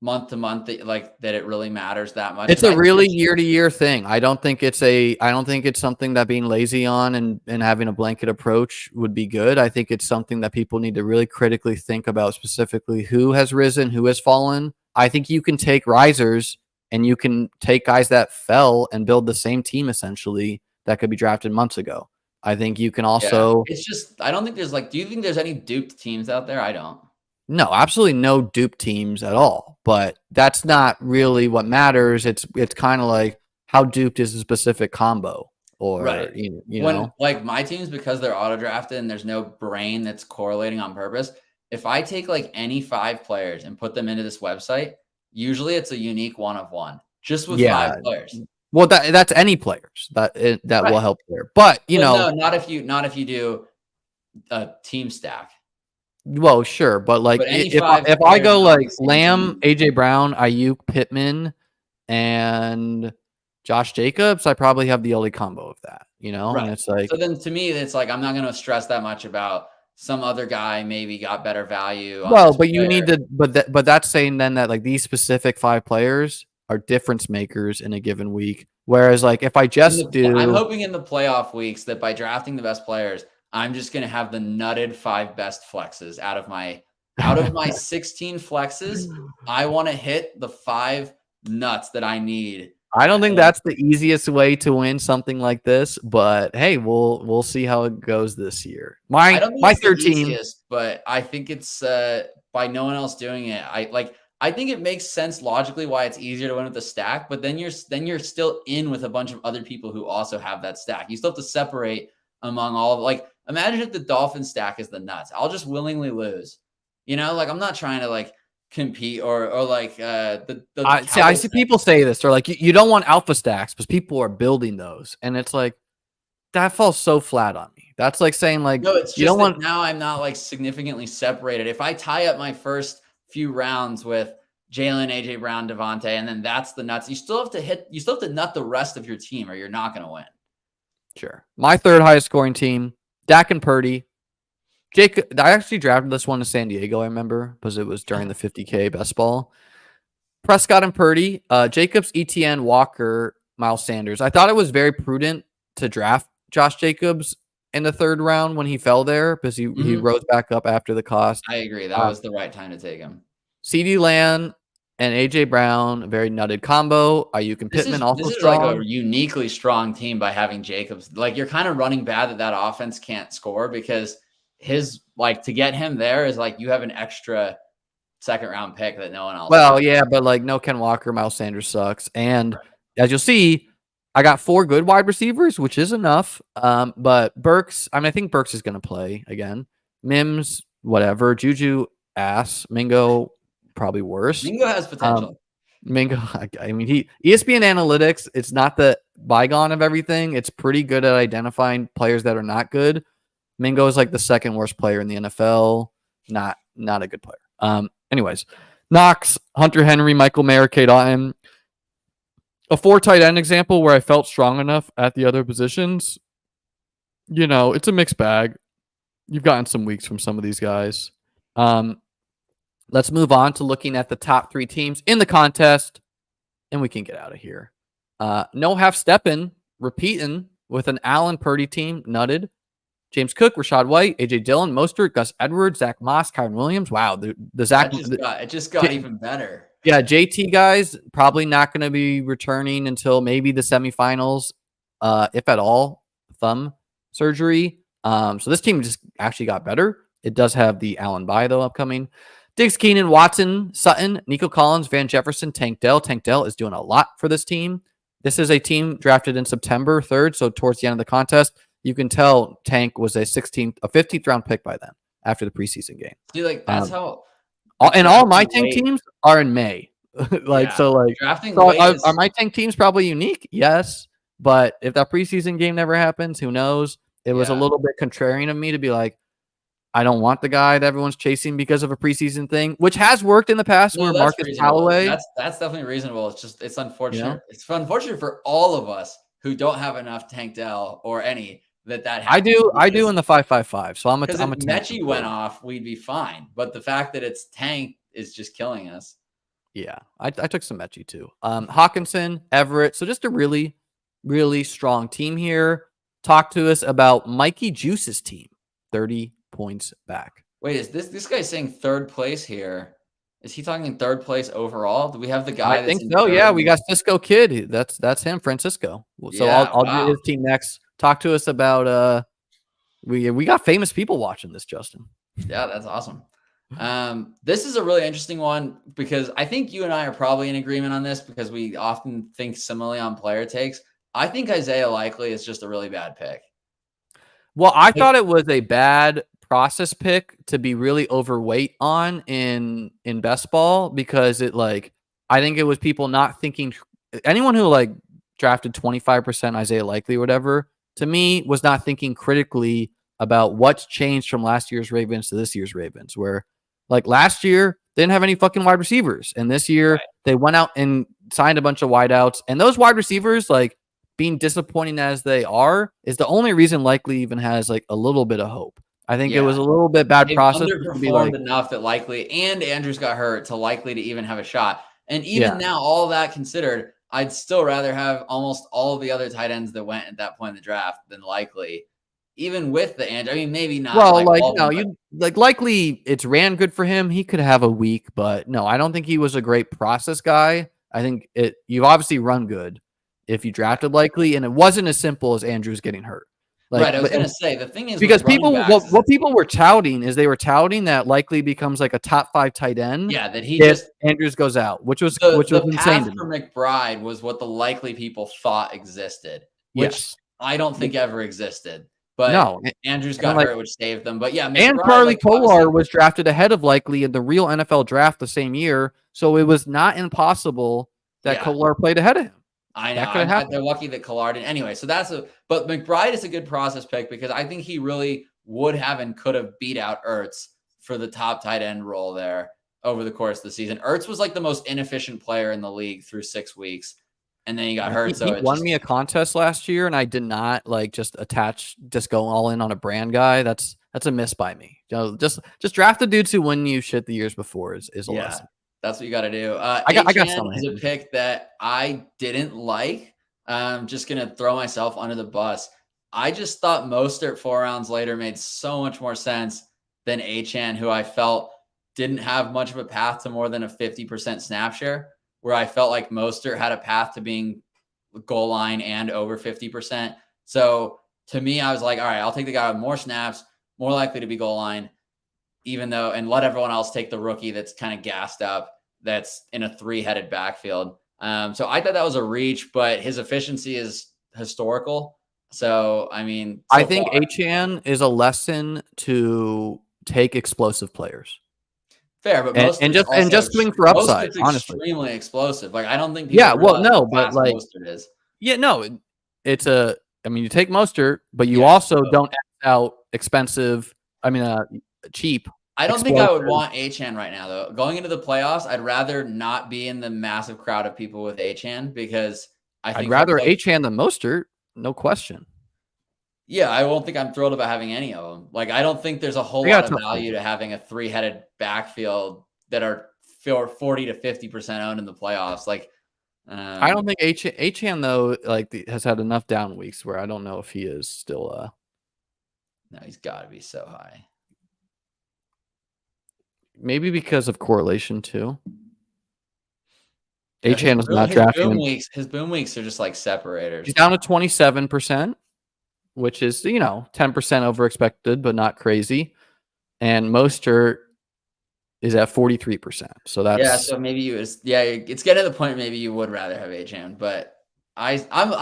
month to month that it really matters that much? It's a really year-to-year thing. I don't think it's something that being lazy on and having a blanket approach would be good. I think it's something that people need to really critically think about, specifically who has risen, who has fallen. I think you can take risers and you can take guys that fell and build the same team essentially that could be drafted months ago. I think you can also. It's just, I don't think there's do you think there's any duped teams out there? I don't. No, absolutely no dupe teams at all. But that's not really what matters. It's kind of like how duped is a specific combo, or right. you When, know, like my teams, because they're auto drafted and there's no brain that's correlating on purpose. If I take like any 5 players and put them into this website, usually it's a unique one of one, just with 5 players. Well, that's any players that will help there. But no, not if you do a team stack. Well, sure, but like But any if 5 I go players on like the same Lamb, team. AJ Brown, Ayuk, Pittman, and Josh Jacobs, I probably have the only combo of that, Right. And it's like, so then to me, it's like I'm not going to stress that much about some other guy maybe got better value on well, this but you player. need to, but that's saying then that like these specific 5 players are difference makers in a given week. Whereas like if I just I'm hoping in the playoff weeks that by drafting the best players, I'm just going to have the nutted 5 best flexes out of my 16 flexes. I want to hit the 5 nuts that I need. I don't think that's the easiest way to win something like this, but hey, we'll see how it goes this year. I don't think My it's third the team, easiest, but I think it's by no one else doing it. I think it makes sense logically why it's easier to win with a stack, but then you're still in with a bunch of other people who also have that stack. You still have to separate among all like imagine if the Dolphin stack is the nuts. I'll just willingly lose. Like I'm not trying to like compete or like I see people say this or like you don't want alpha stacks because people are building those, and it's like that falls so flat on me. That's like saying like no, it's you don't want now I'm not like significantly separated. If I tie up my first few rounds with Jalen, AJ Brown, Devontae, and then that's the nuts. You still have to nut the rest of your team or you're not going to win. Sure. My third highest scoring team, Dak and Purdy. Jacob, I actually drafted this one to San Diego, I remember, because it was during the 50K best ball. Prescott and Purdy, Jacobs, ETN, Walker, Miles Sanders. I thought it was very prudent to draft Josh Jacobs in the 3rd round when he fell there because he rose back up after the cost. I agree. That was the right time to take him. CeeDee Lamb and AJ Brown, very nutted combo. Ayuk and Pittman also this is strong. like a uniquely strong team by having Jacobs. Like you're kind of running bad that offense can't score because his like to get him there is like you have an extra 2nd round pick that no one else. Well, yeah, but like no Ken Walker, Miles Sanders sucks, and as you'll see, I got 4 good wide receivers, which is enough. But Burks, I think Burks is going to play again. Mims, whatever. Juju, ass. Mingo, probably worse. Mingo has potential. Mingo, I mean, ESPN Analytics, it's not the bygone of everything. It's pretty good at identifying players that are not good. Mingo is like the 2nd worst player in the NFL. Not a good player. Anyways, Knox, Hunter Henry, Michael Mayer, Kate Otten. A 4 tight end example where I felt strong enough at the other positions. It's a mixed bag. You've gotten some weeks from some of these guys. Let's move on to looking at the top 3 teams in the contest, and we can get out of here. No half stepping, repeating with an Allen Purdy team, nutted. James Cook, Rashad White, AJ Dillon, Mostert, Gus Edwards, Zach Moss, Kyron Williams. Wow, the Zach it just got even better. Yeah, JT guys probably not going to be returning until maybe the semifinals, if at all. Thumb surgery. So this team just actually got better. It does have the Allen bye though upcoming. Diggs, Keenan, Watson, Sutton, Nico Collins, Van Jefferson, Tank Dell. Tank Dell is doing a lot for this team. This is a team drafted in September 3rd, so towards the end of the contest. You can tell Tank was a 15th round pick by then after the preseason game. See, like that's how. And all my Tank teams are in May. Drafting are my Tank teams probably unique? Yes, but if that preseason game never happens, who knows? It was a little bit contrarian of me to be like, I don't want the guy that everyone's chasing because of a preseason thing, which has worked in the past. Where Marcus Callaway, that's definitely reasonable. It's unfortunate. It's unfortunate for all of us who don't have enough Tank Dell or any. That I do in the 5.55. So I'm a Mechie went off, we'd be fine. But the fact that it's Tank is just killing us. Yeah, I took some Mechie too. Hawkinson, Everett. So just a really, really strong team here. Talk to us about Mikey Juice's team. 30 points back. Wait, is this guy saying 3rd place here? Is he talking 3rd place overall? Do we have the guy? I think so. Yeah, we got Cisco Kid. That's him, Francisco. So I'll do his team next. Talk to us about we got famous people watching this, Justin. Yeah, that's awesome. This is a really interesting one because I think you and I are probably in agreement on this because we often think similarly on player takes. I think Isaiah Likely is just a really bad pick. Well, I thought it was a bad process pick to be really overweight on in best ball because I I think it was people not thinking. Anyone who like drafted 25% Isaiah Likely or whatever, to me, was not thinking critically about what's changed from last year's Ravens to this year's Ravens, where like last year they didn't have any fucking wide receivers. And this year they went out and signed a bunch of wideouts. And those wide receivers, like being disappointing as they are, is the only reason Likely even has like a little bit of hope. I think it was a little bit bad process. Underperformed enough that Likely and Andrews got hurt to Likely to even have a shot. And even now, all that considered, I'd still rather have almost all of the other tight ends that went at that point in the draft than Likely. Even with the Andrews, I mean, maybe not. Well, like no, you like Likely it's ran good for him. He could have a week, but no, I don't think he was a great process guy. I think you've obviously run good if you drafted Likely, and it wasn't as simple as Andrews getting hurt. Like, I was going to say, the thing is, because what people were touting is they were touting that Likely becomes like a top 5 tight end. Yeah, that he just Andrews goes out, which was the insane. Path for McBride was what the Likely people thought existed, which I don't think ever existed. But no, Andrews got hurt, which saved them. But yeah, McBride, and Charlie Kolar was drafted ahead of Likely in the real NFL draft the same year, so it was not impossible that Kolar played ahead of him. I know. They're lucky that Kolar didn't. Anyway, so but McBride is a good process pick because I think he really would have and could have beat out Ertz for the top tight end role there over the course of the season. Ertz was like the most inefficient player in the league through 6 weeks, and then he got hurt. He won me a contest last year, and I did not like just go all in on a brand guy. That's a miss by me. Just draft the dudes who win you shit the years before is a lesson. That's what you got to do. I got some. Is a pick that I didn't like. I'm just going to throw myself under the bus. I just thought Mostert 4 rounds later made so much more sense than Achane, who I felt didn't have much of a path to more than a 50% snap share, where I felt like Mostert had a path to being goal line and over 50%. So to me, I was like, all right, I'll take the guy with more snaps, more likely to be goal line, and let everyone else take the rookie that's kind of gassed up, that's in a 3-headed backfield. So I thought that was a reach, but his efficiency is historical. So, I mean, I think Achane is a lesson to take explosive players. Fair, but just swing for upside. Honestly, extremely explosive. Like I don't think people is. Yeah, no, it's a. I mean, you take Mostert, but you also don't X out expensive. I mean, cheap. I don't think I would want Achane right now, though. Going into the playoffs, I'd rather not be in the massive crowd of people with Achane because I'd rather Achane than Mostert, no question. Yeah, I won't think I'm thrilled about having any of them. Like, I don't think there's a whole lot of value to having a 3-headed backfield that are 40 to 50% owned in the playoffs. Like, I don't think Achane though, like, has had enough down weeks where I don't know if he is still. No, he's got to be so high. Maybe because of correlation too. Achane is not drafting. His boom weeks are just like separators. He's down to 27%. Which is, 10% over expected, but not crazy. And Mostert is at 43%. So that's so maybe it's getting to the point maybe you would rather have Achane, but I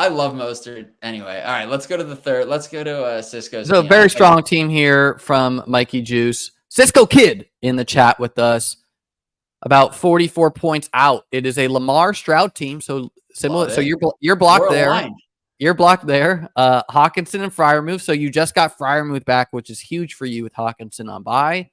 love Mostert anyway. All right, let's go to the third. Let's go to Cisco's. So a very strong team here from Mikey Juice. Cisco Kid in the chat with us. About 44 points out. It is a Lamar Stroud team, so similar. So you're blocked there. Aligned. You're blocked there. Hawkinson and Freiermuth. So you just got Freiermuth back, which is huge for you with Hawkinson on bye.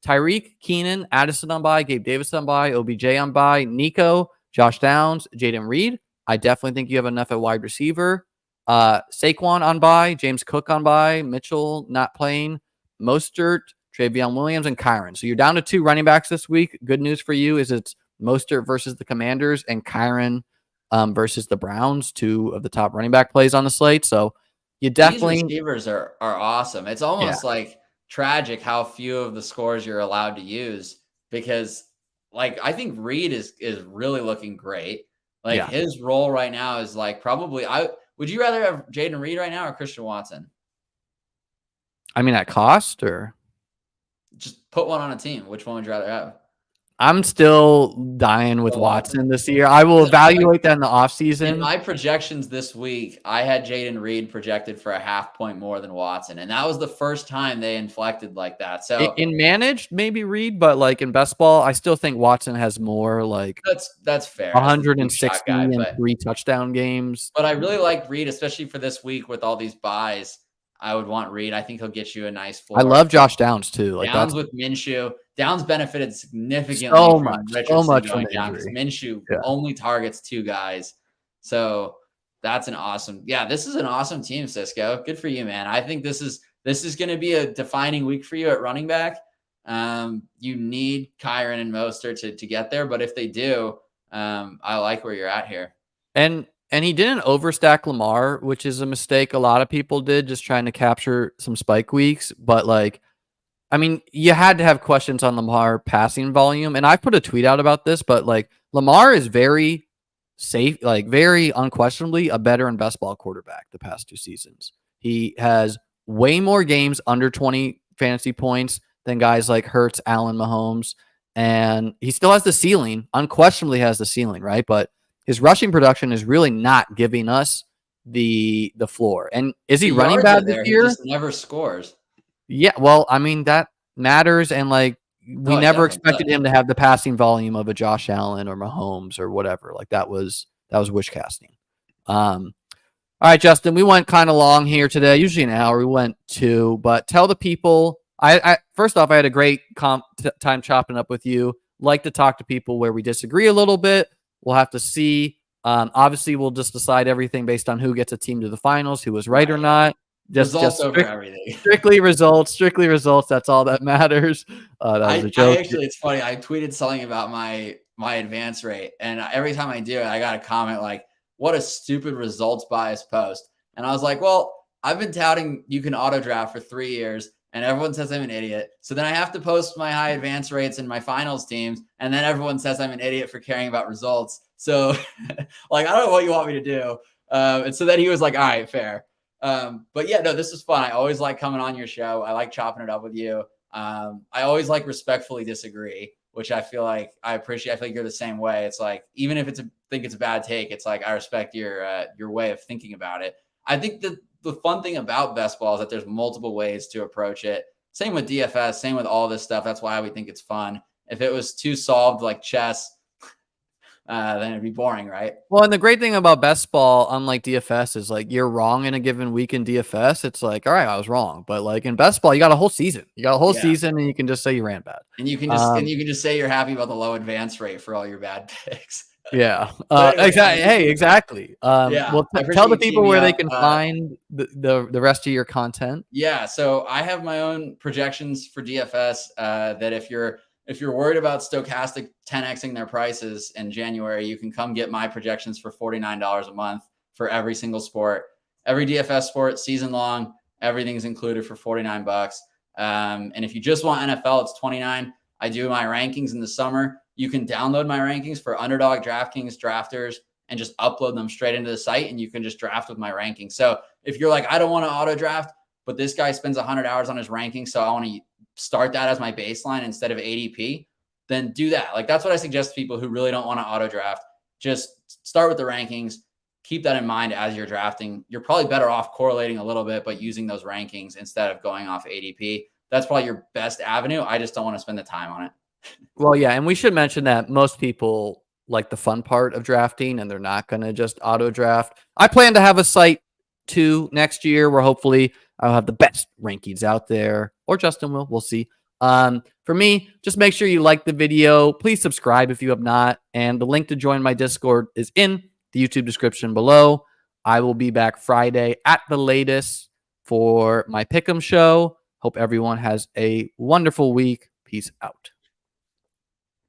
Tyreek, Keenan, Addison on bye, Gabe Davis on bye, OBJ on bye, Nico, Josh Downs, Jaden Reed. I definitely think you have enough at wide receiver. Saquon on bye, James Cook on bye, Mitchell not playing, Mostert, Travion Williams, and Kyron. So you're down to 2 running backs this week. Good news for you is it's Mostert versus the Commanders and Kyron versus the Browns, 2 of the top running back plays on the slate. So you definitely... These receivers are awesome. It's almost like tragic how few of the scores you're allowed to use because, like, I think Reed is really looking great. Like, his role right now is, like, probably... Would you rather have Jaden Reed right now or Christian Watson? I mean, at cost or... Just put one on a team. Which one would you rather have? I'm still dying with Watson this year. I will evaluate that in the In offseason. my projections this week, I had Jaden Reed projected for a half point more than Watson, and that was the first time they inflected like that. So In managed, maybe Reed, but like in best ball, I still think Watson has more like that's fair as the deep shot 160 guy, and 3 touchdown games. but I really like Reed, especially for this week with all these buys. I would want Reed. I think he'll get you a nice I floor. love Josh Downs too. Like Downs that's with Minshew. Downs benefited significantly so from much Richardson from going the down because injury. Minshew Yeah. only targets 2 guys. So that's an awesome. Yeah, this is an awesome team, Cisco. Good for you, man. I think this is going to be a defining week for you at running back. You need Kyron and Mostert to get there, but if they do, I like where you're at here. And he didn't overstack Lamar, which is a mistake a lot of people did, just trying to capture some spike weeks. But like, I mean, you had to have questions on Lamar passing volume. And I put a tweet out about this, but like Lamar is very safe, like very unquestionably a better and best ball quarterback the past 2 seasons. He has way more games under 20 fantasy points than guys like Hurts, Allen, Mahomes. And he still has the ceiling, unquestionably has the ceiling, right? But his rushing production is really not giving us the floor. And is he The running yards bad are this there. He year? just never scores. Yeah, well, I mean, that matters. And like, we No, it never definitely expected does. him to have the passing volume of a Josh Allen or Mahomes or whatever. Like that was wish casting. All right, Justin, we went kind of long here today. Usually an hour. We went 2, but tell the people. I first off, I had a great time chopping up with you. Like to talk to people where we disagree a little bit. We'll have to see. Obviously, we'll just decide everything based on who gets a team to the finals, who was right or not. Results over everything. Strictly results. Strictly results. That's all that matters. That was a I joke. actually, it's funny. I tweeted something about my advance rate, and every time I do it, I got a comment like, "What a stupid results bias post." And I was like, "Well, I've been touting you can auto draft for 3 years, and everyone says I'm an idiot. So then I have to post my high advance rates in my finals teams, and then everyone says I'm an idiot for caring about results. So, like, I don't know what you want me to do." And so then he was like, "All right, fair." But yeah, no, this is fun. I always like coming on your show. I like chopping it up with you. I always like respectfully disagree, which I feel like I appreciate. I feel like you're the same way. It's like, even if think it's a bad take, it's like, I respect your way of thinking about it. I think that the fun thing about best ball is that there's multiple ways to approach it. Same with DFS, same with all this stuff. That's why we think it's fun. If it was too solved like chess, then it'd be boring, right? Well, and the great thing about best ball, unlike DFS, is like you're wrong in a given week in DFS. It's like, all right, I was wrong. But like in best ball, you got a whole season. You got a whole season, and you can just say you ran bad. And you can just say you're happy about the low advance rate for all your bad picks. Yeah. Anyway, exactly. Hey, exactly. Yeah. Well, tell the people where they can find the rest of your content. Yeah. So I have my own projections for DFS. That if you're worried about stochastic 10xing their prices in January, you can come get my projections for $49 a month for every single sport, every DFS sport, season long. Everything's included for $49. And if you just want NFL, it's $29. I do my rankings in the summer. You can download my rankings for Underdog, DraftKings, Drafters, and just upload them straight into the site, and you can just draft with my rankings. So if you're like, I don't want to auto draft, but this guy spends 100 hours on his rankings, so I want to start that as my baseline instead of ADP, then do that. Like, that's what I suggest to people who really don't want to auto draft. Just start with the rankings. Keep that in mind as you're drafting. You're probably better off correlating a little bit, but using those rankings instead of going off ADP. That's probably your best avenue. I just don't want to spend the time on it. Well, yeah, and we should mention that most people like the fun part of drafting, and they're not going to just auto draft. I plan to have a site too next year where hopefully I'll have the best rankings out there, or Justin will. We'll see. For me, just make sure you like the video. Please subscribe if you have not, and the link to join my Discord is in the YouTube description below. I will be back Friday at the latest for my Pick'em show. Hope everyone has a wonderful week. Peace out.